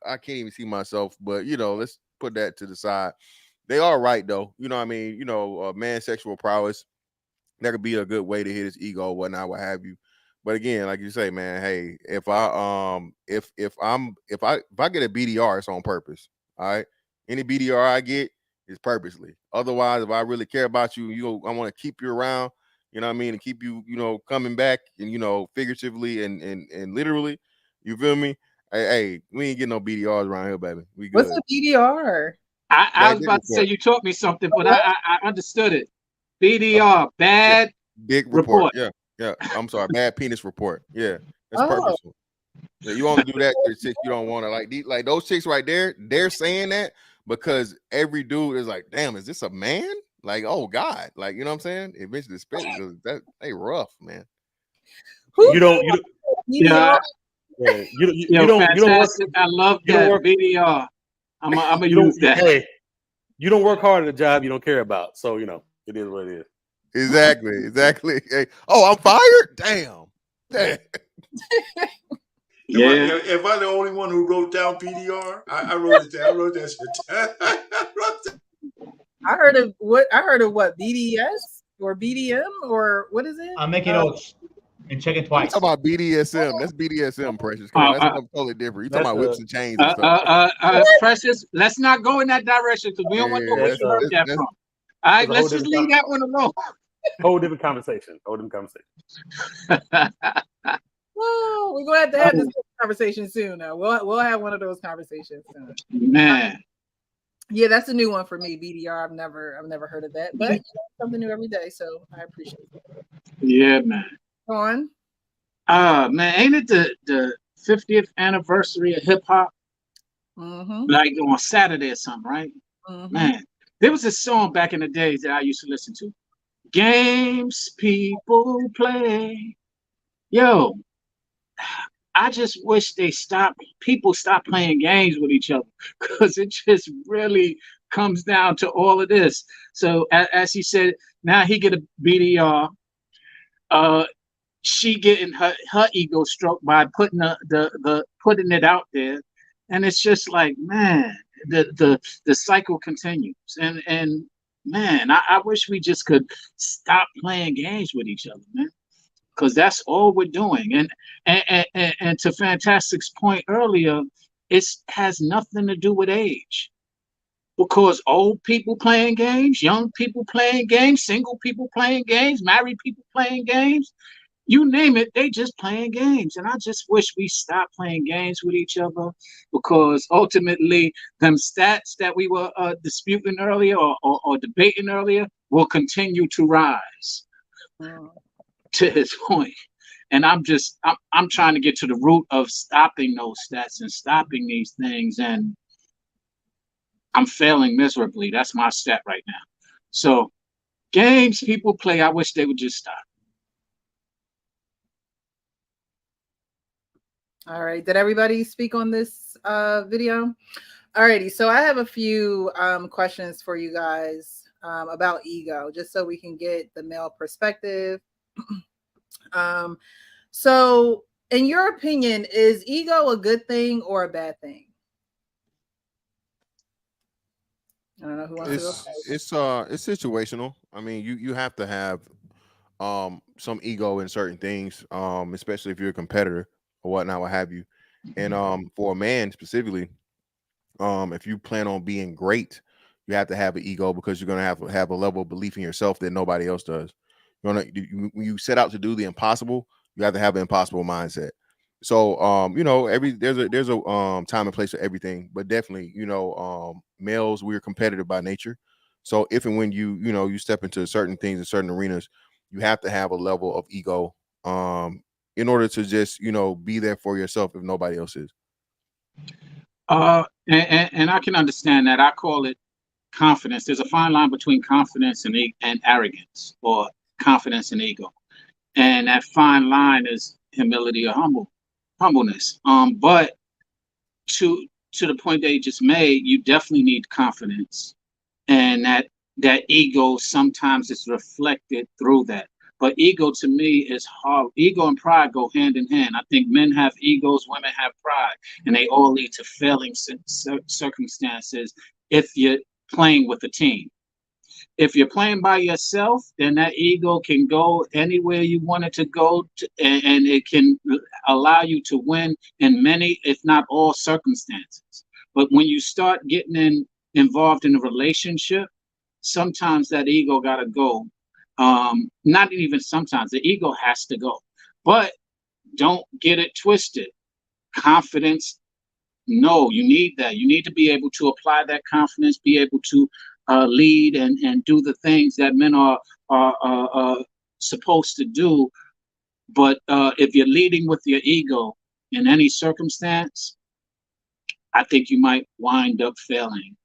Speaker 9: I can't even see myself, but let's put that to the side. They are right though. You know what I mean? Man's sexual prowess, that could be a good way to hit his ego, whatnot, what have you. But again, like you say, man, hey, if I get a BDR, it's on purpose. All right. Any BDR I get is purposely. Otherwise, if I really care about you, I want to keep you around. You know what I mean? And keep you, coming back and, figuratively and literally. You feel me? Hey, we ain't getting no BDRs around here, baby. We good.
Speaker 1: What's a BDR?
Speaker 5: I was about to say you taught me something, but I understood it. BDR, bad
Speaker 9: dick report. Yeah. I'm sorry, bad penis report. Yeah, that's purposeful. Yeah, you only do that to chicks you don't want to like those chicks right there. They're saying that because every dude is like, damn, is this a man? Like, oh God, like, you know what I'm saying? Eventually, because that they rough, man.
Speaker 3: You don't
Speaker 5: fantastic. I love that BDR. I'm gonna use that.
Speaker 3: Hey, you don't work hard at a job you don't care about, so it is what it is.
Speaker 9: Exactly. Hey, oh, I'm fired. Damn.
Speaker 10: Yeah. Am I the only one who wrote down BDR? I wrote it down. I wrote that shit.
Speaker 1: I heard of what BDS or BDM or what is it?
Speaker 2: I'm making notes and check it twice.
Speaker 9: Talk about BDSM. That's BDSM, Precious. That's something totally different. You talking about whips and chains and stuff.
Speaker 5: Precious, let's not go in that direction because we don't want to know where you heard that from. All right, let's just leave that one alone.
Speaker 3: Whole different conversation.
Speaker 1: Well, we're gonna have this conversation soon. Now we'll have one of those conversations soon.
Speaker 5: Man.
Speaker 1: Yeah, that's a new one for me. BDR. I've never heard of that, but something new every day. So I appreciate it.
Speaker 5: Yeah, man.
Speaker 1: Go on.
Speaker 5: Man, ain't it the 50th anniversary of hip hop? Like on Saturday or something, right? Man, there was a song back in the days that I used to listen to. Games people play. Yo, I just wish people stop playing games with each other because it just really comes down to all of this. So as he said, now he get a BDR. She getting her ego stroked by putting the putting it out there. And it's just like, man, the cycle continues. And man, I wish we just could stop playing games with each other, man. Because that's all we're doing. And to Fantastic's point earlier, it has nothing to do with age. Because old people playing games, young people playing games, single people playing games, married people playing games, you name it, they just playing games. And I just wish we stopped playing games with each other because ultimately them stats that we were disputing earlier or debating earlier will continue to rise. To his point, And I'm trying to get to the root of stopping those stats and stopping these things, and I'm failing miserably. That's my stat right now. So games people play, I wish they would just stop.
Speaker 1: All right. Did everybody speak on this video? Alrighty. So I have a few questions for you guys about ego, just so we can get the male perspective. So in your opinion, is ego a good thing or a bad thing? I don't know who wants to go first.
Speaker 9: It's situational. I mean, you have to have some ego in certain things, especially if you're a competitor or whatnot, what have you. And for a man specifically, if you plan on being great, you have to have an ego, because you're gonna have a level of belief in yourself that nobody else does. When you set out to do the impossible, you have to have an impossible mindset. So there's a time and place for everything, but definitely, males, we're competitive by nature. So if and when you step into certain things in certain arenas, you have to have a level of ego in order to just be there for yourself if nobody else is.
Speaker 5: And I can understand that. I call it confidence. There's a fine line between confidence and arrogance, or confidence and ego, and that fine line is humility or humbleness. But to the point that you just made, you definitely need confidence, and that ego sometimes is reflected through that. But ego to me is hard. Ego and pride go hand in hand. I think men have egos, women have pride, and they all lead to failing circumstances if you're playing with a team. If you're playing by yourself, then that ego can go anywhere you want it to go, and it can allow you to win in many, if not all, circumstances. But when you start getting involved in a relationship, sometimes that ego got to go. Not even sometimes, the ego has to go. But don't get it twisted. Confidence, no, you need that. You need to be able to apply that confidence, be able to lead and do the things that men are supposed to do. But if you're leading with your ego in any circumstance, I think you might wind up failing,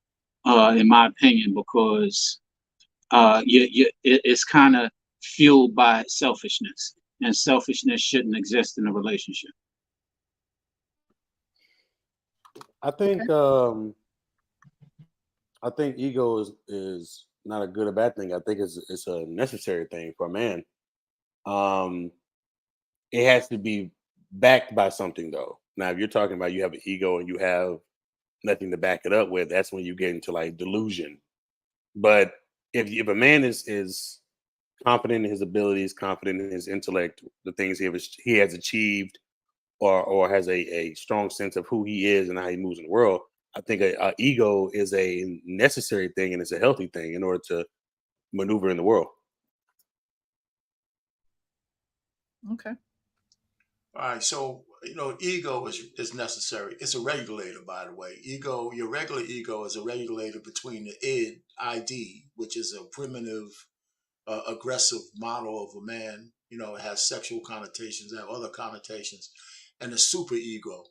Speaker 5: in my opinion, because it's kind of fueled by selfishness, and selfishness shouldn't exist in a relationship.
Speaker 3: I think ego is not a good or bad thing. I think it's a necessary thing for a man. It has to be backed by something, though. Now, if you're talking about you have an ego and you have nothing to back it up with, that's when you get into like delusion. But if a man is confident in his abilities, confident in his intellect, the things he has achieved, or has a strong sense of who he is and how he moves in the world, I think a ego is a necessary thing, and it's a healthy thing in order to maneuver in the world.
Speaker 1: Okay.
Speaker 10: All right. So, ego is necessary. It's a regulator, by the way. Ego, your regular ego is a regulator between the id, which is a primitive, aggressive model of a man. It has sexual connotations, it has other connotations, and the super ego,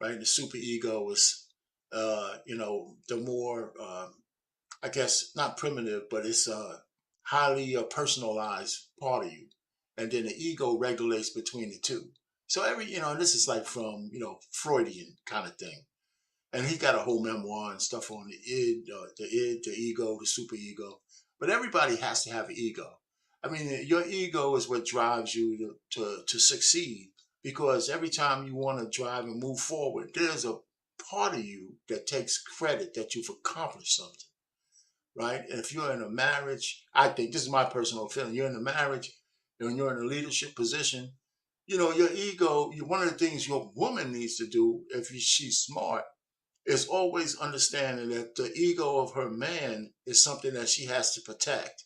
Speaker 10: right? The super ego is, the more, I guess, not primitive, but it's a highly personalized part of you. And then the ego regulates between the two. So this is like from, Freudian kind of thing. And he got a whole memoir and stuff on the id, the ego, the super ego. But everybody has to have an ego. I mean, your ego is what drives you to succeed, because every time you want to drive and move forward, there's a part of you that takes credit that you've accomplished something, right? And if you're in a marriage, I think this is my personal feeling, you're in a marriage and you're in a leadership position, your ego, one of the things your woman needs to do, if she's smart, is always understanding that the ego of her man is something that she has to protect.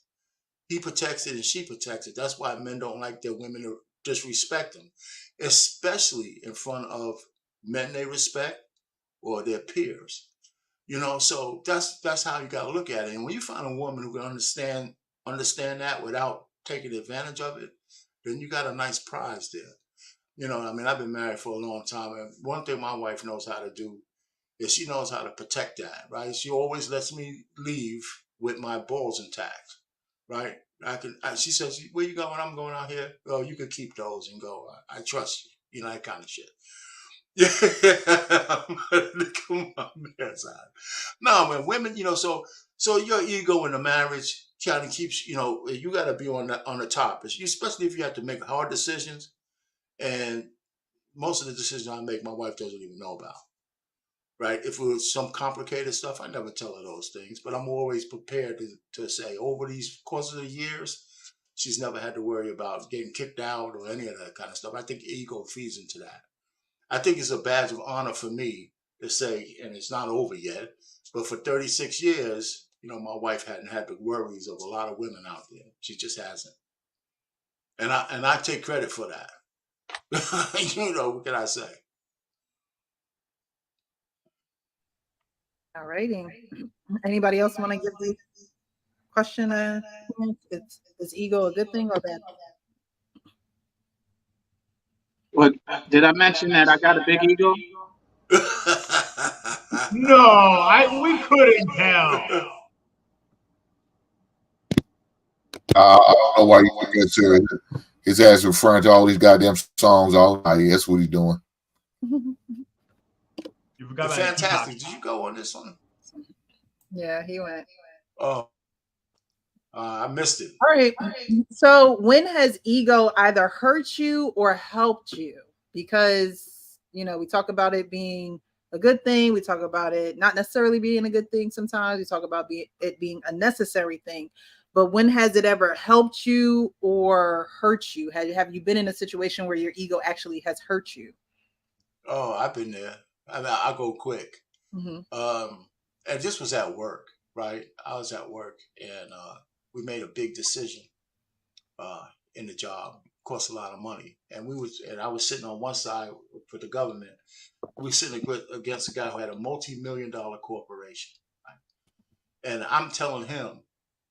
Speaker 10: He protects it and she protects it. That's why men don't like their women to disrespect them, especially in front of men they respect or their peers. So that's how you got to look at it. And when you find a woman who can understand that without taking advantage of it, then you got a nice prize there. You know, I mean, I've been married for a long time, and one thing my wife knows how to do is she knows how to protect that, right? She always lets me leave with my balls intact, right? She says, "Where you going?" "I'm going out here." "Oh, you can keep those and go. I trust you." You know, that kind of shit. Yeah, come on, man. No, man, women, you know, so your ego in a marriage kind of keeps, you know, you got to be on the top, especially if you have to make hard decisions. And most of the decisions I make, my wife doesn't even know about. Right? If it was some complicated stuff, I never tell her those things, but I'm always prepared to say over these courses of years, she's never had to worry about getting kicked out or any of that kind of stuff. I think ego feeds into that. I think it's a badge of honor for me to say, and it's not over yet, but for 36 years, you know, my wife hadn't had the worries of a lot of women out there. She just hasn't. And I take credit for that. You know, what can I say?
Speaker 1: All righty. Anybody else want to give the question is ego a good thing or bad?
Speaker 5: What did I mention that I got a big ego?
Speaker 2: No, we couldn't tell.
Speaker 4: I don't know why you think that's serious. His ass referring to all these goddamn songs all night. That's what he's doing.
Speaker 2: You forgot about
Speaker 10: Fantastic. Did you go on this one?
Speaker 1: Yeah, he went.
Speaker 10: Oh, I missed it.
Speaker 1: All right. So when has ego either hurt you or helped you? Because, you know, we talk about it being a good thing. We talk about it not necessarily being a good thing sometimes. We talk about it being a necessary thing. But when has it ever helped you or hurt you? Have you been in a situation where your ego actually has hurt you?
Speaker 10: Oh, I've been there. I mean, I'll go quick.
Speaker 1: Mm-hmm.
Speaker 10: And this was at work, right? I was at work, and we made a big decision in the job. Cost a lot of money, and I was sitting on one side for the government. We were sitting against a guy who had a multi-million-dollar corporation, right? And I'm telling him,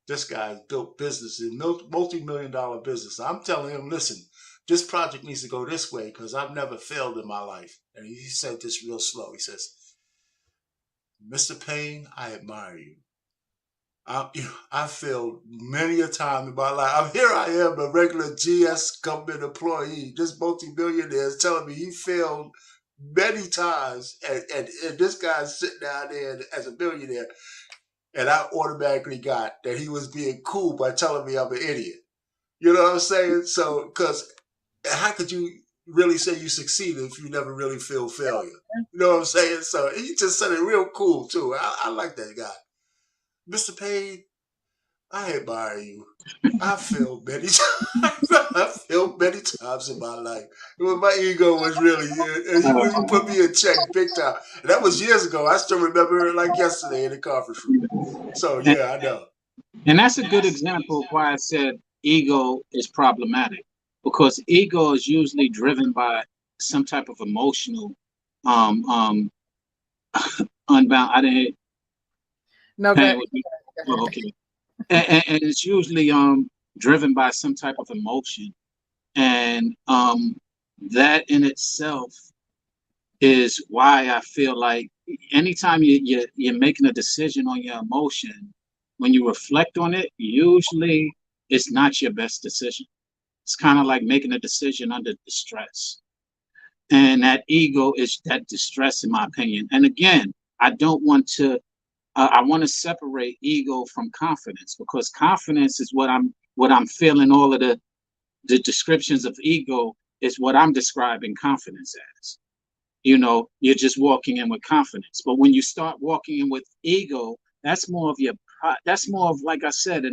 Speaker 10: this guy's built business in multi-million-dollar business. I'm telling him, listen, this project needs to go this way because I've never failed in my life. And he said this real slow. He says, "Mr. Payne, I admire you. I failed many a time in my life. Here I am, a regular GS government employee. This multi-millionaire is telling me he failed many times, and this guy's sitting down there as a billionaire." And I automatically got that he was being cool by telling me I'm an idiot. You know what I'm saying? So, because how could you really say you succeeded if you never really feel failure? You know what I'm saying? So he just said it real cool too. I like that guy. "Mr. Payne, I admire you. I failed many times. I failed many times in my life. My ego was really, and you put me in check big time. And that was years ago. I still remember it like yesterday in the conference room. So yeah, I know.
Speaker 5: And that's a good example of why I said ego is problematic, because ego is usually driven by some type of emotional unbound. I didn't.
Speaker 1: No,
Speaker 5: go oh, okay. And it's usually driven by some type of emotion, and that in itself is why I feel like anytime you're making a decision on your emotion, when you reflect on it, usually it's not your best decision. It's kind of like making a decision under distress. And that ego is that distress, in my opinion. And again, I want to separate ego from confidence, because confidence is what I'm feeling. All of the descriptions of ego is what I'm describing confidence as. You know, you're just walking in with confidence. But when you start walking in with ego, that's more of, like I said,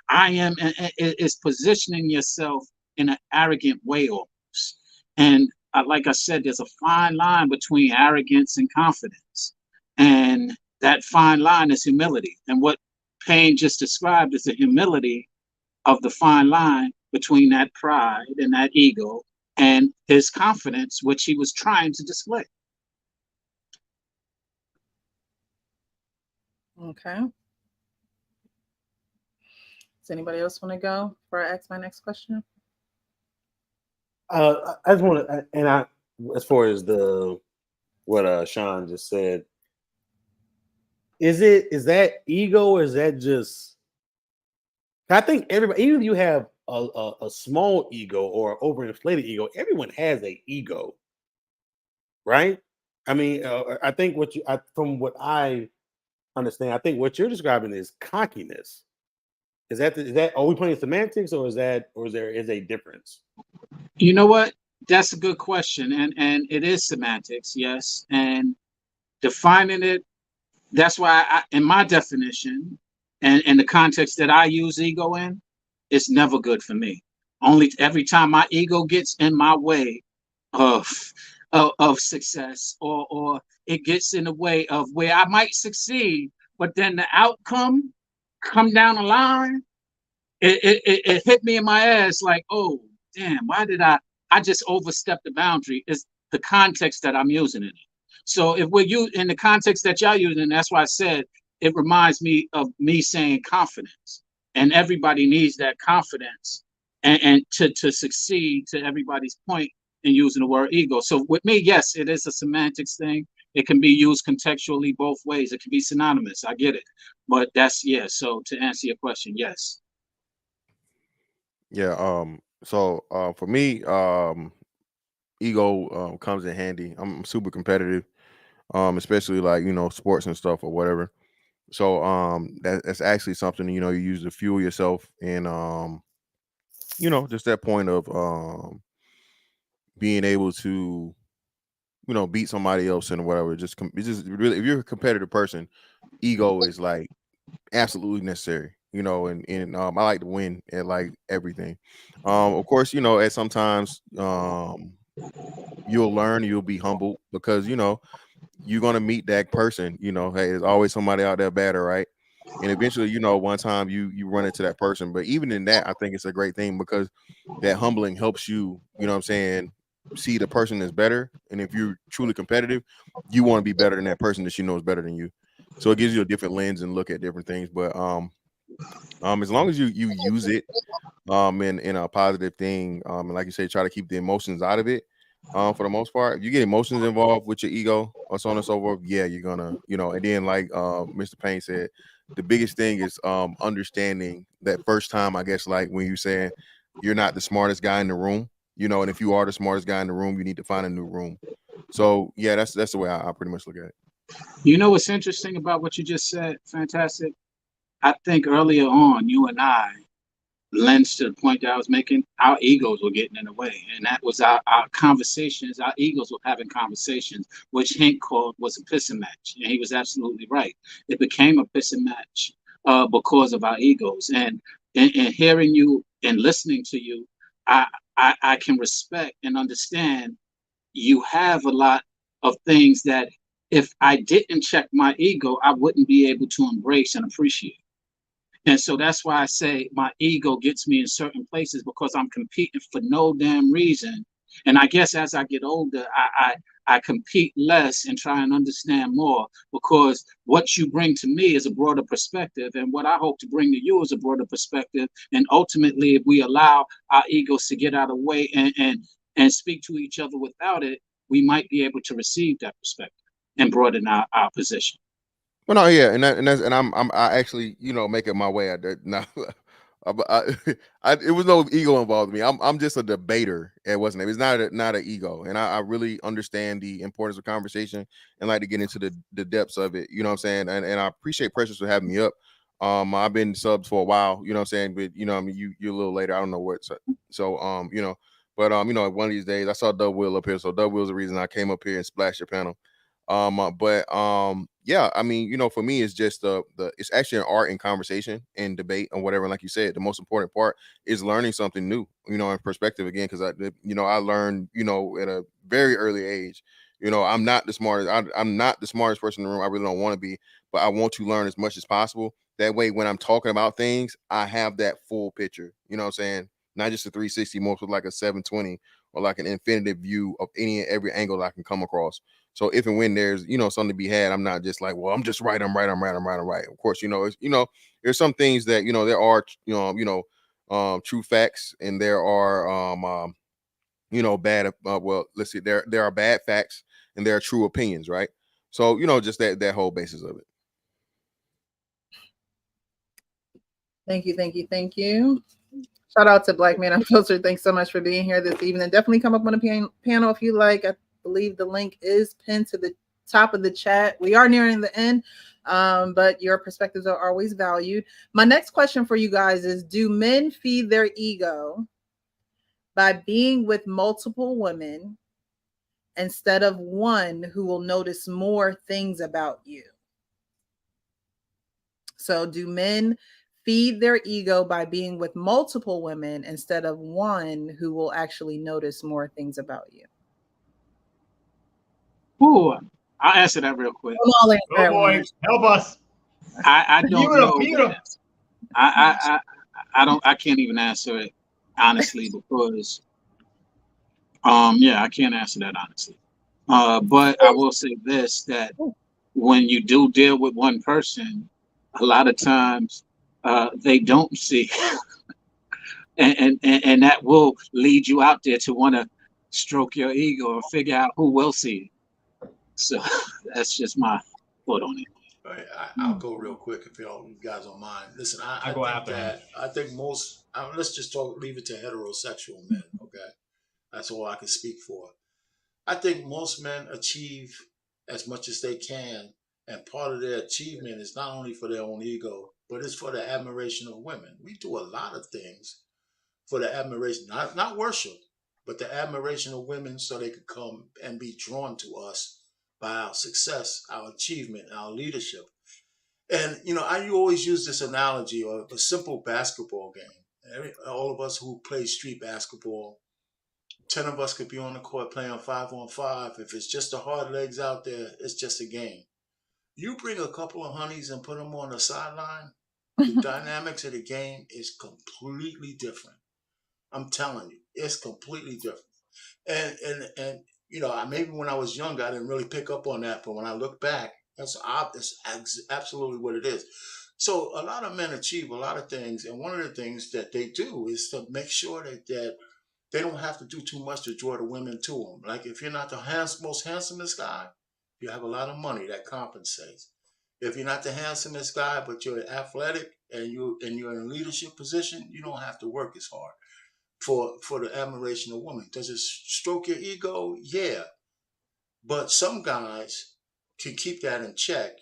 Speaker 5: I am is positioning yourself in an arrogant way almost. And like I said, there's a fine line between arrogance and confidence. And that fine line is humility. And what Payne just described is the humility of the fine line between that pride and that ego and his confidence, which he was trying to display.
Speaker 1: Okay. Does anybody else want to go before I ask my next question?
Speaker 3: I just want to, and I, as far as what Sean just said, is that ego or is that just? I think everybody, even if you have a small ego or overinflated ego, everyone has an ego, right? I mean, I think from what I understand, I think what you're describing is cockiness. Is that are we playing semantics or is there a difference?
Speaker 5: You know what? That's a good question, and it is semantics, yes, and defining it. That's why, in my definition, and the context that I use ego in, it's never good for me. Only every time my ego gets in my way of success, or it gets in the way of where I might succeed, but then the outcome come down the line, it hit me in my ass like, oh damn, why did I just overstepped the boundary? Is the context that I'm using it in. So if we're in the context that y'all using, that's why I said it reminds me of me saying confidence, and everybody needs that confidence and to succeed, to everybody's point in using the word ego. So with me, yes, it is a semantics thing. It can be used contextually both ways. It can be synonymous. I get it, but so to answer your question, yes.
Speaker 9: Yeah. So for me, ego comes in handy. I'm super competitive, especially like sports and stuff or whatever. So that's actually something you use to fuel yourself, and just that point of being able to beat somebody else and whatever. It's just really, if you're a competitive person, ego is like absolutely necessary. And I like to win at like everything. Of course, at sometimes you'll learn, you'll be humbled because you're gonna meet that person. Hey, there's always somebody out there better, right? And eventually, one time you run into that person. But even in that, I think it's a great thing because that humbling helps you, see the person is better. And if you're truly competitive, you want to be better than that person that is better than you. So it gives you a different lens and look at different things. But as long as you use it in a positive thing, and like you say, try to keep the emotions out of it. For the most part, if you get emotions involved with your ego or so on and so forth, yeah, you're gonna, and then like Mr. Payne said, the biggest thing is understanding that first time, I guess, like when you saying you're not the smartest guy in the room, and if you are the smartest guy in the room, you need to find a new room. So yeah, that's the way I pretty much look at it.
Speaker 5: You know what's interesting about what you just said? Fantastic. I think earlier on, you and I lends to the point that I was making. Our egos were getting in the way, and that was our conversations. Our egos were having conversations, which Hank called was a pissing match, and he was absolutely right. It became a pissing match because of our egos, and hearing you and listening to you, I can respect and understand. You have a lot of things that if I didn't check my ego, I wouldn't be able to embrace and appreciate. And so that's why I say my ego gets me in certain places because I'm competing for no damn reason. And I guess as I get older, I compete less and try and understand more because what you bring to me is a broader perspective. And what I hope to bring to you is a broader perspective. And ultimately, if we allow our egos to get out of the way and speak to each other without it, we might be able to receive that perspective and broaden our position.
Speaker 9: Well, no, yeah, and I actually make it my way. Now, it was no ego involved with me. I'm just a debater. It wasn't. It was not an ego, and I really understand the importance of conversation and like to get into the depths of it. You know what I'm saying? And I appreciate Precious for having me up. I've been subs for a while. You know what I'm saying? But I mean, you're a little later. I don't know what. So but one of these days I saw Dub Will up here. So Dub Will's the reason I came up here and splashed your panel. Yeah, I mean, for me, it's just it's actually an art in conversation and debate and whatever. And like you said, the most important part is learning something new, in perspective again, because I learned, at a very early age. I'm not the smartest. I'm not the smartest person in the room. I really don't want to be, but I want to learn as much as possible. That way, when I'm talking about things, I have that full picture. You know what I'm saying? Not just a 360, more so like a 720 or like an infinite view of any and every angle I can come across. So if and when there's, something to be had, I'm not just like, well, I'm just right. I'm right. Of course, there's some things that, there are, true facts, and there are, bad. Well, let's see. There are bad facts and there are true opinions, right? So just that whole basis of it.
Speaker 1: Thank you. Shout out to Black Man Unfiltered. Thanks so much for being here this evening. Definitely come up on the panel if you like. I believe the link is pinned to the top of the chat. We are nearing the end, but your perspectives are always valued. My next question for you guys is, do men feed their ego by being with multiple women instead of one who will notice more things about you? So do men feed their ego by being with multiple women instead of one who will actually notice more things about you?
Speaker 5: Ooh, I'll answer that real quick.
Speaker 2: Oh boy, help us.
Speaker 5: I don't know. I can't even answer it honestly because I can't answer that honestly. But I will say this, that when you do deal with one person, a lot of times they don't see and that will lead you out there to want to stroke your ego or figure out who will see it. So that's just my thought on it.
Speaker 10: All right, I'll go real quick if you guys don't mind. Listen, I
Speaker 2: go
Speaker 10: think
Speaker 2: after
Speaker 10: that I think most. Let's just leave it to heterosexual men. Okay, that's all I can speak for. I think most men achieve as much as they can, and part of their achievement is not only for their own ego, but it's for the admiration of women. We do a lot of things for the admiration, not worship, but the admiration of women, so they could come and be drawn to us by our success, our achievement, our leadership. And, I always use this analogy of a simple basketball game. All of us who play street basketball, 10 of us could be on the court playing 5-on-5. If it's just the hard legs out there, it's just a game. You bring a couple of honeys and put them on the sideline, the dynamics of the game is completely different. I'm telling you, it's completely different. And maybe when I was younger, I didn't really pick up on that. But when I look back, that's absolutely what it is. So a lot of men achieve a lot of things. And one of the things that they do is to make sure that they don't have to do too much to draw the women to them. Like if you're not the most handsomest guy, you have a lot of money that compensates. If you're not the handsomest guy, but you're athletic and you're in a leadership position, you don't have to work as hard for the admiration of women. Does it stroke your ego? Yeah. But some guys can keep that in check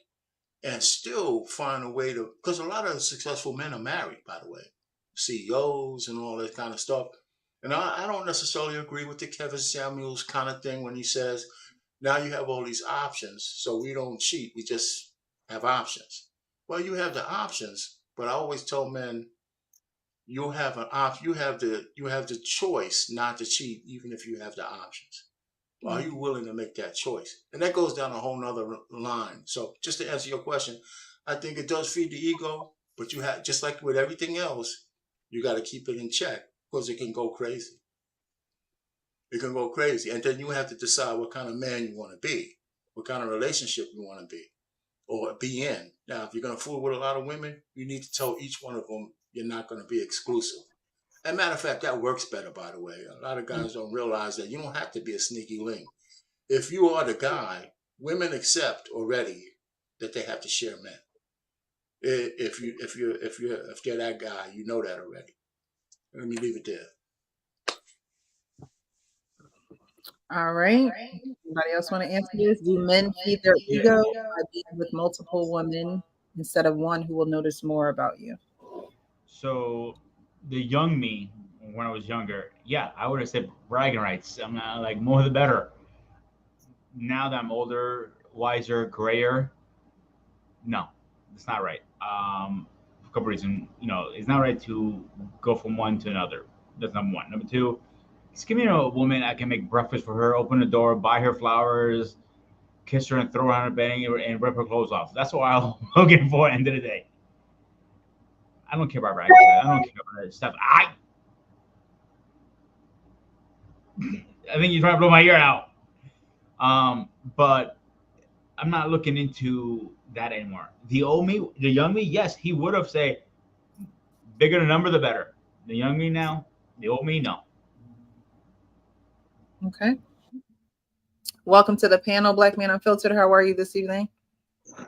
Speaker 10: and still find a way to, because a lot of successful men are married, by the way, CEOs and all that kind of stuff. And I don't necessarily agree with the Kevin Samuels kind of thing when he says, now you have all these options, so we don't cheat, we just have options. Well, you have the options, but I always tell men, you have the choice not to cheat, even if you have the options. Are you willing to make that choice? And that goes down a whole nother line. So just to answer your question, I think it does feed the ego, but you have, just like with everything else, you got to keep it in check because it can go crazy. It can go crazy. And then you have to decide what kind of man you want to be, what kind of relationship you want to be or be in. Now, if you're going to fool with a lot of women, you need to tell each one of them you're not going to be exclusive. As a matter of fact, that works better, by the way. A lot of guys don't realize that you don't have to be a sneaky link. If you are the guy, women accept already that they have to share men. If they're that guy, you know that already. Let me leave it there.
Speaker 1: All right. Anybody else want to answer this? Do men feed their ego by being with multiple women instead of one who will notice more about you?
Speaker 2: So the young me, when I was younger, yeah, I would have said bragging rights. I'm not like more the better. Now that I'm older, wiser, grayer, no, it's not right. For a couple reasons, it's not right to go from one to another. That's number one. Number two, just give me a woman I can make breakfast for her, open the door, buy her flowers, kiss her, and throw her on her bed and rip her clothes off. That's what I'm looking for at the end of the day. I don't care about bragging. I don't care about that stuff. I think you're trying to blow my ear out. But I'm not looking into that anymore. The young me, yes, he would have said, bigger the number, the better. The young me now, the old me, no.
Speaker 1: Okay. Welcome to the panel, Black Man Unfiltered. How are you this evening?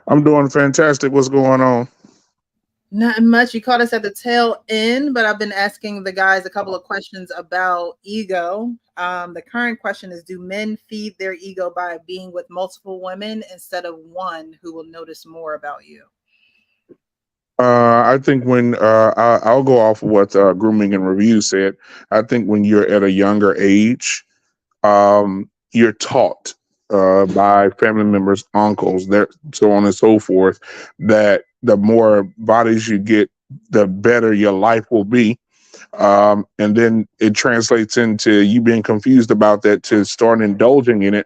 Speaker 16: I'm doing fantastic. What's going on?
Speaker 1: Not much. You caught us at the tail end, but I've been asking the guys a couple of questions about ego. The current question is, do men feed their ego by being with multiple women instead of one who will notice more about you?
Speaker 16: I think when I'll go off of what Grooming and Review said. I think when you're at a younger age, you're taught by family members, uncles, so on and so forth, that the more bodies you get, the better your life will be. And then it translates into you being confused about that to start indulging in it.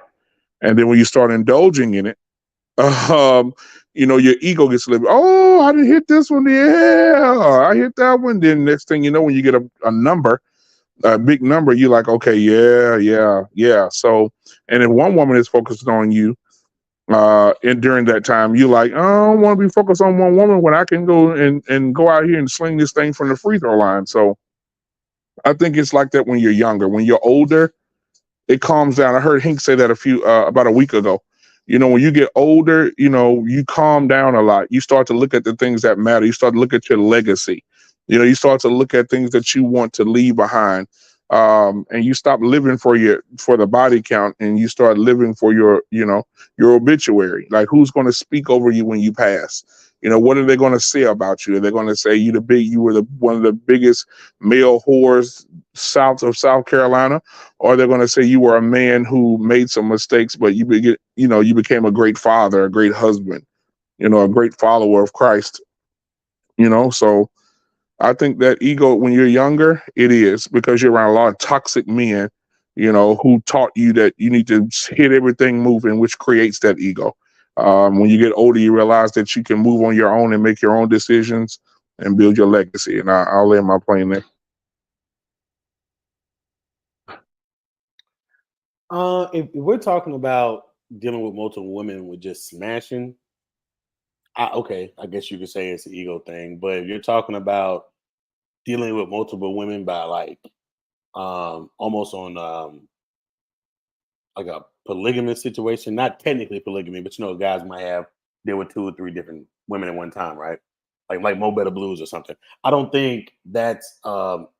Speaker 16: And then when you start indulging in it, your ego gets a little bit, oh, I didn't hit this one. Yeah, I hit that one. Then next thing you know, when you get a number, a big number, you're like, okay, yeah. So, and if one woman is focused on you, and during that time, you're like, oh, I don't want to be focused on one woman when I can go and go out here and sling this thing from the free throw line. So I think it's like that when you're younger. When you're older, it calms down. I heard Hank say that about a week ago. When you get older, you calm down a lot. You start to look at the things that matter. You start to look at your legacy. You start to look at things that you want to leave behind. And you stop living for the body count, and you start living for your obituary. Like, who's going to speak over you when you pass? What are they going to say about you? Are they going to say you were one of the biggest male whores south of South Carolina, or they're going to say you were a man who made some mistakes, but you became a great father, a great husband, a great follower of Christ. So I think that ego, when you're younger, it is because you're around a lot of toxic men, who taught you that you need to hit everything moving, which creates that ego. When you get older, you realize that you can move on your own and make your own decisions and build your legacy. And I'll land my plane there.
Speaker 3: If we're talking about dealing with multiple women with just smashing, I guess you could say it's an ego thing. But if you're talking about dealing with multiple women by like almost on like a polygamous situation, not technically polygamy, but guys might deal with 2 or 3 different women at one time, right? Like Mo Better Blues or something. I don't think that's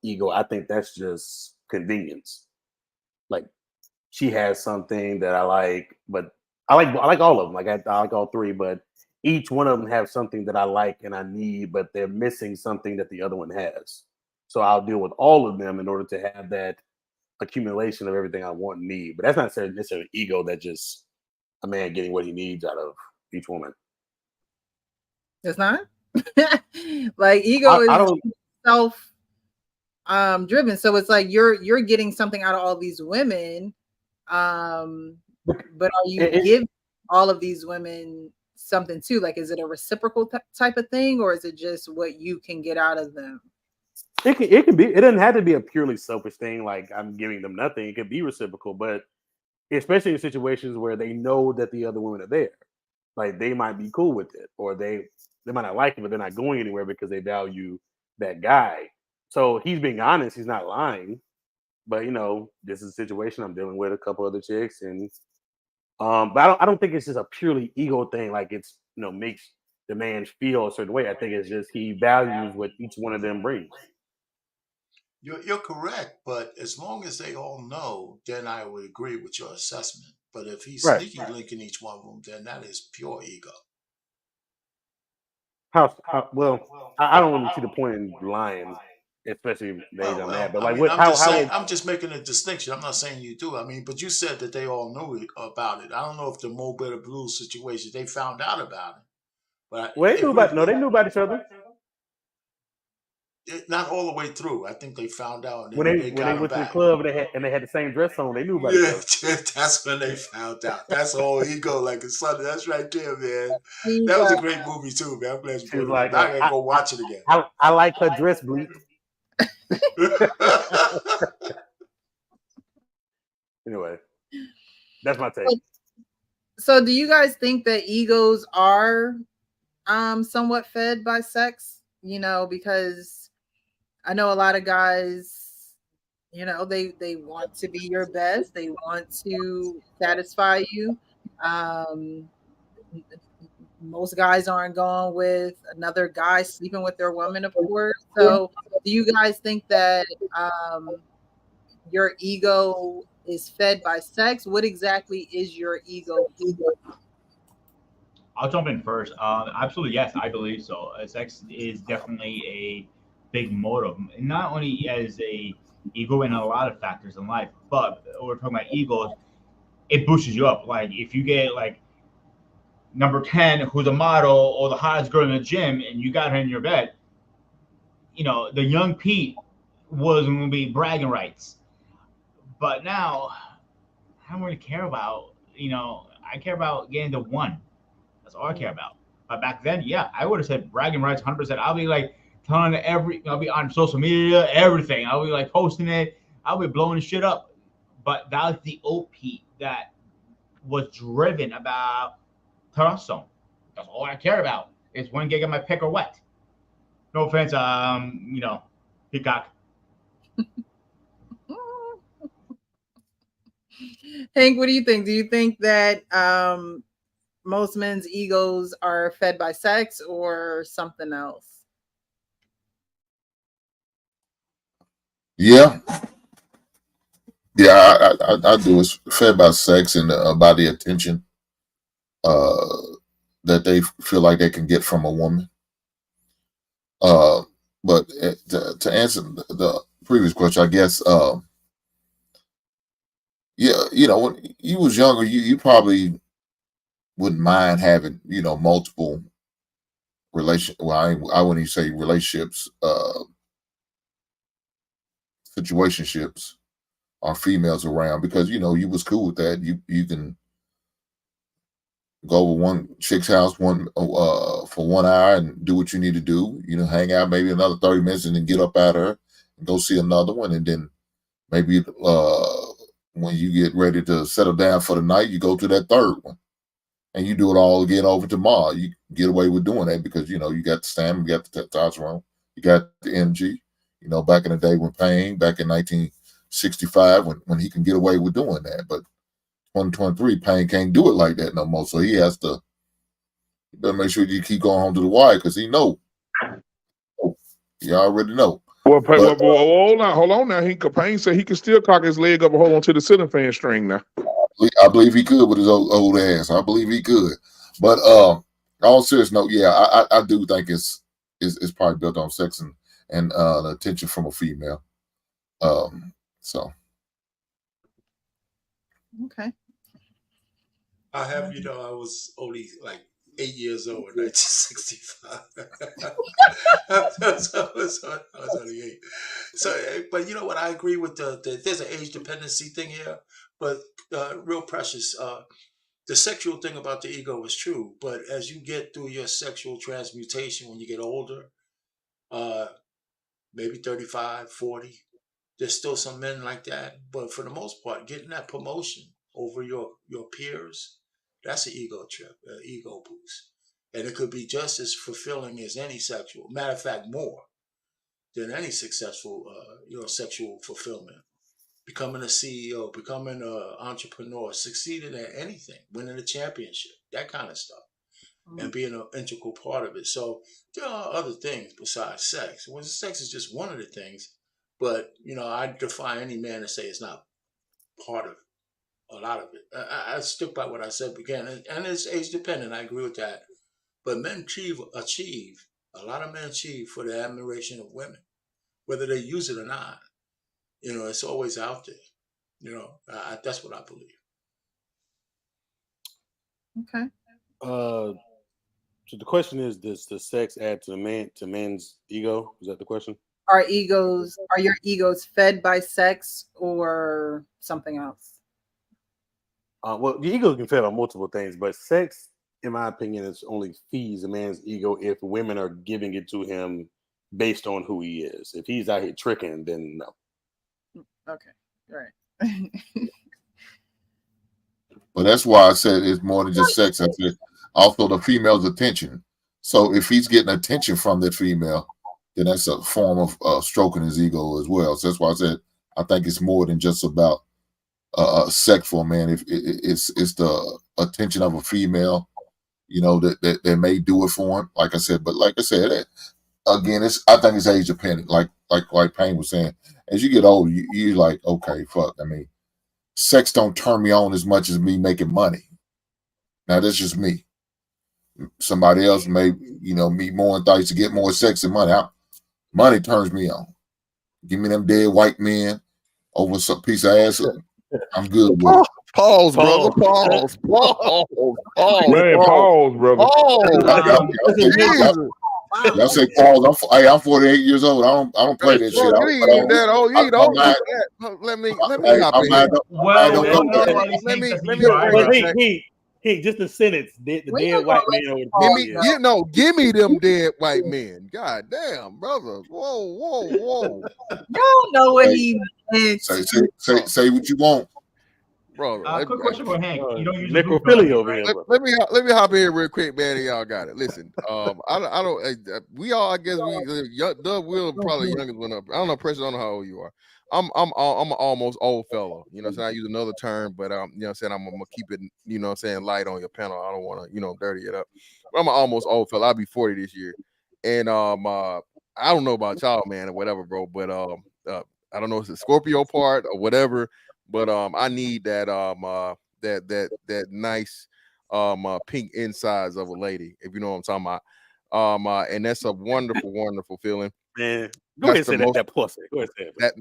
Speaker 3: ego. I think that's just convenience. Like, she has something that I like, but I like all of them. Like I like all 3, but each one of them have something that I like and I need, but they're missing something that the other one has. So I'll deal with all of them in order to have that accumulation of everything I want and need. But that's not necessarily ego. That's just a man getting what he needs out of each woman.
Speaker 1: It's not like ego is self driven. So it's like you're getting something out of all these women. But are you giving all of these women something too? Like, is it a reciprocal type of thing, or is it just what you can get out of them?
Speaker 3: It can be. It doesn't have to be a purely selfish thing. Like, I'm giving them nothing. It could be reciprocal, but especially in situations where they know that the other women are there, like they might be cool with it, or they might not like it, but they're not going anywhere because they value that guy. So he's being honest. He's not lying. But this is a situation I'm dealing with a couple other chicks, and but I don't think it's just a purely ego thing. Like, it's makes the man feel a certain way. I think it's just he values what each one of them brings.
Speaker 10: You're correct, but as long as they all know, then I would agree with your assessment. But if he's sneaky linking each one of them, then that is pure ego.
Speaker 3: Well, I don't really see the point in lying, especially based on that. But like,
Speaker 10: I'm just making a distinction. I'm not saying you do. I mean, but you said that they all knew about it. I don't know if the Mo Better Blues situation, they found out about it. But
Speaker 3: they knew about each other.
Speaker 10: Not all the way through. I think they found out.
Speaker 3: When they went to the club and they had the same dress on, they knew about it.
Speaker 10: Yeah, that's when they found out. That's all ego, like a son. That's right there, man. That was a great movie too, man. I'm glad you put it. I gotta go watch it again.
Speaker 3: I like her dress, bleep. Anyway, that's my take.
Speaker 1: So do you guys think that egos are somewhat fed by sex? Because I know a lot of guys You know, they want to be your best. They want to satisfy you. Um, most guys aren't going with another guy sleeping with their woman, of course. So, do you guys think that your ego is fed by sex? What exactly is your ego?
Speaker 2: I'll jump in first. Absolutely, yes, I believe so. Sex is definitely a big motive, not only as a ego in a lot of factors in life, but we're talking about egos. It boosts you up. Like if you get like number 10, who's a model or the hottest girl in the gym, and you got her in your bed, you know, the young Pete was going to be bragging rights. But now, I don't really care about, you know, I care about getting the one. That's all I care about. But back then, yeah, I would have said bragging rights 100%. I'll be like telling I'll be on social media, everything. I'll be like posting it. I'll be blowing shit up. But that was the old Pete that was driven about testosterone. That's all I care about. Is one gig of my pick or wet. No offense, you know, Peacock.
Speaker 1: Hank, what do you think? Do you think that most men's egos are fed by sex or something else?
Speaker 4: Yeah, I do. It's fed by sex and by the attention that they feel like they can get from a woman. But to answer the previous question, I guess, yeah, you know, when you was younger, you probably wouldn't mind having, you know, multiple well, I wouldn't even say relationships, situationships or females around, because, you know, you was cool with that. You can go over one chick's house for 1 hour and do what you need to do, you know, hang out maybe another 30 minutes and then get up out of her and go see another one. And then maybe when you get ready to settle down for the night, you go to that third one and you do it all again over tomorrow. You get away with doing that because, you know, you got the stamina, you got the testosterone, you got the energy. You know, back in the day when Payne, back in 1965, when he can get away with doing that. But 2023, Payne can't do it like that no more. So he has to, you better make sure you keep going home to the wire because he know. You already know.
Speaker 16: Well, hold on now. Payne said he can still cock his leg up and hold on to the ceiling fan string now.
Speaker 4: I believe he could with his old ass. I believe he could. But all serious note, yeah, I do think it's probably built on sex and the attention from a female. So.
Speaker 1: Okay.
Speaker 10: I have, you know, I was only like 8 years old in 1965. I was only 8. So, but you know what? I agree with there's an age dependency thing here, but real precious. The sexual thing about the ego is true, but as you get through your sexual transmutation when you get older, maybe 35, 40, there's still some men like that. But for the most part, getting that promotion over your peers, that's an ego trip, an ego boost. And it could be just as fulfilling as any sexual, matter of fact, more than any successful, sexual fulfillment. Becoming a CEO, becoming an entrepreneur, succeeding at anything, winning a championship, that kind of stuff, and being an integral part of it. So there are other things besides sex. Well, sex is just one of the things, but, you know, I defy any man to say it's not part of a lot of it. I stick by what I said again, and it's age dependent. I agree with that. But men achieve, a lot of men achieve for the admiration of women, whether they use it or not. You know, it's always out there. You know, that's what I believe.
Speaker 1: Okay.
Speaker 3: So the question is, does the sex add to men's ego? Is that the question?
Speaker 1: Are your egos fed by sex or something else?
Speaker 3: Well, the ego can fed on multiple things, but sex, in my opinion, is only feeds a man's ego if women are giving it to him based on who he is. If he's out here tricking, then no.
Speaker 1: Okay, all right.
Speaker 4: But that's why I said it's more than just sex. I said also the female's attention. So if he's getting attention from that female, then that's a form of stroking his ego as well. So that's why I said I think it's more than just about sex for a man. If it's the attention of a female, you know, that may do it for him. Like I said, again, I think it's age dependent. Like Payne was saying, as you get older, you're like, okay, fuck. I mean, sex don't turn me on as much as me making money. Now that's just me. Somebody else may, you know, be more enticed to get more sex and money. Money turns me on. Give me them dead white men over some piece of ass. I'm good with it.
Speaker 9: Pause, brother. Pause.
Speaker 16: Man, pause, brother.
Speaker 4: Y'all say pause. I'm 48 years old. I don't play that shit.
Speaker 9: Let me hop in.
Speaker 3: He just a sentence. The dead white man over
Speaker 9: give me them dead white men. God damn, brother. Whoa.
Speaker 1: You don't know what he meant.
Speaker 4: Say what you want.
Speaker 9: Bro,
Speaker 2: quick question for Hank. You don't use
Speaker 3: necrophilia over here.
Speaker 9: Let me hop in here real quick, man. And y'all got it. Listen, I don't. We all, I guess Doug Will probably the youngest one up. I don't know, Precious. I don't know how old you are. I'm an almost old fellow. You know what I'm saying? I use another term, but you know what I'm saying, I'm gonna keep it, you know what I'm saying, light on your panel. I don't want to, you know, dirty it up. But I'm an almost old fellow. I'll be 40 this year. And I don't know about y'all, man, or whatever, bro. But I don't know if it's the Scorpio part or whatever. But I need that that nice pink insides of a lady, if you know what I'm talking about. And that's a wonderful, wonderful feeling.
Speaker 3: Man, go ahead and say that pussy. Go ahead and say
Speaker 9: that.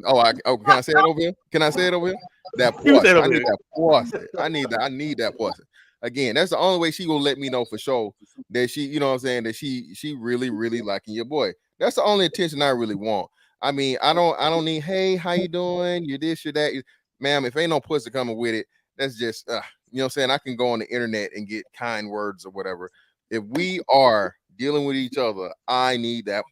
Speaker 9: Can I say it over here? Can I say it over here? That pussy. I need that pussy. I need that pussy. Again, that's the only way she will let me know for sure that she, you know what I'm saying, that she really, really liking your boy. That's the only attention I really want. I mean, I don't need, hey, how you doing? You this, you that. Ma'am, if ain't no pussy coming with it, that's just, you know what I'm saying? I can go on the internet and get kind words or whatever. If we are dealing with each other, I need that,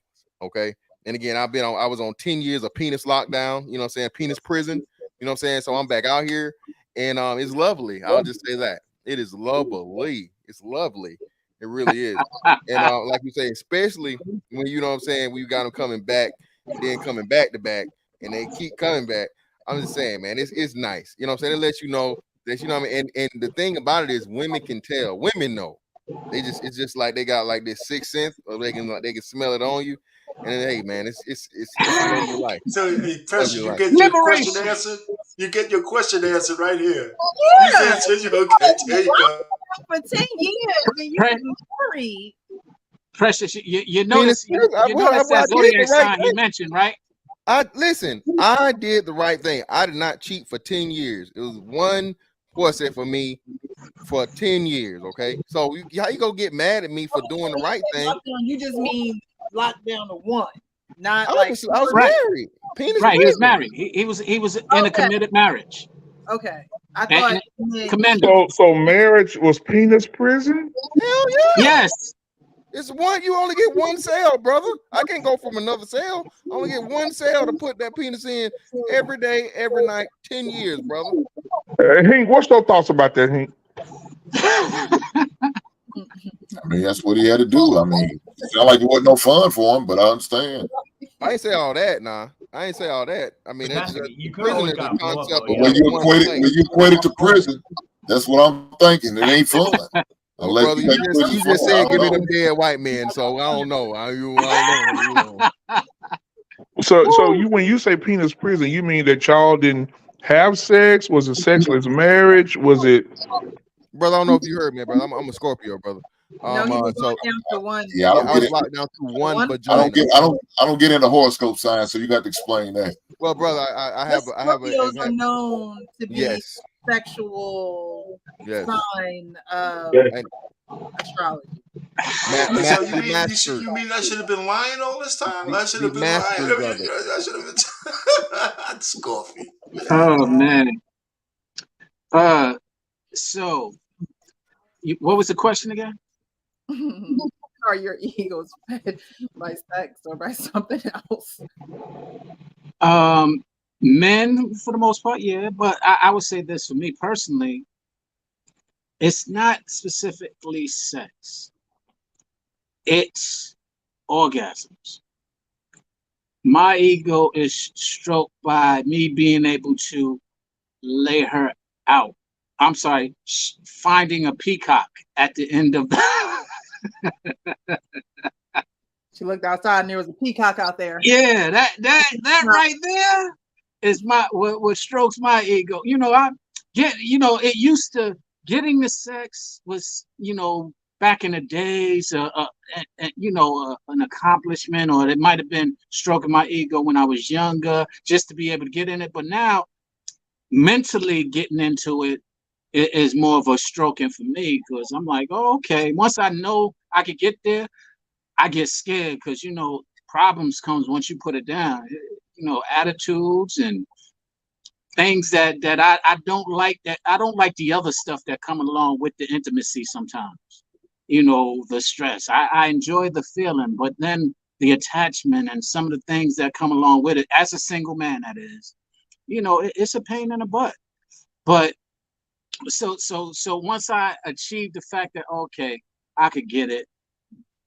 Speaker 9: okay? And again, I was on 10 years of penis lockdown, you know what I'm saying? Penis prison, you know what I'm saying? So I'm back out here, and it's lovely. I'll just say that. It is lovely. It's lovely. It really is. And like you say, especially when, you know what I'm saying, we got them coming back, and then coming back to back, and they keep coming back. I'm just saying, man, it's nice. You know what I'm saying? It lets you know that, you know what I mean? And the thing about it is women can tell. Women know. It's just like they got like this sixth sense, or they can smell it on you. And then, hey, man, it's your life.
Speaker 10: So Precious, you get your question answered. You get your question answered right here.
Speaker 1: Yeah.
Speaker 10: Okay, there you go.
Speaker 1: For 10 years, and you've been married.
Speaker 5: Precious, you notice that zodiac sign he mentioned, right?
Speaker 9: I did the right thing. I did not cheat for 10 years. It was one pussy for me for 10 years. Okay, so how you gonna get mad at me for doing the right thing?
Speaker 1: You just mean locked down to one, not
Speaker 9: I was married. Penis
Speaker 5: right, he was married. He was in a committed marriage.
Speaker 1: Okay, I thought.
Speaker 16: So marriage was penis prison?
Speaker 9: Hell yeah.
Speaker 5: Yes.
Speaker 9: It's one. You only get one cell, brother. I can't go from another cell. I only get one cell to put that penis in every day, every night, 10 years, brother.
Speaker 16: Hank, what's your thoughts about that, Hank?
Speaker 4: I mean, that's what he had to do. I mean, it sounded like it wasn't no fun for him, but I understand.
Speaker 9: I ain't say all that, nah. I ain't say all that. I mean, that's just,
Speaker 4: prison is a concept. When you equate it to prison, that's what I'm thinking. It ain't fun.
Speaker 9: Brother, you just said give me them dead white men, so I don't know. I don't know.
Speaker 16: So you, when you say penis prison, you mean that y'all didn't have sex? Was it sexless marriage? Was it?
Speaker 9: Brother, I don't know if you heard me, brother. I'm a Scorpio, brother.
Speaker 1: No, he was locked down to one.
Speaker 4: Yeah, I was
Speaker 9: locked down to one vagina.
Speaker 4: I don't get into horoscope science, so you got to explain that.
Speaker 9: Well, brother, I have
Speaker 1: Scorpios are known to be sexual sign of astrology.
Speaker 10: So you mean I should have been lying all this time? I should have been lying. I should have been Scorpio.
Speaker 5: Oh man. So what was the question again?
Speaker 1: Are your egos fed by sex or by something else?
Speaker 5: Men, for the most part, yeah. But I would say this for me personally, it's not specifically sex. It's orgasms. My ego is stroked by me being able to lay her out. I'm sorry, finding a peacock at the end of
Speaker 1: She looked outside and there was a peacock out there.
Speaker 5: Yeah, that right there is what strokes my ego. It used to, getting the sex was, back in the days, an accomplishment, or it might have been stroking my ego when I was younger, just to be able to get in it. But now, mentally getting into it is more of a stroking for me, because I'm like, oh, okay. Once I know I could get there, I get scared, because problems comes once you put it down. Attitudes and things that I don't like. That I don't like the other stuff that come along with the intimacy sometimes. The stress. I enjoy the feeling, but then the attachment and some of the things that come along with it, as a single man, that is, it's a pain in the butt. But so once I achieve the fact that, okay, I could get it,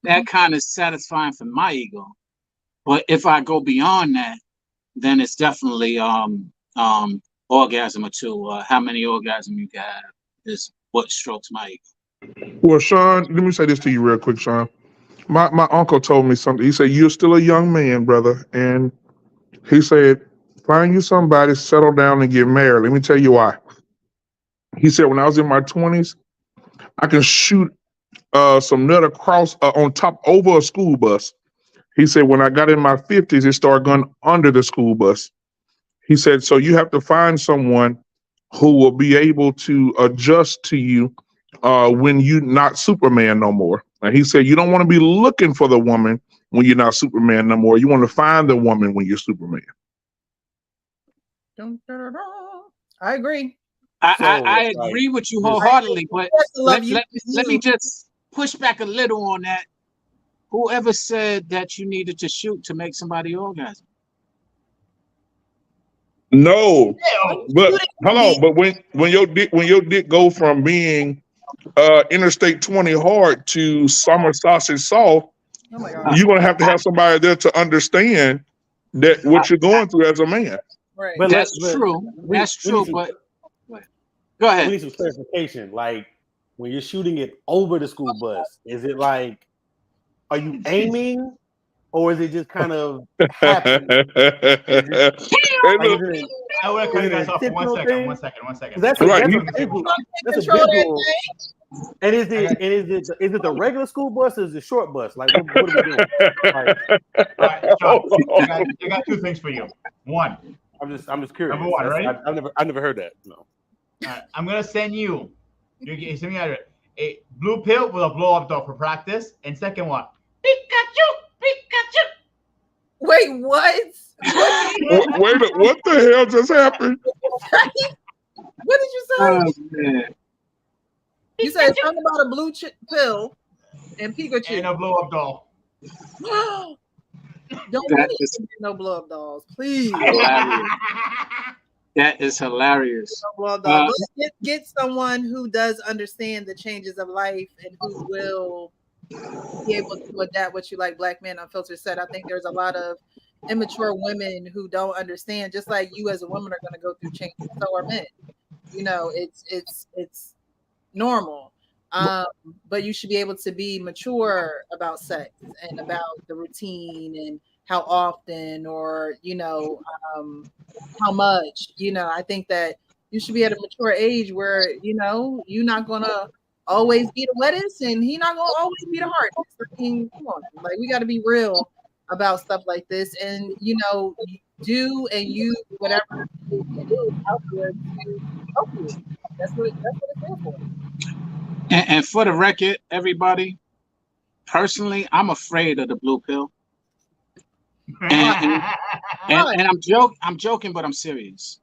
Speaker 5: that kind of satisfying for my ego. But if I go beyond that, then it's definitely orgasm or two. How many orgasms you got is what strokes my ego.
Speaker 16: Well, Sean, let me say this to you real quick, Sean. My uncle told me something. He said, you're still a young man, brother. And he said, find you somebody, settle down and get married. Let me tell you why. He said, when I was in my 20s, I can shoot some nut across on top over a school bus. He said, when I got in my 50s, it started going under the school bus. He said, so you have to find someone who will be able to adjust to you when you're not Superman no more. And he said, you don't want to be looking for the woman when you're not Superman no more. You want to find the woman when you're Superman.
Speaker 1: I agree.
Speaker 5: I agree with you wholeheartedly, but let me just push back a little on that. Whoever said that you needed to shoot to make somebody orgasm?
Speaker 16: No, but hold on. But when your dick go from being Interstate 20 hard to summer sausage soft, you're gonna have to have somebody there to understand that what you're going through as a man.
Speaker 1: Right.
Speaker 5: But that's true. That's true. But go ahead.
Speaker 3: We need some clarification. Like, when you're shooting it over the school bus, is it like, are you aiming, or is it just kind of happening?
Speaker 2: I want to cut you guys off for 1 second. 1 second.
Speaker 3: That's
Speaker 16: right.
Speaker 3: That's a visual. And is it the regular school bus or is it the short bus? Like, what are we doing? Like,
Speaker 2: all right, Sean, I got two things for you. One,
Speaker 3: I'm just curious.
Speaker 2: Number one, right?
Speaker 3: I've never heard that. No.
Speaker 2: I'm gonna send you. You send me a blue pill with a blow up doll for practice, and second one, Pikachu.
Speaker 1: Wait, what?
Speaker 16: Wait, what the hell just happened?
Speaker 1: What did you say?
Speaker 5: Oh, man.
Speaker 1: You said something about a blue pill and Pikachu
Speaker 2: and a blow up doll.
Speaker 1: Don't let me no blow up dolls, please.
Speaker 5: That is hilarious.
Speaker 1: Get someone who does understand the changes of life and who will be able to adapt what you like. Black Man Unfiltered said, I think there's a lot of immature women who don't understand, just like you as a woman are going to go through changes, so are men. It's normal. But you should be able to be mature about sex and about the routine and how often, or how much. I think that you should be at a mature age where you're not gonna always be the wettest and he's not gonna always be the hardest. I mean, come on, like, we got to be real about stuff like this, and do and use whatever you do out there to help you. That's what it's there for.
Speaker 5: And for the record, everybody, personally, I'm afraid of the blue pill. And I'm joking, but I'm serious.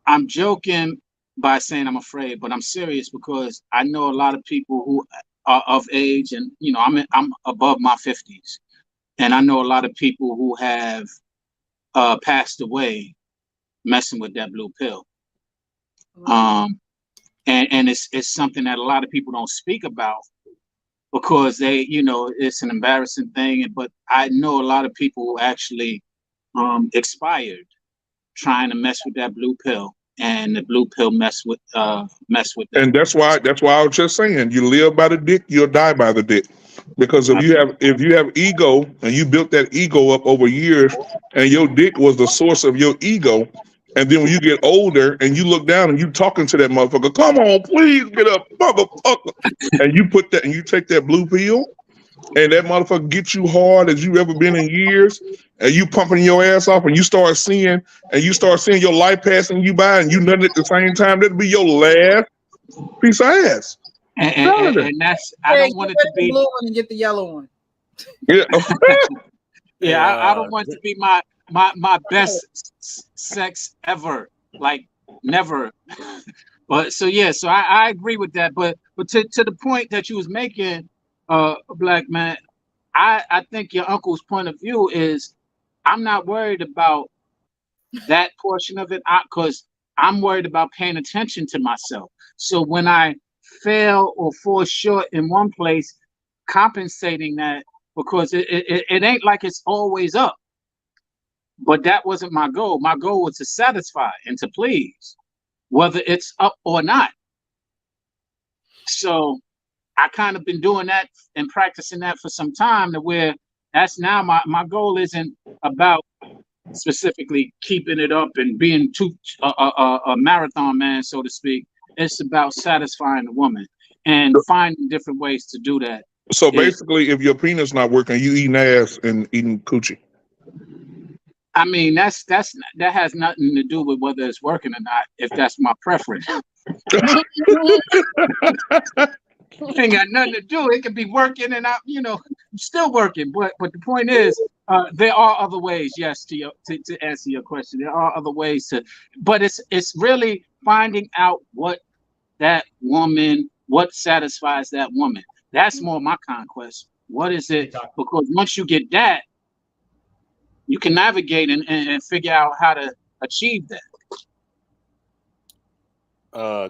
Speaker 5: I'm joking by saying I'm afraid, but I'm serious because I know a lot of people who are of age, and I'm above my 50s, and I know a lot of people who have passed away messing with that blue pill. And it's something that a lot of people don't speak about, because they, it's an embarrassing thing. But I know a lot of people who actually expired trying to mess with that blue pill, and the blue pill mess with them.
Speaker 16: And that's why I was just saying, you live by the dick, you'll die by the dick. Because if you have ego and you built that ego up over years, and your dick was the source of your ego, and then when you get older and you look down and you talking to that motherfucker, come on, please get up, motherfucker, and you put that and you take that blue pill, and that motherfucker gets you hard as you ever been in years, and you pumping your ass off, and you start seeing your life passing you by, and you nutting at the same time, that'll be your last piece of ass.
Speaker 5: And that's, I don't want it to be
Speaker 1: the blue one and get the yellow one.
Speaker 16: Yeah.
Speaker 5: I don't want it to be my best sex ever, like never. But so I agree with that. But to the point that you was making, Black Man, I think your uncle's point of view is, I'm not worried about that portion of it, because I'm worried about paying attention to myself. So when I fail or fall short in one place, compensating that, because it ain't like it's always up. But that wasn't my goal. My goal was to satisfy and to please, whether it's up or not. So I kind of been doing that and practicing that for some time, to where that's now my goal isn't about specifically keeping it up and being a marathon man, so to speak. It's about satisfying the woman and finding different ways to do that.
Speaker 16: So basically, if your penis not working, you eating ass and eating coochie.
Speaker 5: I mean, that has nothing to do with whether it's working or not, if that's my preference. It ain't got nothing to do. It could be working and still working. But the point is, there are other ways. Yes, to answer your question, there are other ways to. But it's really finding out what satisfies that woman. That's more my conquest. What is it? Because once you get that, you can navigate and figure out how to achieve that.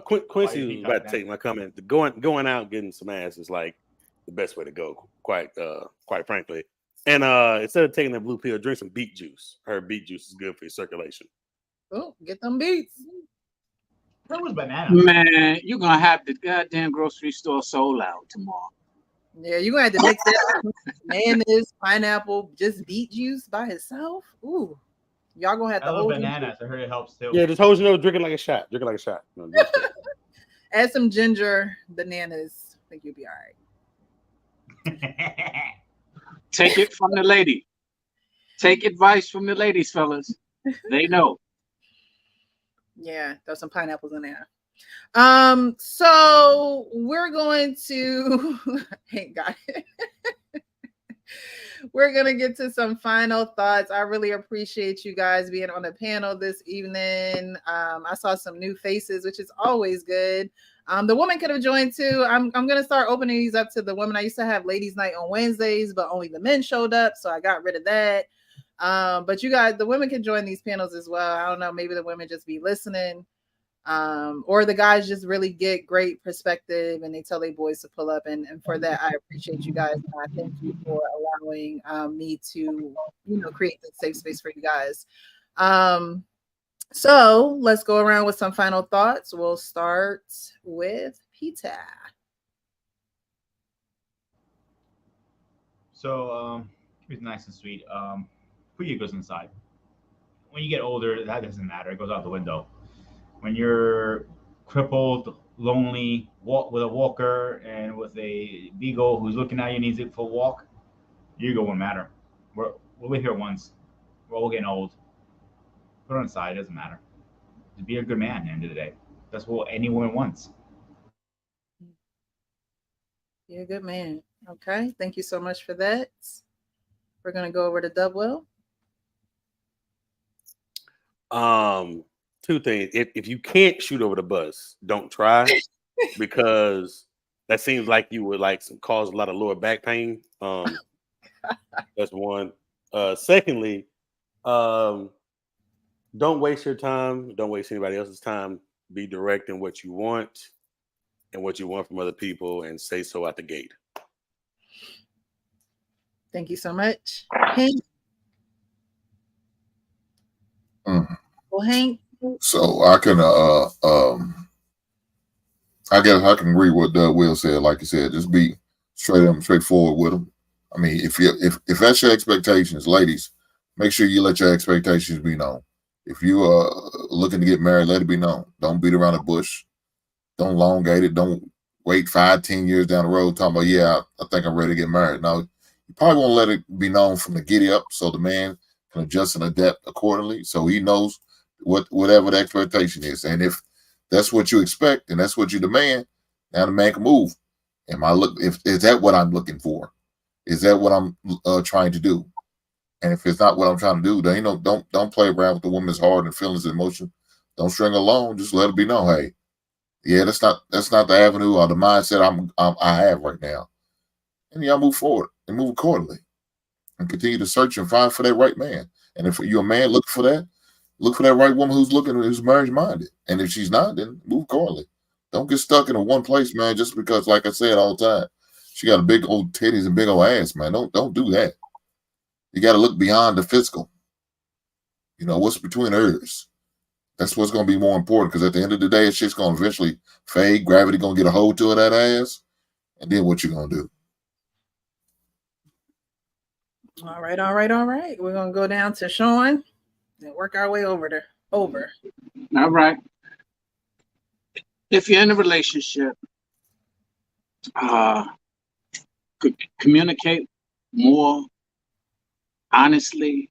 Speaker 3: Quincy was about to take my comment. Going out getting some ass is like the best way to go, quite frankly. And instead of taking that blue pill, drink some beet juice. I heard beet juice is good for your circulation.
Speaker 1: Oh, get them beets.
Speaker 2: That was banana.
Speaker 5: Man, you're gonna have the goddamn grocery store sold out tomorrow.
Speaker 1: Yeah, you're gonna have to mix that mayonnaise, pineapple, just beet juice by itself. Ooh. Y'all gonna have to hold
Speaker 2: bananas. I heard it helps too.
Speaker 3: Yeah, just hold your nose, drink it like a shot. No,
Speaker 1: add some ginger, bananas. I think you'll be all right.
Speaker 5: Take it from the lady. Take advice from the ladies, fellas. They know.
Speaker 1: Yeah, there's some pineapples in there. So we're going to thank God. We're going to get to some final thoughts. I really appreciate you guys being on the panel this evening. I saw some new faces, which is always good. The woman could have joined too. I'm going to start opening these up to the women. I used to have ladies' night on Wednesdays, but only the men showed up, so I got rid of that. But you guys, the women can join these panels as well. I don't know, maybe the women just be listening. Or the guys just really get great perspective and they tell their boys to pull up, and for that I appreciate you guys. I thank you for allowing me to create this safe space for you guys. So let's go around with some final thoughts. We'll start with Peter.
Speaker 2: So keep it nice and sweet. Put your goods inside. When you get older, that doesn't matter. It goes out the window. When you're crippled, lonely, with a walker and with a beagle who's looking at you needs it for a walk, your ego won't matter. We'll live here once. We're all getting old. Put it on the side. It doesn't matter. Just be a good man at the end of the day. That's what any woman wants.
Speaker 1: You're a good man. Okay. Thank you so much for that. We're going to go over to Dubwell.
Speaker 3: Two things. If you can't shoot over the bus, don't try, because that seems like you would cause a lot of lower back pain. That's one. Secondly, don't waste your time. Don't waste anybody else's time. Be direct in what you want and what you want from other people, and say so out the gate.
Speaker 1: Thank you so much. Hank. Well, Hank.
Speaker 4: So I can I guess I can agree with what Will said. Like you said, just be straightforward with them. I mean, if that's your expectations, ladies, make sure you let your expectations be known. If you are looking to get married, let it be known. Don't beat around the bush. Don't elongate it. Don't wait 5-10 years down the road talking about, yeah, I think I'm ready to get married. No, you probably won't let it be known from the giddy up, so the man can adjust and adapt accordingly, so he knows whatever the expectation is. And if that's what you expect and that's what you demand, now the man can move. Is that what I'm looking for? Is that what I'm trying to do? And if it's not what I'm trying to do, then don't play around with the woman's heart and feelings and emotion. Don't string along. Just let it be known, hey, yeah, that's not the avenue or the mindset I have right now. And y'all move forward and move accordingly, and continue to search and find for that right man. And if you're a man looking for that right woman who's marriage minded. And if she's not, then move accordingly. Don't get stuck in one place, man, just because, like I said all the time, she got a big old titties and big old ass, man. Don't do that. You got to look beyond the physical. You know, what's between hers? That's what's going to be more important, because at the end of the day, it's just going to eventually fade. Gravity going to get a hold to that ass. And then what you going to do?
Speaker 1: All right. We're going to go down to Sean and work our way over.
Speaker 5: All right. If you're in a relationship, could communicate more honestly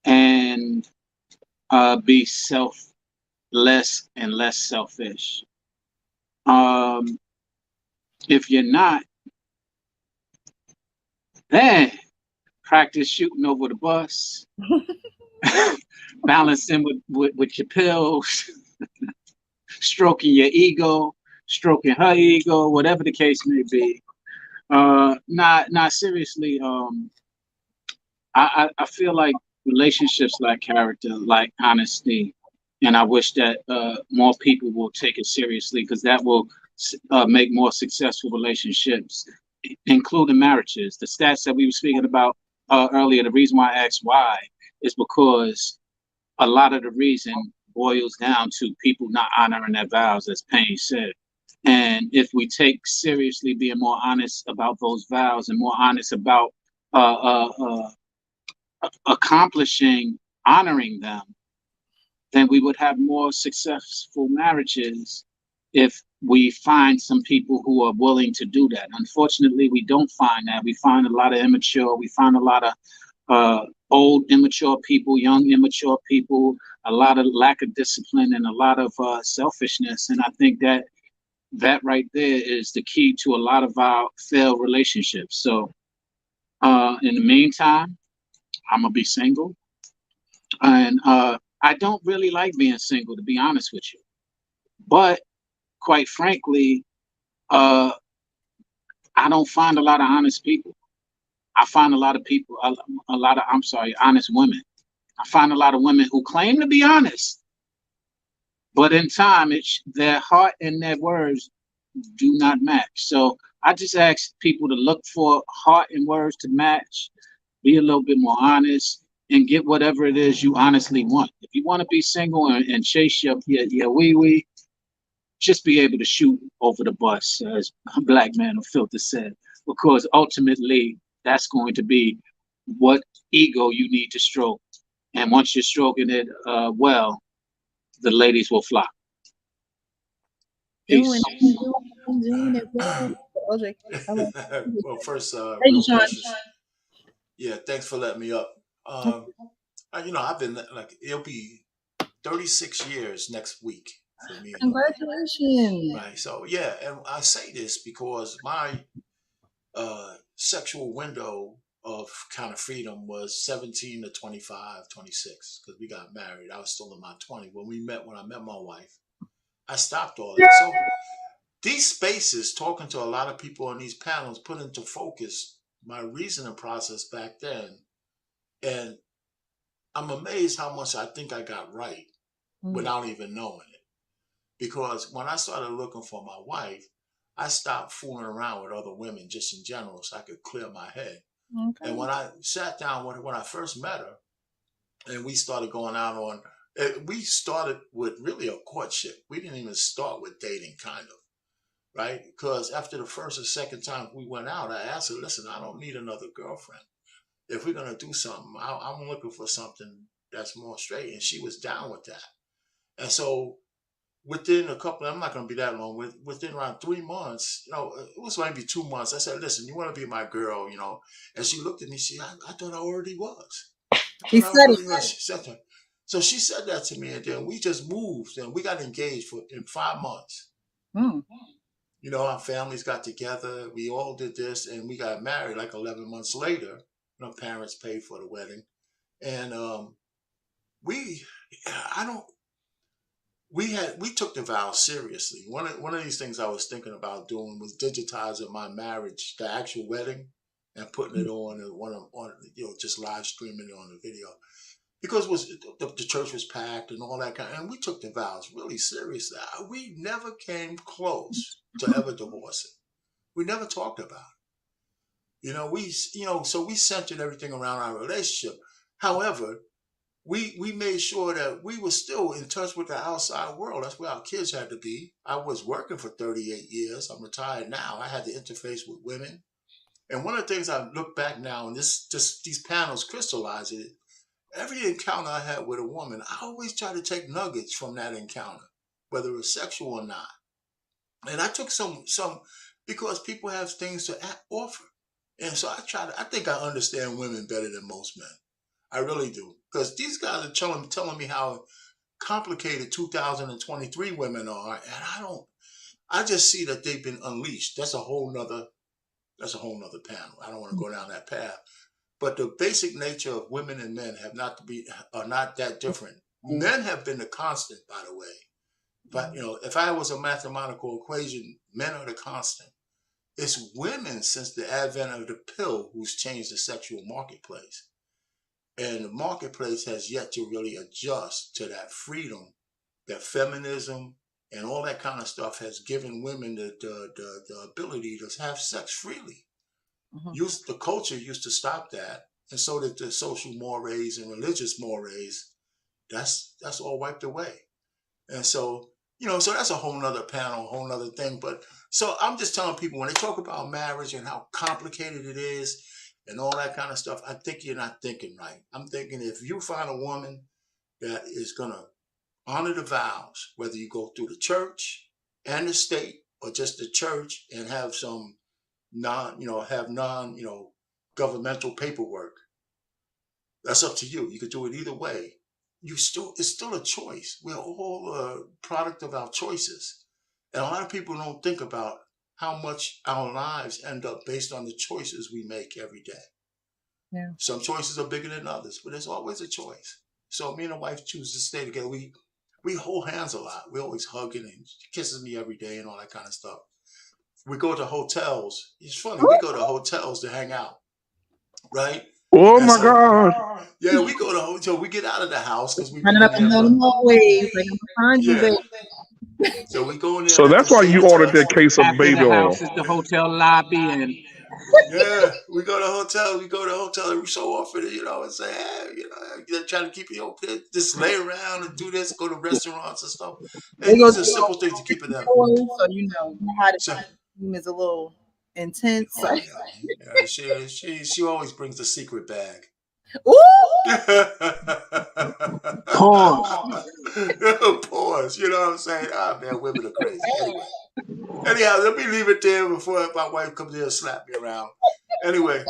Speaker 5: and be less and less selfish. If you're not, then practice shooting over the bus, balancing with your pills, stroking your ego, stroking her ego, whatever the case may be. Not seriously. I feel like relationships like character, like honesty, and I wish that more people will take it seriously, because that will make more successful relationships, including marriages. The stats that we were speaking about earlier, the reason why I asked why is because a lot of the reason boils down to people not honoring their vows, as Payne said. And if we take seriously being more honest about those vows and more honest about accomplishing, honoring them, then we would have more successful marriages if we find some people who are willing to do that. Unfortunately, we don't find that. We find a lot of immature, we find a lot of old immature people, young immature people, a lot of lack of discipline, and a lot of selfishness. And I think that right there is the key to a lot of our failed relationships. So in the meantime, I'm gonna be single, and I don't really like being single, to be honest with you. But quite frankly, I don't find a lot of honest people. I find a lot of people, honest women. I find a lot of women who claim to be honest, but in time, their heart and their words do not match. So I just ask people to look for heart and words to match, be a little bit more honest, and get whatever it is you honestly want. If you want to be single and chase your wee-wee, just be able to shoot over the bus, as Black Man of Filter said, because ultimately that's going to be what ego you need to stroke. And once you're stroking it well, the ladies will flock. Peace.
Speaker 10: Well, first, yeah, thanks for letting me up. I've been it'll be 36 years next week for me.
Speaker 1: Congratulations.
Speaker 10: Right. So yeah, and I say this because my sexual window of kind of freedom was 17 to 25, 26, because we got married. I was still in my 20s when I met my wife. I stopped all that. So these spaces, talking to a lot of people on these panels, put into focus my reasoning process back then. And I'm amazed how much I think I got right without even knowing it. Because when I started looking for my wife, I stopped fooling around with other women just in general so I could clear my head.
Speaker 1: Okay.
Speaker 10: And when I sat down when I first met her, and we started going out on, we started with really a courtship. We didn't even start with dating, kind of, right? Because after the first or second time we went out, I asked her, listen, I don't need another girlfriend. If we're going to do something, I'm looking for something that's more straight. And she was down with that. And so within a couple, I'm not going to be that long, within around 3 months, it was maybe 2 months, I said, listen, you want to be my girl, And she looked at me, I thought I already was.
Speaker 1: He said it.
Speaker 10: She said that. So she said that to me, and then we just moved, and we got engaged in 5 months. Our families got together, we all did this, and we got married like 11 months later. My parents paid for the wedding. And we took the vows seriously. One of these things I was thinking about doing was digitizing my marriage, the actual wedding, and putting it on just live streaming it on the video, because the church was packed and all that kind. And we took the vows really seriously. We never came close to ever divorcing. We never talked about it. So we centered everything around our relationship. However, we made sure that we were still in touch with the outside world. That's where our kids had to be. I was working for 38 years. I'm retired now. I had to interface with women. And one of the things I look back now, and these panels crystallize it, every encounter I had with a woman, I always try to take nuggets from that encounter, whether it was sexual or not. And I took some because people have things to offer. And so I think I understand women better than most men. I really do. Because these guys are telling me how complicated 2023 women are. And I just see that they've been unleashed. That's a whole nother panel. I don't want to go down that path. But the basic nature of women and men are not that different. Men have been the constant, by the way. But if I was a mathematical equation, men are the constant. It's women since the advent of the pill who's changed the sexual marketplace. And the marketplace has yet to really adjust to that freedom, that feminism, and all that kind of stuff has given women the ability to have sex freely. The culture used to stop that, and so did the social mores and religious mores. That's all wiped away. And so, so that's a whole nother panel, a whole nother thing. But so I'm just telling people, when they talk about marriage and how complicated it is and all that kind of stuff, I think you're not thinking right. I'm thinking if you find a woman that is going to honor the vows, whether you go through the church and the state or just the church and have some governmental paperwork, that's up to you. You could do it either way. It's still a choice. We're all a product of our choices. And a lot of people don't think about how much our lives end up based on the choices we make every day.
Speaker 1: Yeah.
Speaker 10: Some choices are bigger than others, but there's always a choice. So me and the wife choose to stay together. We hold hands a lot. We always hugging, and she kisses me every day and all that kind of stuff. We go to hotels. It's funny. We go to hotels to hang out, right?
Speaker 16: Oh my God!
Speaker 10: Yeah, we go to hotel. We get out of the house because we
Speaker 1: running up and down the hallways. Like, I'm behind you, baby.
Speaker 10: So we go in there.
Speaker 16: So that's why you ordered that case of baby oil.
Speaker 5: House is the hotel lobby, and
Speaker 10: yeah, we go to hotels. We go to hotels every so often, and say, hey, they're trying to keep you okay. Just lay around and do this. Go to restaurants and stuff. And these are simple things to keep it up.
Speaker 1: So how the team is a little intense.
Speaker 10: Oh, yeah. She always brings the secret bag.
Speaker 1: Ooh!
Speaker 5: Pause.
Speaker 10: Pause. You know what I'm saying? Man, women are crazy. Anyhow, let me leave it there before my wife comes here and slap me around. Anyway,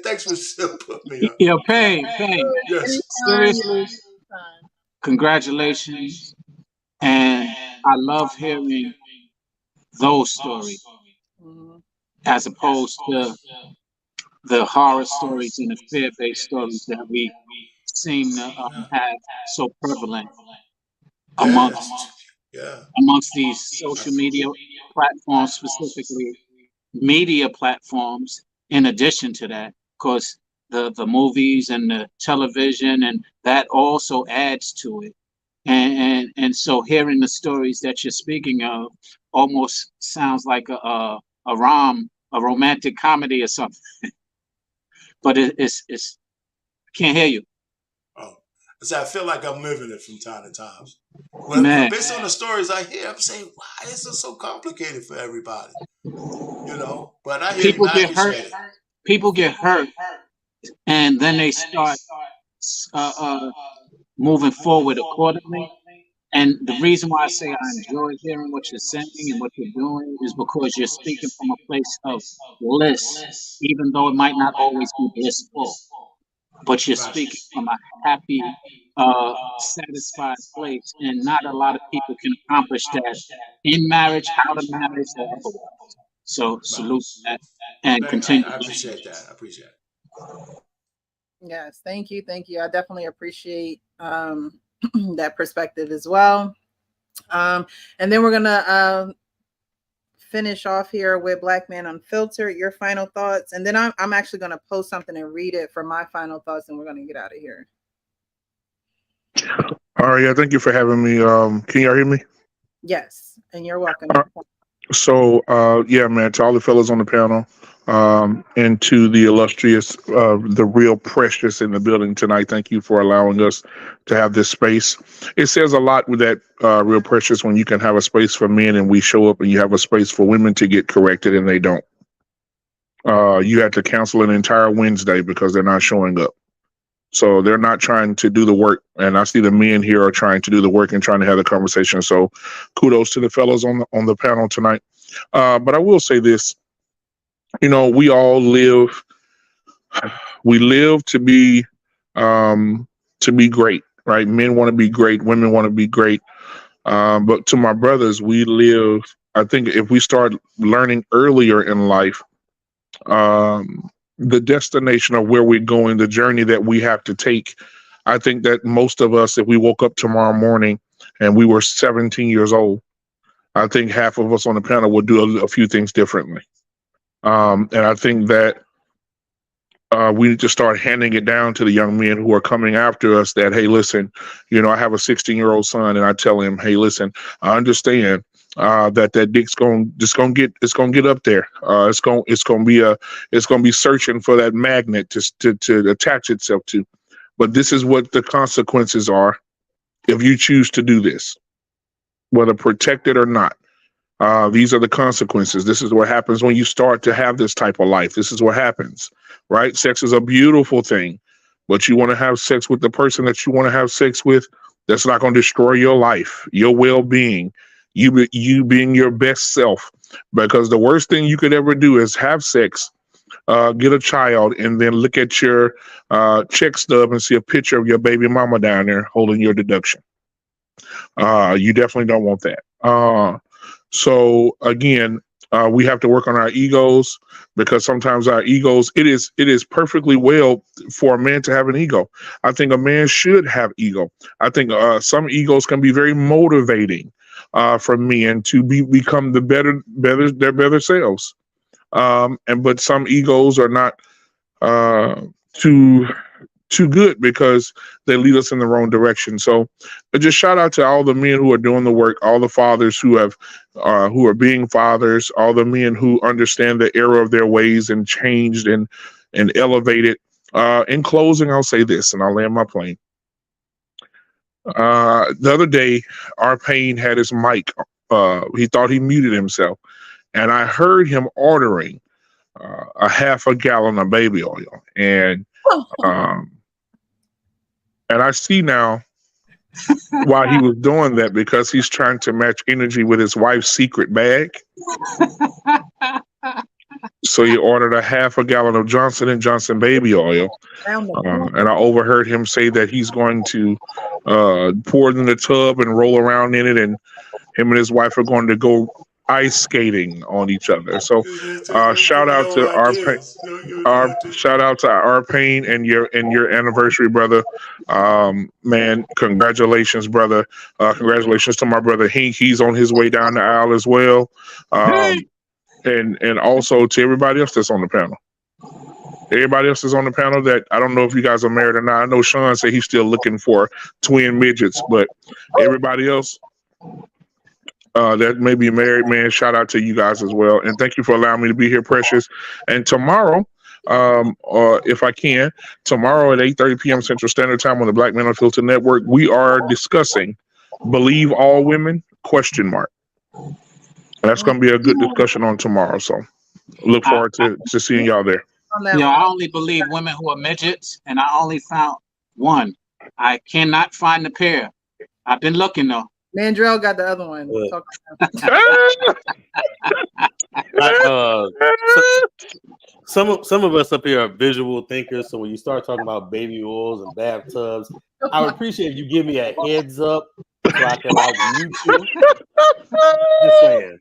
Speaker 10: thanks for still putting me up.
Speaker 5: Yeah, Payne.
Speaker 10: Yes.
Speaker 5: Seriously, congratulations. And I love hearing those stories as opposed to the horror stories and the fear-based stories that we seem to have so prevalent amongst these social media platforms, specifically media platforms. In addition to that, because the movies and the television, and that also adds to it. And so hearing the stories that you're speaking of almost sounds like a rom a romantic comedy or something. But it's I can't hear you.
Speaker 10: Oh, so I feel like I'm living it from time to time. But based on the stories I hear, I'm saying, why is it so complicated for everybody? You know, but I hear
Speaker 5: people get hurt. People get hurt, and then they start moving forward accordingly. And the reason why I say I enjoy hearing what you're saying and what you're doing is because you're speaking from a place of bliss, even though it might not always be blissful. But you're speaking from a happy, satisfied place, and not a lot of people can accomplish that in marriage, out of marriage, or otherwise. So salute that and continue.
Speaker 10: I appreciate that. I appreciate it.
Speaker 1: Yes, thank you. I definitely appreciate that perspective as well. And then we're gonna finish off here with Black Man Unfiltered. Your final thoughts, and then I'm actually gonna post something and read it for my final thoughts, and we're gonna get out of here.
Speaker 16: All right, yeah, thank you for having me. Can y'all hear me?
Speaker 1: Yes, and you're welcome.
Speaker 16: So, yeah, man, to all the fellas on the panel, and to the illustrious, the real precious in the building tonight, thank you for allowing us to have this space. It says a lot with that, real precious, when you can have a space for men and we show up, and you have a space for women to get corrected and they don't. You had to cancel an entire Wednesday because they're not showing up. So they're not trying to do the work, and I see the men here are trying to do the work and trying to have the conversation. So kudos to the fellows on the panel tonight. But I will say this, you know, we all live to be great, right? Men want to be great, women want to be great. But to my brothers, we live, I think if we start learning earlier in life, the destination of where we're going, the journey that we have to take. I think that most of us, if we woke up tomorrow morning and we were 17 years old, I think half of us on the panel would do a few things differently. And I think that we need to start handing it down to the young men who are coming after us that, hey, listen, you know, I have a 16-year-old son, and I tell him, hey, listen, I understand that dick's gonna get up there. It's gonna be searching for that magnet to attach itself to. But this is what the consequences are if you choose to do this, whether protected or not. These are the consequences. This is what happens when you start to have this type of life. This is what happens, right? Sex is a beautiful thing, but you want to have sex with the person that you want to have sex with. That's not going to destroy your life, your well-being. You being your best self, because the worst thing you could ever do is have sex, get a child, and then look at your check stub and see a picture of your baby mama down there holding your deduction. You definitely don't want that. So again, we have to work on our egos, because sometimes our egos, it is perfectly well for a man to have an ego. I think a man should have ego. I think some egos can be very motivating for men to become their better selves. But some egos are not too good, because they lead us in the wrong direction. So just shout out to all the men who are doing the work, all the fathers who are being fathers, all the men who understand the error of their ways and changed and elevated. In closing, I'll say this, and I'll land my plane. The other day, R-Pain had his mic. He thought he muted himself, and I heard him ordering a half a gallon of baby oil, and I see now why he was doing that, because he's trying to match energy with his wife's secret bag. So he ordered a half a gallon of Johnson & Johnson baby oil. And I overheard him say that he's going to pour it in the tub and roll around in it, and him and his wife are going to go ice skating on each other. So shout out to R-Pain and your anniversary, brother. Man, congratulations, brother. Congratulations to my brother Hink. He's on his way down the aisle as well. And also to everybody else that's on the panel. Everybody else is on the panel that I don't know if you guys are married or not. I know Sean said he's still looking for twin midgets, but everybody else, that may be a married man. Shout out to you guys as well, and thank you for allowing me to be here, Precious. And tomorrow, if I can, tomorrow at 8:30 p.m. Central Standard Time on the Black Men Unfiltered Network, we are discussing "Believe All Women?" ? That's going to be a good discussion on tomorrow. So look forward to seeing y'all there.
Speaker 5: I only believe women who are midgets, and I only found one. I cannot find the pair. I've been looking though.
Speaker 1: Mandrell got the other one.
Speaker 3: Some of us up here are visual thinkers, so when you start talking about baby oils and bathtubs, I would appreciate if you give me a heads up so I can mute you. Just saying.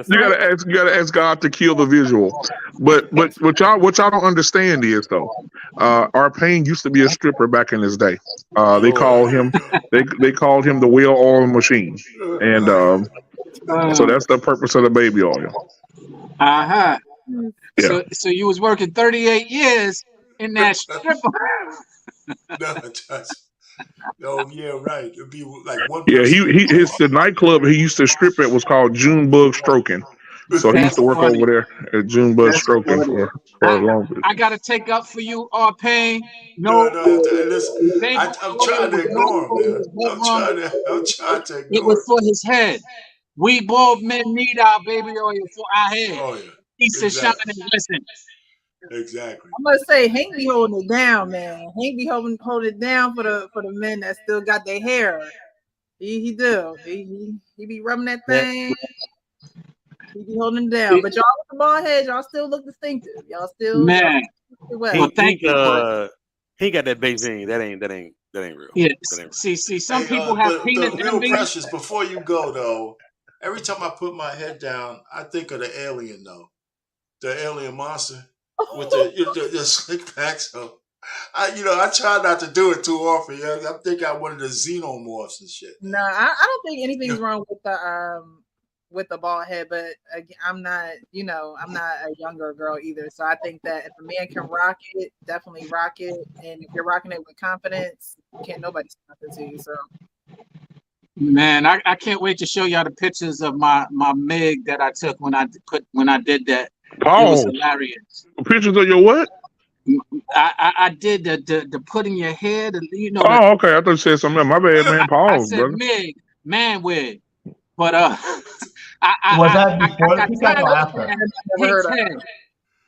Speaker 16: You gotta ask God to kill the visual. But what y'all don't understand is though, Arpain used to be a stripper back in his day. They called him the whale oil machine, and so that's the purpose of the baby oil.
Speaker 5: Uh-huh.
Speaker 16: Yeah.
Speaker 5: So you was working 38 years in that stripper.
Speaker 10: No, yeah, right. It'd be like one.
Speaker 16: Yeah, the nightclub he used to strip at was called Junebug Stroking. So he used to work over there at Junebug Stroking for a long time.
Speaker 5: I gotta take up for you, Arpain.
Speaker 10: No, listen. I'm trying to ignore him, man. I'm trying to ignore
Speaker 5: It was for his head. We both men need our baby oil for our head.
Speaker 10: Oh yeah.
Speaker 5: He said, "Shine and listen."
Speaker 10: Exactly.
Speaker 1: I'm gonna say Hank be holding it down, man. Hank be holding it down for the men that still got their hair. He do. He be rubbing that thing. He be holding it down. But y'all with the bald head, y'all still look distinctive. Y'all still
Speaker 5: man.
Speaker 1: Well,
Speaker 3: thank you. He got that Beijing. That ain't real.
Speaker 5: Yeah. See, some people have penis
Speaker 10: the real
Speaker 5: envy.
Speaker 10: Precious. Before you go though, every time I put my head down, I think of the alien though, the alien monster with the slick back. So I try not to do it too often. Yeah, I think I'm one of the xenomorphs and shit.
Speaker 1: No, I don't think anything's wrong with the bald head, but I'm not a younger girl either. So I think that if a man can rock it, definitely rock it. And if you're rocking it with confidence, can't nobody say nothing to you. So
Speaker 5: man, I can't wait to show y'all the pictures of my Mig that I took when I did that.
Speaker 16: Oh,
Speaker 5: it was hilarious.
Speaker 16: Pictures of your what?
Speaker 5: I did the putting your hair,
Speaker 16: Oh, okay. I thought you said something else. My bad, man. Pause,
Speaker 5: I said
Speaker 16: brother.
Speaker 5: Mig, man wig. But
Speaker 2: was that before the pickup or after?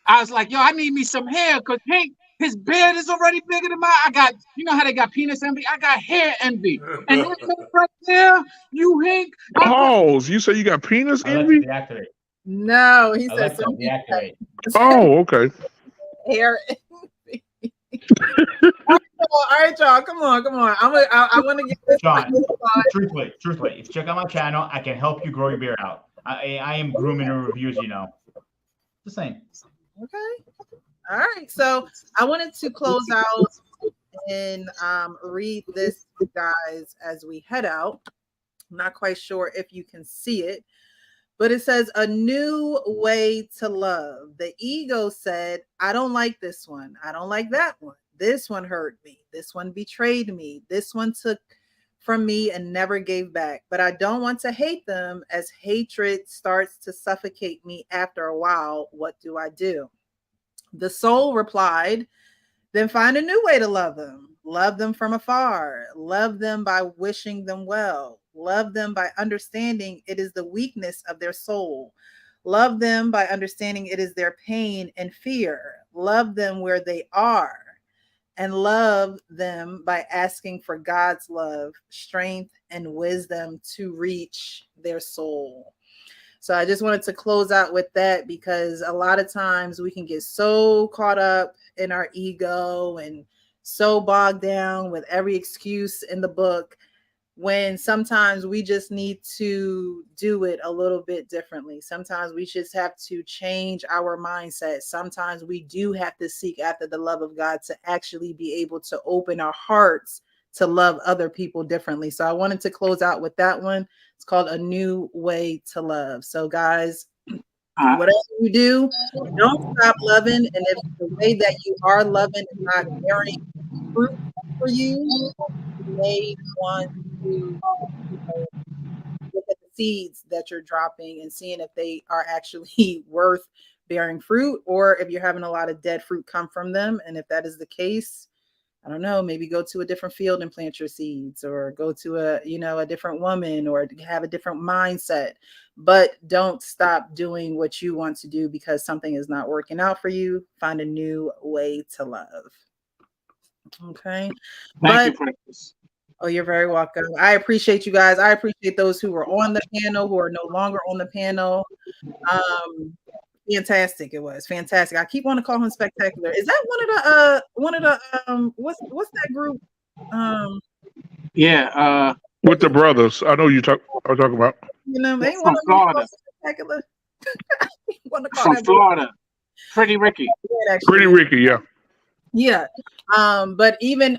Speaker 5: I was like, yo, I need me some hair because Hank, his beard is already bigger than mine. I got, how they got penis envy? I got hair envy. And right there, you Hank.
Speaker 16: Pause. You say you got penis envy?
Speaker 1: No, he said something.
Speaker 16: Oh, okay.
Speaker 1: Hair envy. All right, y'all. Come on. I want to get this.
Speaker 2: Sean, truthfully, if you check out my channel, I can help you grow your beard out. I am grooming and reviews, The same.
Speaker 1: Okay. All right. So I wanted to close out and read this, guys, as we head out. I'm not quite sure if you can see it, but it says, "A new way to love. The ego said, I don't like this one. I don't like that one. This one hurt me. This one betrayed me. This one took from me and never gave back. But I don't want to hate them, as hatred starts to suffocate me after a while. What do I do?" The soul replied, "Then find a new way to love them. Love them from afar. Love them by wishing them well. Love them by understanding it is the weakness of their soul. Love them by understanding it is their pain and fear. Love them where they are. And love them by asking for God's love, strength, and wisdom to reach their soul." So I just wanted to close out with that, because a lot of times we can get so caught up in our ego and so bogged down with every excuse in the book, when sometimes we just need to do it a little bit differently. Sometimes we just have to change our mindset. Sometimes we do have to seek after the love of God to actually be able to open our hearts to love other people differently. So I wanted to close out with that one. It's called A New Way to Love. So guys, whatever you do, don't stop loving. And if the way that you are loving is not bearing fruit for you, you may want to look at the seeds that you're dropping and seeing if they are actually worth bearing fruit, or if you're having a lot of dead fruit come from them. And if that is the case, I don't know, maybe go to a different field and plant your seeds, or go to a different woman, or have a different mindset. But don't stop doing what you want to do because something is not working out for you. Find a new way to love. Okay.
Speaker 5: Thank you, Precious.
Speaker 1: Oh, you're very welcome. I appreciate you guys. I appreciate those who were on the panel, who are no longer on the panel. Fantastic. It was fantastic. I keep wanting to call him Spectacular. Is that one of the what's that group?
Speaker 5: Yeah,
Speaker 16: with the brothers. I know you talk. I'm talking about.
Speaker 1: You know, ain't
Speaker 5: from
Speaker 1: one of them
Speaker 5: Florida.
Speaker 1: Spectacular.
Speaker 5: From Florida. Pretty Ricky.
Speaker 16: Pretty Ricky, yeah.
Speaker 1: Yeah. But even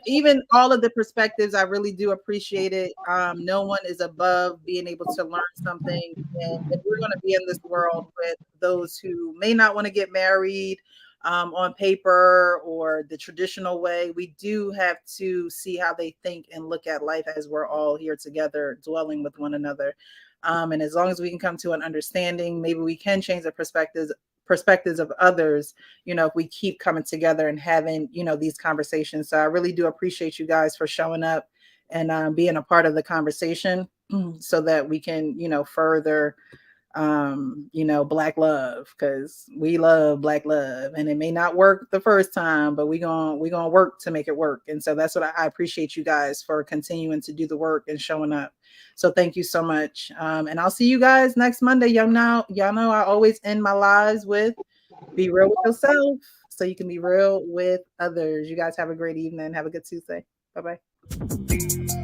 Speaker 1: all of the perspectives, I really do appreciate it. No one is above being able to learn something. And if we're going to be in this world with those who may not want to get married on paper or the traditional way, we do have to see how they think and look at life as we're all here together, dwelling with one another. And as long as we can come to an understanding, maybe we can change the perspectives of others, if we keep coming together and having, these conversations. So I really do appreciate you guys for showing up and being a part of the conversation so that we can, further, Black love, because we love Black love, and it may not work the first time, but we're gonna work to make it work. And so that's what I appreciate you guys for continuing to do the work and showing up. So thank you so much. And I'll see you guys next Monday. Y'all know I always end my lives with be real with yourself so you can be real with others. You guys have a great evening. Have a good Tuesday. Bye-bye.